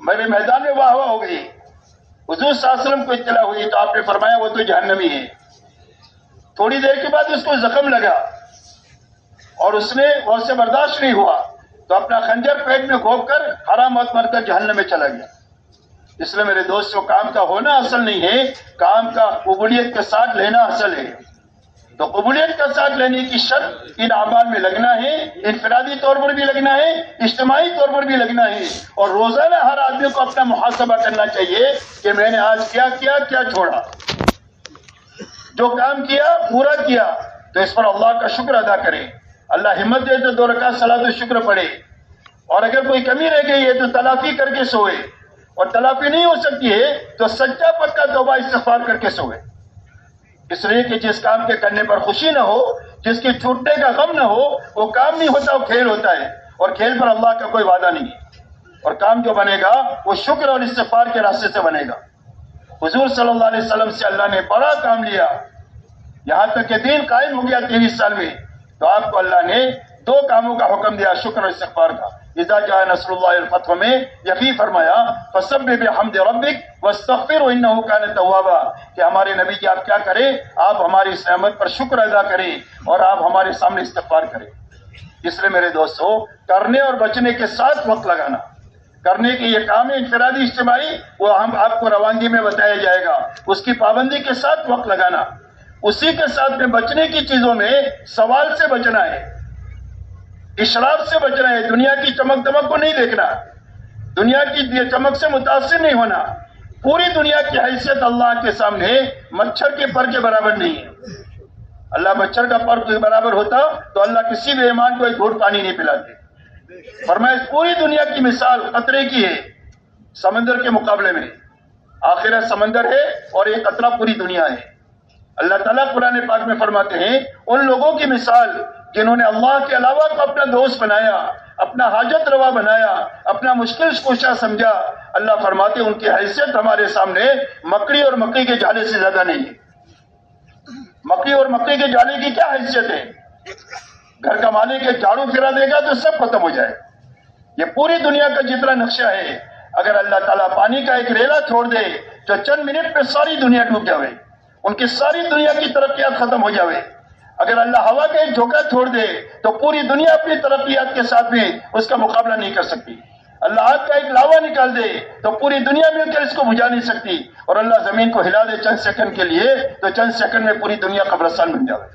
میرے میدان میں واہ واہ ہو گئی۔ حضور صلی اللہ علیہ وسلم کو اطلاع ہوئی تو آپ نے فرمایا وہ تو جہنمی ہے۔ تھوڑی دیر کے بعد اس کو زخم لگا اور اس نے وہ سے برداشت نہیں ہوا تو اپنا خنجر پیٹ میں گھونپ کر حرام موت مر کر جہنم میں چلا گیا۔ اس لیے میرے دوستوں، کام کا ہونا اصل نہیں ہے، کام کا قبولیت کے ساتھ لینا اصل ہے۔ تو قبولیت کے ساتھ لینے کی شرط ان اعمال میں لگنا ہے، انفرادی طور پر بھی لگنا ہے، اجتماعی طور پر بھی لگنا ہے، اور روزانہ ہر آدمی کو اپنا محاسبہ کرنا چاہیے کہ میں نے آج کیا چھوڑا۔ جو کام کیا پورا کیا تو اس پر اللہ کا شکر ادا کرے، اللہ ہمت دے تو 2 رکعت صلاۃ الشکر پڑھے، اور اگر کوئی کمی رہ گئی ہے تو تلافی کر کے سوئے، اور تلافی نہیں ہو سکتی ہے تو سچا پکا توبہ استغفار کر کے سوئے. اس لیے کہ جس کام کے کرنے پر خوشی نہ ہو، جس کی چھوٹنے کا غم نہ ہو، وہ کام نہیں ہوتا، وہ کھیل ہوتا ہے، اور کھیل پر اللہ کا کوئی وعدہ نہیں ہے. اور کام جو بنے گا وہ شکر اور استغفار کے راستے سے بنے گا. حضور صلی اللہ علیہ وسلم سے اللہ نے بڑا کام لیا، یہاں تک کہ دین قائم ہو گیا 23 سال میں، تو آپ کو اللہ نے 2 کاموں کا حکم دیا، شکر اور استغفار کا. اذا جاء نصر اللہ الفتح میں یقین فرمایا فسبح بحمد ربک واستغفرہ انہ کان توابا، کہ ہمارے نبی جی آپ کیا کریں، آپ ہماری اس نعمت پر شکر ادا کریں اور آپ ہمارے سامنے استغفار کریں. اس لیے میرے دوستو، کرنے اور بچنے کے ساتھ وقت لگانا، کرنے کے یہ کام ہے انفرادی اجتماعی، وہ ہم آپ کو روانگی میں بتایا جائے گا، اس کی پابندی کے ساتھ وقت لگانا. اسی کے ساتھ میں بچنے کی چیزوں میں سوال سے بچنا ہے، اشراف سے بچنا ہے، دنیا کی چمک دمک کو نہیں دیکھنا، دنیا کی چمک سے متاثر نہیں ہونا. پوری دنیا کی حیثیت اللہ کے سامنے مچھر کے پر کے برابر نہیں ہے. اللہ مچھر کا پر کے برابر ہوتا تو اللہ کسی بھی ایمان کو ایک گھونٹ پانی نہیں پلاتے. فرمایا پوری دنیا کی مثال قطرے کی ہے سمندر کے مقابلے میں. آخرت سمندر ہے اور ایک قطرہ پوری دنیا ہے. اللہ تعالیٰ قرآن پاک میں فرماتے ہیں ان لوگوں کی مثال جنہوں نے اللہ کے علاوہ کو اپنا دوست بنایا، اپنا حاجت روا بنایا، اپنا مشکل کوشا سمجھا. اللہ فرماتے ان کی حیثیت ہمارے سامنے مکڑی اور مکڑی کے جالے سے زیادہ نہیں ہے. مکڑی اور مکڑی کے جالے کی کیا حیثیت ہے؟ گھر کا مالک ایک جھاڑو پھرا دے گا تو سب ختم ہو جائے. یہ پوری دنیا کا جتنا نقشہ ہے، اگر اللہ تعالیٰ پانی کا ایک ریلا چھوڑ دے تو چند منٹ پہ ساری دنیا ڈوب جاوے، ان کی ساری دنیا کی ترقیات ختم ہو جاوے. اگر اللہ ہوا کا ایک جھونکا چھوڑ دے تو پوری دنیا اپنی ترقیات کے ساتھ بھی اس کا مقابلہ نہیں کر سکتی. اللہ آگ کا ایک لاوا نکال دے تو پوری دنیا مل کر اس کو بجھا نہیں سکتی. اور اللہ زمین کو ہلا دے چند سیکنڈ کے لیے تو چند سیکنڈ میں پوری دنیا قبرستان بن جائے.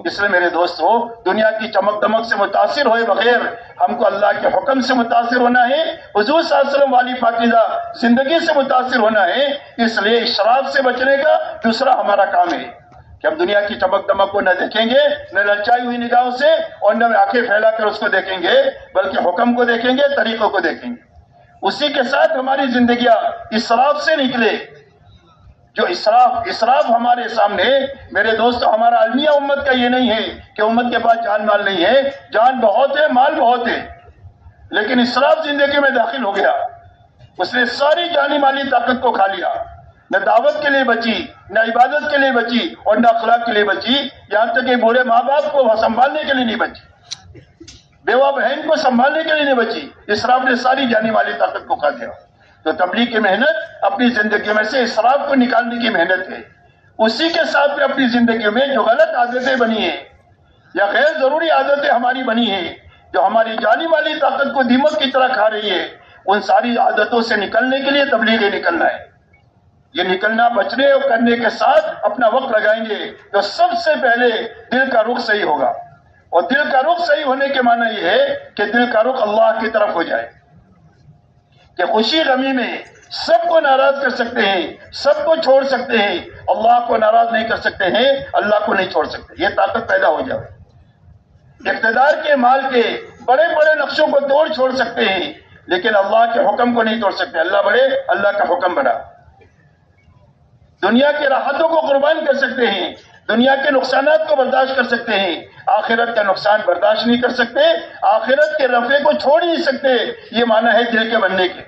اس لیے میرے دوستو، دنیا کی چمک دمک سے متاثر ہوئے بغیر ہم کو اللہ کے حکم سے متاثر ہونا ہے، حضور صلی اللہ علیہ وسلم والی پاکیزہ زندگی سے متاثر ہونا ہے. اس لیے اشراف سے بچنے کا دوسرا ہمارا کام ہے کہ ہم دنیا کی چمک دمک کو نہ دیکھیں گے، نہ للچائی ہوئی نگاہوں سے، اور نہ آنکھیں پھیلا کر اس کو دیکھیں گے، بلکہ حکم کو دیکھیں گے، طریقوں کو دیکھیں گے. اسی کے ساتھ ہماری زندگیاں اسراف سے نکلے. جو اسراف ہمارے سامنے میرے دوست، ہمارا المیہ امت کا یہ نہیں ہے کہ امت کے پاس جان مال نہیں ہے، جان بہت ہے، مال بہت ہے، لیکن اسراف زندگی میں داخل ہو گیا. اس نے ساری جانی مالی طاقت کو کھا لیا، نہ دعوت کے لیے بچی، نہ عبادت کے لیے بچی، اور نہ اخلاق کے لیے بچی. یہاں تک کہ بوڑھے ماں باپ کو سنبھالنے کے لیے نہیں بچی، بیوہ بہن کو سنبھالنے کے لیے نہیں بچی. اسراف نے ساری جانی مالی طاقت کو کھا دیا. تو تبلیغ کی محنت اپنی زندگی میں سے اسراف کو نکالنے کی محنت ہے. اسی کے ساتھ میں اپنی زندگی میں جو غلط عادتیں بنی ہیں یا غیر ضروری عادتیں ہماری بنی ہیں، جو ہماری جانی مالی طاقت کو دیمک کی طرح کھا رہی ہے، ان ساری عادتوں سے نکلنے کے لیے تبلیغ نکلنا ہے. یہ نکلنا بچنے اور کرنے کے ساتھ اپنا وقت لگائیں گے تو سب سے پہلے دل کا رخ صحیح ہوگا. اور دل کا رخ صحیح ہونے کے معنی یہ ہے کہ دل کا رخ اللہ کی طرف ہو جائے، کہ خوشی غمی میں سب کو ناراض کر سکتے ہیں، سب کو چھوڑ سکتے ہیں، اللہ کو ناراض نہیں کر سکتے ہیں، اللہ کو نہیں چھوڑ سکتے. یہ طاقت پیدا ہو جائے. اقتدار کے مال کے بڑے بڑے نقشوں کو توڑ چھوڑ سکتے ہیں، لیکن اللہ کے حکم کو نہیں توڑ سکتے. اللہ بڑے، اللہ کا حکم بڑا. دنیا کی راحتوں کو قربان کر سکتے ہیں، دنیا کے نقصانات کو برداشت کر سکتے ہیں، آخرت کا نقصان برداشت نہیں کر سکتے، آخرت کے رفع کو چھوڑ نہیں سکتے. یہ معنی ہے دل کے بننے کے،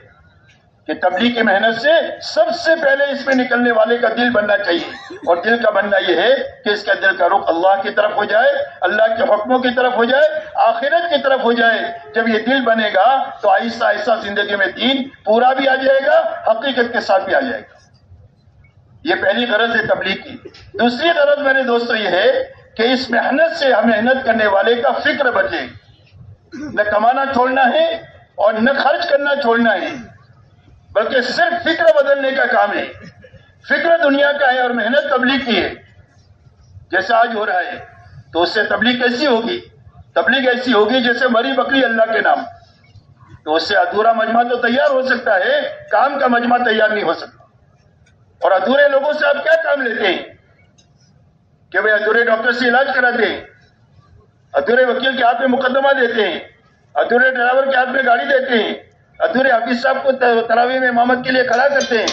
کہ تبلیغ کی محنت سے سب سے پہلے اس میں نکلنے والے کا دل بننا چاہیے. اور دل کا بننا یہ ہے کہ اس کا دل کا رخ اللہ کی طرف ہو جائے، اللہ کے حکموں کی طرف ہو جائے، آخرت کی طرف ہو جائے. جب یہ دل بنے گا تو آہستہ آہستہ زندگی میں دین پورا بھی آ جائے گا، حقیقت کے ساتھ بھی آ جائے گا. یہ پہلی غرض ہے تبلیغ کی. دوسری غرض میرے دوستو یہ ہے کہ اس محنت سے محنت کرنے والے کا فکر بدلے. نہ کمانا چھوڑنا ہے اور نہ خرچ کرنا چھوڑنا ہے، بلکہ صرف فکر بدلنے کا کام ہے. فکر دنیا کا ہے اور محنت تبلیغ کی ہے. جیسے آج ہو رہا ہے تو اس سے تبلیغ کیسی ہوگی؟ تبلیغ ایسی ہوگی جیسے مری بکری اللہ کے نام. تو اس سے ادھورا مجمع تو تیار ہو سکتا ہے، کام کا مجمع تیار نہیں ہو سکتا. اور ادھورے لوگوں سے آپ کیا کام لیتے ہیں کہ وہ ادھورے ڈاکٹر سے علاج کراتے ہیں، ادھورے وکیل کے ہاتھ میں مقدمہ دیتے ہیں، ادھورے ڈرائیور کے ہاتھ میں گاڑی دیتے ہیں، ادھورے حافظ صاحب کو تراویح میں امامت کے لیے کھڑا کرتے ہیں.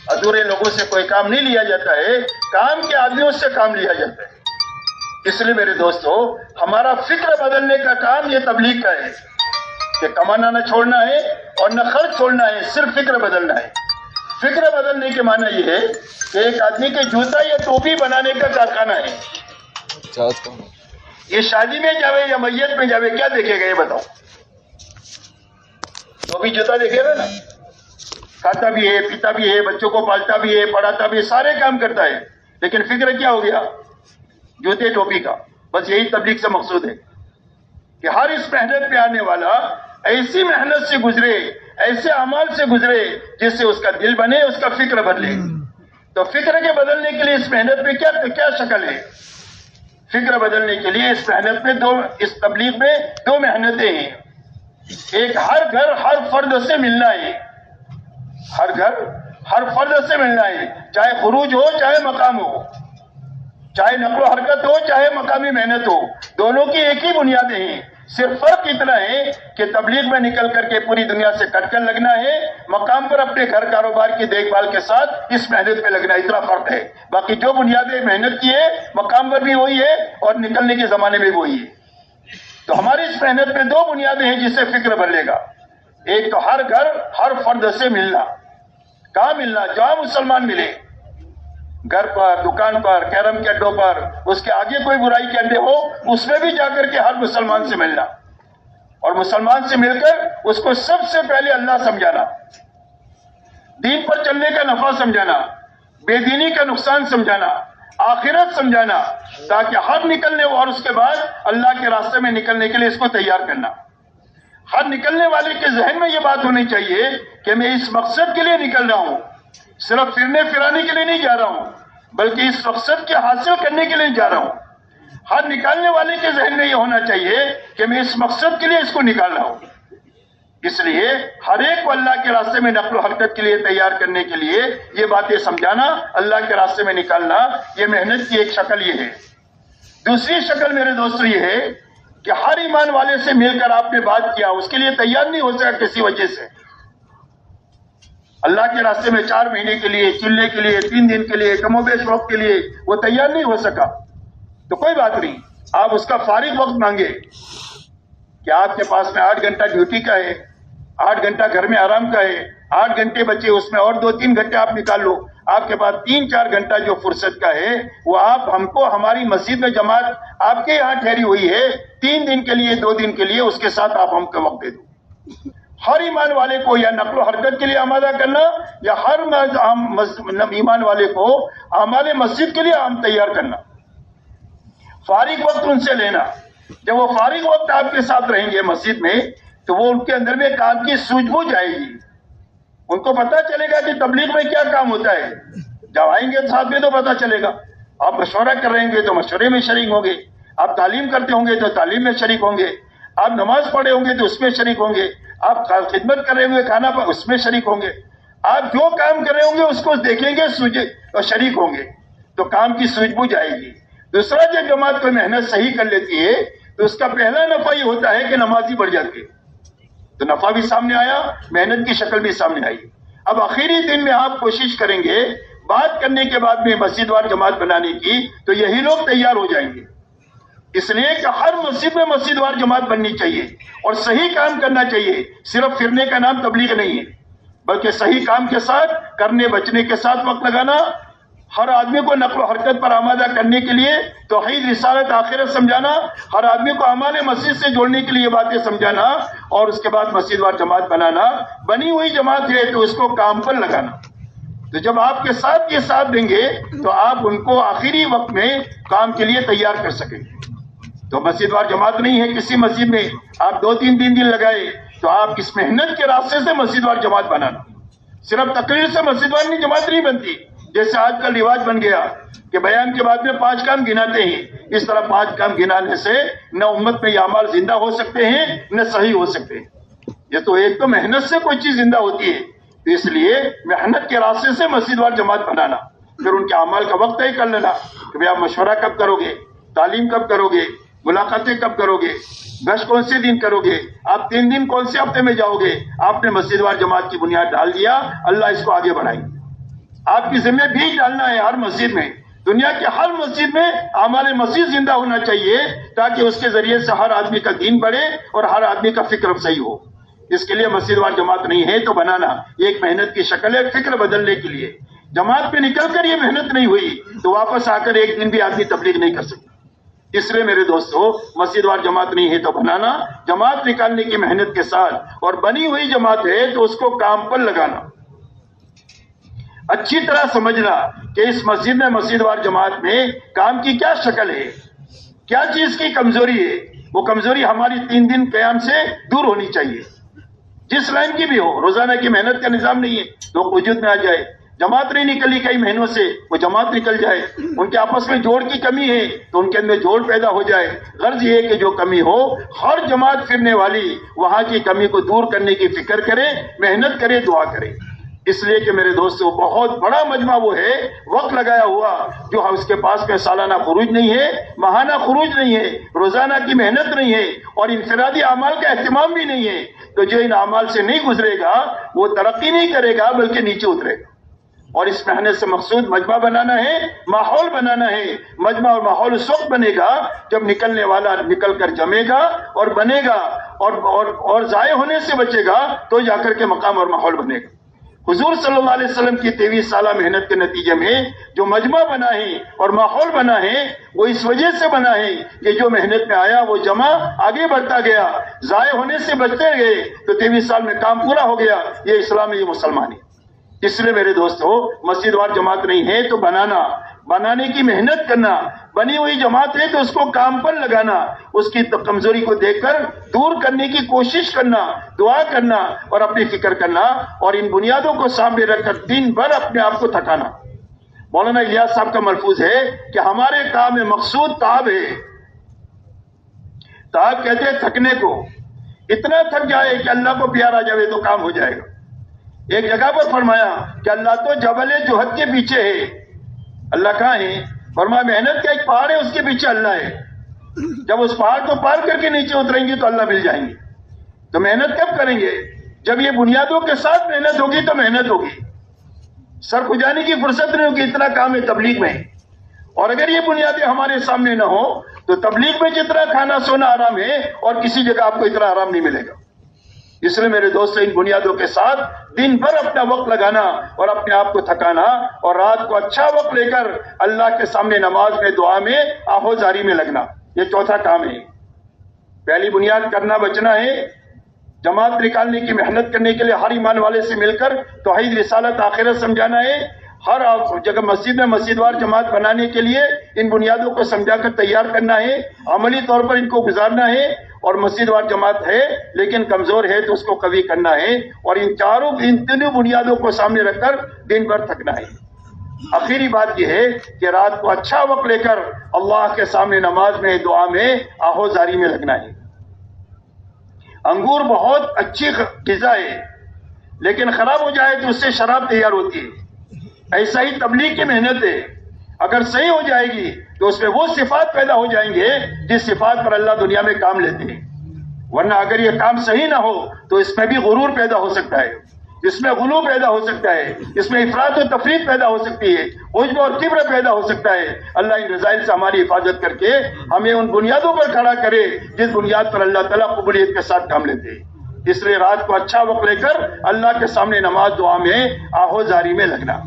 ادھورے لوگوں سے کوئی کام نہیں لیا جاتا ہے، کام کے آدمیوں سے کام لیا جاتا ہے. اس لیے میرے دوستو، ہمارا فکر بدلنے کا کام یہ تبلیغ کا ہے کہ کمانا نہ چھوڑنا ہے اور نہ خرچ چھوڑنا ہے، صرف فکر بدلنا ہے. فکر بدلنے کے معنی یہ ہے کہ ایک آدمی کے جوتا یا ٹوپی بنانے کا کارخانہ ہے. یہ شادی میں جاوے یا میت میں جاوے کیا دیکھے گا یہ بتاؤ؟ ٹوپی جوتا دیکھے گا نا. کھاتا بھی ہے، پیتا بھی ہے، بچوں کو پالتا بھی ہے، پڑھاتا بھی ہے، سارے کام کرتا ہے، لیکن فکر کیا ہو گیا؟ جوتے ٹوپی کا. بس یہی تبلیغ سے مقصود ہے کہ ہر اس محنت پہ آنے والا ایسی محنت سے گزرے، ایسے اعمال سے گزرے جس سے اس کا دل بنے، اس کا فکر بدلے. تو فکر کے بدلنے کے لیے اس محنت میں کیا شکل ہے؟ فکر بدلنے کے لیے اس محنت میں اس تبلیغ میں دو محنتیں ہیں. ایک ہر گھر ہر فرد سے ملنا ہے. ہر گھر ہر فرد سے ملنا ہے، چاہے خروج ہو چاہے مقام ہو، چاہے نقل و حرکت ہو چاہے مقامی محنت ہو، دونوں کی ایک ہی بنیادیں ہیں. صرف فرق اتنا ہے کہ تبلیغ میں نکل کر کے پوری دنیا سے کٹ کر لگنا ہے، مقام پر اپنے گھر کاروبار کی دیکھ بھال کے ساتھ اس محنت پہ لگنا ہے. اتنا فرق ہے. باقی جو بنیادیں محنت کی ہے مقام پر بھی وہی ہے اور نکلنے کے زمانے میں وہی ہے. تو ہماری اس محنت میں دو بنیادیں ہیں جس سے فکر بدلے گا. ایک تو ہر گھر ہر فرد سے ملنا. کہاں ملنا؟ جہاں مسلمان ملے، گھر پر، دکان پر، کیرم کے اڈوں پر، اس کے آگے کوئی برائی کے اڈے ہو اس میں بھی جا کر کے ہر مسلمان سے ملنا، اور مسلمان سے مل کر اس کو سب سے پہلے اللہ سمجھانا، دین پر چلنے کا نفع سمجھانا، بے دینی کا نقصان سمجھانا، آخرت سمجھانا، تاکہ ہر نکلنے اور اس کے بعد اللہ کے راستے میں نکلنے کے لیے اس کو تیار کرنا. ہر نکلنے والے کے ذہن میں یہ بات ہونی چاہیے کہ میں اس مقصد کے لیے نکل رہا ہوں، صرف پھرنے پھرانے کے لیے نہیں جا رہا ہوں، بلکہ اس مقصد کے حاصل کرنے کے لیے جا رہا ہوں. ہر نکالنے والے کے ذہن میں یہ ہونا چاہیے کہ میں اس مقصد کے لیے اس کو نکال رہا ہوں. اس لیے ہر ایک کو اللہ کے راستے میں نقل و حرکت کے لیے تیار کرنے کے لیے یہ باتیں سمجھانا، اللہ کے راستے میں نکالنا، یہ محنت کی ایک شکل یہ ہے. دوسری شکل میرے دوستو یہ ہے کہ ہر ایمان والے سے مل کر آپ نے بات کیا، اس کے لیے تیار نہیں ہو سکا کسی وجہ سے. اللہ کے راستے میں 4 مہینے کے لیے، چلنے کے لیے، 3 دن کے لیے، کم و بیش وقت کے لیے وہ تیار نہیں ہو سکا، تو کوئی بات نہیں، آپ اس کا فارغ وقت مانگے کہ آپ کے پاس میں 8 گھنٹہ ڈیوٹی کا ہے، 8 گھنٹہ گھر میں آرام کا ہے، 8 گھنٹے بچے، اس میں اور 2-3 گھنٹے آپ نکال لو. آپ کے پاس 3-4 گھنٹہ جو فرصت کا ہے وہ آپ ہم کو ہماری مسجد میں جماعت آپ کے یہاں ٹھہری ہوئی ہے 3 دن کے لیے، 2 دن کے لیے، اس کے ساتھ آپ ہم کو وقت دے دو. ہر ایمان والے کو یا نقل و حرکت کے لیے آمادہ کرنا، یا ہر ایمان والے کو اعمال مسجد کے لیے تیار کرنا. فارغ وقت ان سے لینا. جب وہ فارغ وقت آپ کے ساتھ رہیں گے مسجد میں تو وہ ان کے اندر میں کام کی سوجھ بوجھ آئے گی. ان کو پتہ چلے گا کہ تبلیغ میں کیا کام ہوتا ہے. جب آئیں گے ساتھ میں تو پتہ چلے گا. آپ مشورہ کر رہے گے تو مشورے میں شریک ہوں گے، آپ تعلیم کرتے ہوں گے تو تعلیم میں شریک ہوں گے، آپ نماز پڑھے ہوں گے تو اس میں شریک ہوں گے، آپ خدمت کر رہے ہوئے کھانا پر اس میں شریک ہوں گے، آپ جو کام کر رہے ہوں گے اس کو دیکھیں گے اور شریک ہوں گے، تو کام کی سوجھ بوجھ آئے گی. دوسرا، جب جماعت کوئی محنت صحیح کر لیتی ہے تو اس کا پہلا نفع یہ ہوتا ہے کہ نمازی بڑھ جاتی ہے. تو نفع بھی سامنے آیا، محنت کی شکل بھی سامنے آئی. اب آخری دن میں آپ کوشش کریں گے بات کرنے کے بعد میں مسجد وار جماعت بنانے کی، تو یہی لوگ تیار ہو جائیں گے. اس لیے کہ ہر مسجد میں مسجد وار جماعت بننی چاہیے اور صحیح کام کرنا چاہیے. صرف پھرنے کا نام تبلیغ نہیں ہے، بلکہ صحیح کام کے ساتھ، کرنے بچنے کے ساتھ وقت لگانا، ہر آدمی کو نقل و حرکت پر آمادہ کرنے کے لیے توحید، رسالت، آخرت سمجھانا، ہر آدمی کو اعمال مسجد سے جوڑنے کے لیے یہ باتیں سمجھانا، اور اس کے بعد مسجد وار جماعت بنانا. بنی ہوئی جماعت ہے تو اس کو کام پر لگانا. تو جب آپ کے ساتھ یہ ساتھ دیں گے تو آپ ان کو آخری وقت میں کام کے لیے تیار کر سکیں گے. تو مسجد وار جماعت نہیں ہے کسی مسجد میں آپ 2-3 دن لگائے، تو آپ اس محنت کے راستے سے مسجد وار جماعت بنانا. صرف تقریر سے مسجد وار جماعت نہیں بنتی، جیسے آج کل رواج بن گیا کہ بیان کے بعد میں 5 کام گناتے ہیں. اس طرح 5 کام گنانے سے نہ امت میں یہ اعمال زندہ ہو سکتے ہیں نہ صحیح ہو سکتے ہیں. یہ تو ایک تو محنت سے کوئی چیز زندہ ہوتی ہے، تو اس لیے محنت کے راستے سے مسجد وار جماعت بنانا. پھر ان کے اعمال کا وقت طے کر لینا کہ بھئی آپ مشورہ کب کرو گے، تعلیم کب کرو گے، ملاقاتیں کب کرو گے؟ گشت کون سے دن کرو گے؟ آپ 3 دن کون سے ہفتے میں جاؤ گے؟ آپ نے مسجد وار جماعت کی بنیاد ڈال دیا، اللہ اس کو آگے بڑھائیں گے۔ آپ کی ذمہ بیج ڈالنا ہے ہر مسجد میں، دنیا کے ہر مسجد میں اعمال مسجد زندہ ہونا چاہیے، تاکہ اس کے ذریعے سے ہر آدمی کا دین بڑھے اور ہر آدمی کا فکر صحیح ہو۔ اس کے لیے مسجد وار جماعت نہیں ہے تو بنانا ایک محنت کی شکل ہے، فکر بدلنے کے لیے۔ جماعت پہ نکل کر یہ محنت نہیں ہوئی تو واپس آ کر ایک دن بھی آدمی تبلیغ نہیں کر سکتا۔ اس لیے میرے دوستو، مسجد وار جماعت نہیں ہے تو بنانا، جماعت نکالنے کی محنت کے ساتھ، اور بنی ہوئی جماعت ہے تو اس کو کام پر لگانا، اچھی طرح سمجھنا کہ اس مسجد میں مسجد وار جماعت میں کام کی کیا شکل ہے، کیا چیز کی کمزوری ہے۔ وہ کمزوری ہماری 3 دن قیام سے دور ہونی چاہیے، جس لائن کی بھی ہو۔ روزانہ کی محنت کا نظام نہیں ہے تو وجود میں آ جائے، جماعت نہیں نکلی کئی مہینوں سے، وہ جماعت نکل جائے، ان کے آپس میں جوڑ کی کمی ہے تو ان کے اندر جوڑ پیدا ہو جائے۔ غرض یہ ہے کہ جو کمی ہو، ہر جماعت پھرنے والی وہاں کی کمی کو دور کرنے کی فکر کرے، محنت کرے، دعا کرے۔ اس لیے کہ میرے دوستو، بہت بڑا مجمع وہ ہے وقت لگایا ہوا، جو اس کے پاس میں سالانہ خروج نہیں ہے، ماہانہ خروج نہیں ہے، روزانہ کی محنت نہیں ہے، اور انفرادی اعمال کا اہتمام بھی نہیں ہے، تو جو ان اعمال سے نہیں گزرے گا وہ ترقی نہیں کرے گا بلکہ نیچے اترے گا۔ اور اس محنت سے مقصود مجمع بنانا ہے، ماحول بنانا ہے۔ مجمع اور ماحول اس وقت بنے گا جب نکلنے والا نکل کر جمے گا اور بنے گا، اور ضائع ہونے سے بچے گا تو جا کر کے مقام اور ماحول بنے گا۔ حضور صلی اللہ علیہ وسلم کی 23 سالہ محنت کے نتیجے میں جو مجمع بنا ہے اور ماحول بنا ہے، وہ اس وجہ سے بنا ہے کہ جو محنت میں آیا وہ جمع آگے بڑھتا گیا، ضائع ہونے سے بچتے گئے تو 23 سال میں کام پورا ہو گیا۔ یہ اسلام ہے، یہ مسلمان ہے۔ اس لیے میرے دوستو، مسجد وار جماعت نہیں ہے تو بنانے کی محنت کرنا، بنی ہوئی جماعت ہے تو اس کو کام پر لگانا، اس کی کمزوری کو دیکھ کر دور کرنے کی کوشش کرنا، دعا کرنا اور اپنی فکر کرنا، اور ان بنیادوں کو سامنے رکھ کر دن بھر اپنے آپ کو تھکانا۔ مولانا الیاس صاحب کا ملفوظ ہے کہ ہمارے کام میں مقصود تعب ہے۔ تعب کہتے ہیں تھکنے کو، اتنا تھک جائے کہ اللہ کو پیار آ جائے تو کام ہو جائے گا۔ ایک جگہ پر فرمایا کہ اللہ تو جبل جوہد کے پیچھے ہے۔ اللہ کہاں ہے؟ فرمایا محنت کا ایک پہاڑ ہے، اس کے پیچھے اللہ ہے۔ جب اس پہاڑ کو پار کر کے نیچے اتریں گے تو اللہ مل جائیں گے۔ تو محنت کب کریں گے؟ جب یہ بنیادوں کے ساتھ محنت ہوگی تو محنت ہوگی، سر کھجانے کی فرصت نہیں ہوگی، اتنا کام ہے تبلیغ میں۔ اور اگر یہ بنیادیں ہمارے سامنے نہ ہو تو تبلیغ میں جتنا کھانا سونا آرام ہے اور کسی جگہ آپ کو اتنا آرام نہیں ملے گا۔ اس لیے میرے دوستو، ان بنیادوں کے ساتھ دن بھر اپنا وقت لگانا اور اپنے آپ کو تھکانا، اور رات کو اچھا وقت لے کر اللہ کے سامنے نماز میں، دعا میں، آہوزاری میں لگنا، یہ چوتھا کام ہے۔ پہلی بنیاد کرنا بچنا ہے، جماعت نکالنے کی محنت کرنے کے لیے ہر ایمان والے سے مل کر توحید، رسالت، آخرت سمجھانا ہے۔ ہر جگہ مسجد میں مسجد وار جماعت بنانے کے لیے ان بنیادوں کو سمجھا کر تیار کرنا ہے، عملی طور پر ان کو گزارنا ہے۔ اور مسجد وار جماعت ہے لیکن کمزور ہے تو اس کو قوی کرنا ہے، اور ان تینوں بنیادوں کو سامنے رکھ کر دن بھر تھکنا ہے۔ آخری بات یہ ہے کہ رات کو اچھا وقت لے کر اللہ کے سامنے نماز میں، دعا میں، آہوزاری میں لگنا ہے۔ انگور بہت اچھی غذا ہے، لیکن خراب ہو جائے تو اس سے شراب تیار ہوتی ہے۔ ایسا ہی تبلیغ کی محنت ہے، اگر صحیح ہو جائے گی تو اس میں وہ صفات پیدا ہو جائیں گے جس صفات پر اللہ دنیا میں کام لیتے ہیں، ورنہ اگر یہ کام صحیح نہ ہو تو اس میں بھی غرور پیدا ہو سکتا ہے، اس میں غلو پیدا ہو سکتا ہے، اس میں افراط و تفریط پیدا ہو سکتی ہے، عجب اور کبر پیدا ہو سکتا ہے۔ اللہ ان رذائل سے ہماری حفاظت کر کے ہمیں ان بنیادوں پر کھڑا کرے جس بنیاد پر اللہ تعالیٰ قبولیت کے ساتھ کام لیتے ہیں۔ اس لیے رات کو اچھا وقت لے کر اللہ کے سامنے نماز، دعا میں، آہوزاری میں لگنا۔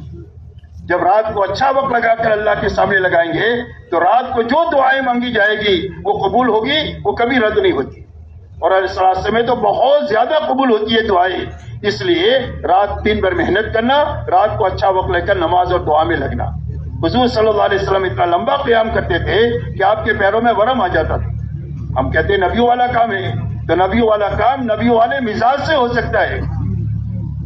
جب رات کو اچھا وقت لگا کر اللہ کے سامنے لگائیں گے تو رات کو جو دعائیں مانگی جائے گی وہ قبول ہوگی، وہ کبھی رد نہیں ہوتی، اور اس راستے میں تو بہت زیادہ قبول ہوتی ہے دعائیں۔ اس لیے رات دن بھر محنت کرنا، رات کو اچھا وقت لے کر نماز اور دعا میں لگنا۔ حضور صلی اللہ علیہ وسلم اتنا لمبا قیام کرتے تھے کہ آپ کے پیروں میں ورم آ جاتا تھا۔ ہم کہتے ہیں نبیوں والا کام ہے، تو نبیوں والا کام نبیوں والے مزاج سے ہو سکتا ہے۔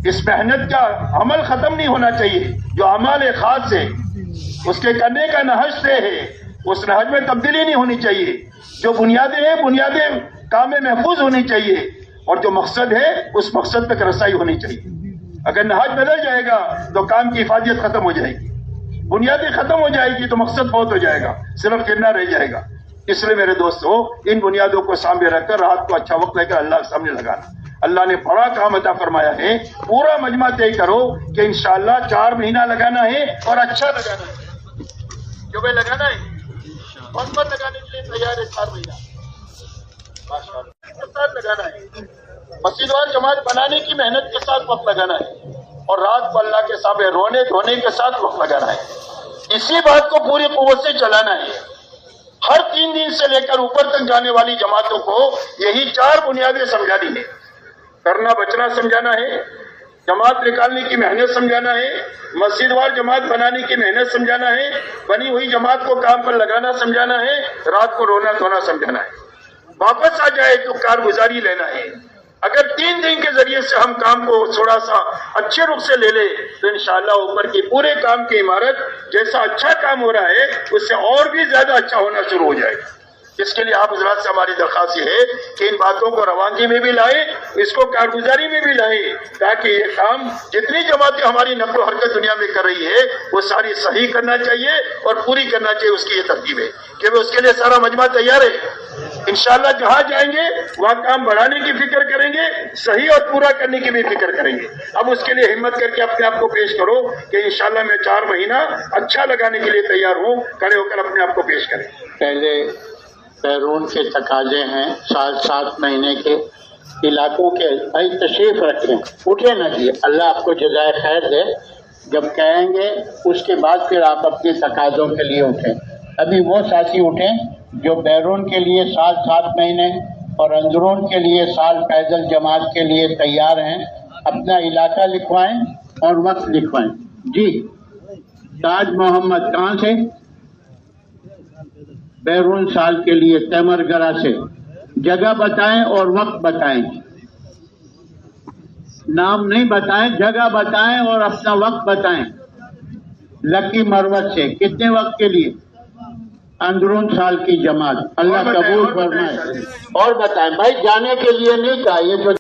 اس محنت کا عمل ختم نہیں ہونا چاہیے، جو عمل خاص ہے اس کے کرنے کا نہج طے ہے، اس نہج میں تبدیلی نہیں ہونی چاہیے۔ جو بنیادیں ہیں، بنیادیں کام میں محفوظ ہونی چاہیے، اور جو مقصد ہے اس مقصد تک رسائی ہونی چاہیے۔ اگر نہج بدل جائے گا تو کام کی افادیت ختم ہو جائے گی، بنیادیں ختم ہو جائے گی تو مقصد فوت ہو جائے گا، صرف گرنا رہ جائے گا۔ اس لیے میرے دوستوں ان بنیادوں کو سامنے رکھ کر رات کو اچھا وقت لے کر اللہ کے سامنے لگانا. اللہ نے بڑا کام عطا فرمایا ہے. پورا مجمع طے کرو کہ انشاءاللہ 4 مہینہ لگانا ہے اور اچھا لگانا ہے. جو بھائی لگانا ہے کون کون لگانے کے لیے تیار ہے؟ 4 مہینہ کے ساتھ لگانا ہے. مسجد وار جماعت بنانے کی محنت کے ساتھ وقت لگانا ہے اور رات کو اللہ کے سامنے رونے دھونے کے ساتھ وقت لگانا ہے. اسی بات کو پوری قوت سے چلانا ہے. ہر 3 دن سے لے کر اوپر تک جانے والی جماعتوں کو یہی 4 بنیادیں سمجھانی ہے. کرنا بچنا سمجھانا ہے، جماعت نکالنے کی محنت سمجھانا ہے، مسجد وار جماعت بنانے کی محنت سمجھانا ہے، بنی ہوئی جماعت کو کام پر لگانا سمجھانا ہے، رات کو رونا دھونا سمجھانا ہے. واپس آ جائے تو کارگزاری لینا ہے. اگر 3 دن کے ذریعے سے ہم کام کو تھوڑا سا اچھے رخ سے لے لے تو انشاءاللہ اوپر کی پورے کام کی عمارت جیسا اچھا کام ہو رہا ہے اس سے اور بھی زیادہ اچھا ہونا شروع ہو جائے گا. اس کے لیے آپ حضرات سے ہماری درخواست یہ ہے کہ ان باتوں کو روانگی میں بھی لائیں، اس کو کارگزاری میں بھی لائیں، تاکہ یہ کام جتنی جماعتیں ہماری نقل و حرکت دنیا میں کر رہی ہے وہ ساری صحیح کرنا چاہیے اور پوری کرنا چاہیے. اس کی یہ ترتیب ہے کہ وہ اس کے لیے سارا مجمع تیار ہے. انشاءاللہ جہاں جائیں گے وہاں کام بڑھانے کی فکر کریں گے، صحیح اور پورا کرنے کی بھی فکر کریں گے. اب اس کے لیے ہمت کر کے اپنے آپ کو پیش کرو کہ انشاءاللہ میں 4 مہینہ اچھا لگانے کے لیے تیار ہوں. کھڑے ہو کر اپنے آپ کو پیش کریں. پہلے بیرون کے تقاضے ہیں 7 مہینے کے علاقوں کے. بھائی تشریف رکھیں، اٹھے نہ جی، اللہ آپ کو جزائے خیر دے. جب کہیں گے اس کے بعد پھر آپ اپنے تقاضوں کے لیے اٹھیں. ابھی وہ ساتھی اٹھیں جو بیرون کے لیے 7 مہینے اور اندرون کے لیے سال پیدل جماعت کے لیے تیار ہیں. اپنا علاقہ لکھوائیں اور وقت لکھوائیں. جی تاج محمد کہاں سے؟ بیرون سال کے لیے تیمر گرا سے. جگہ بتائیں اور وقت بتائیں. نام نہیں بتائیں، جگہ بتائیں اور اپنا وقت بتائیں. لکی مروت سے کتنے وقت کے لیے؟ اندرون سال کی جماعت. اللہ قبول فرمائے. اور بتائیں بھائی، جانے کے لیے نہیں کہا، یہ جو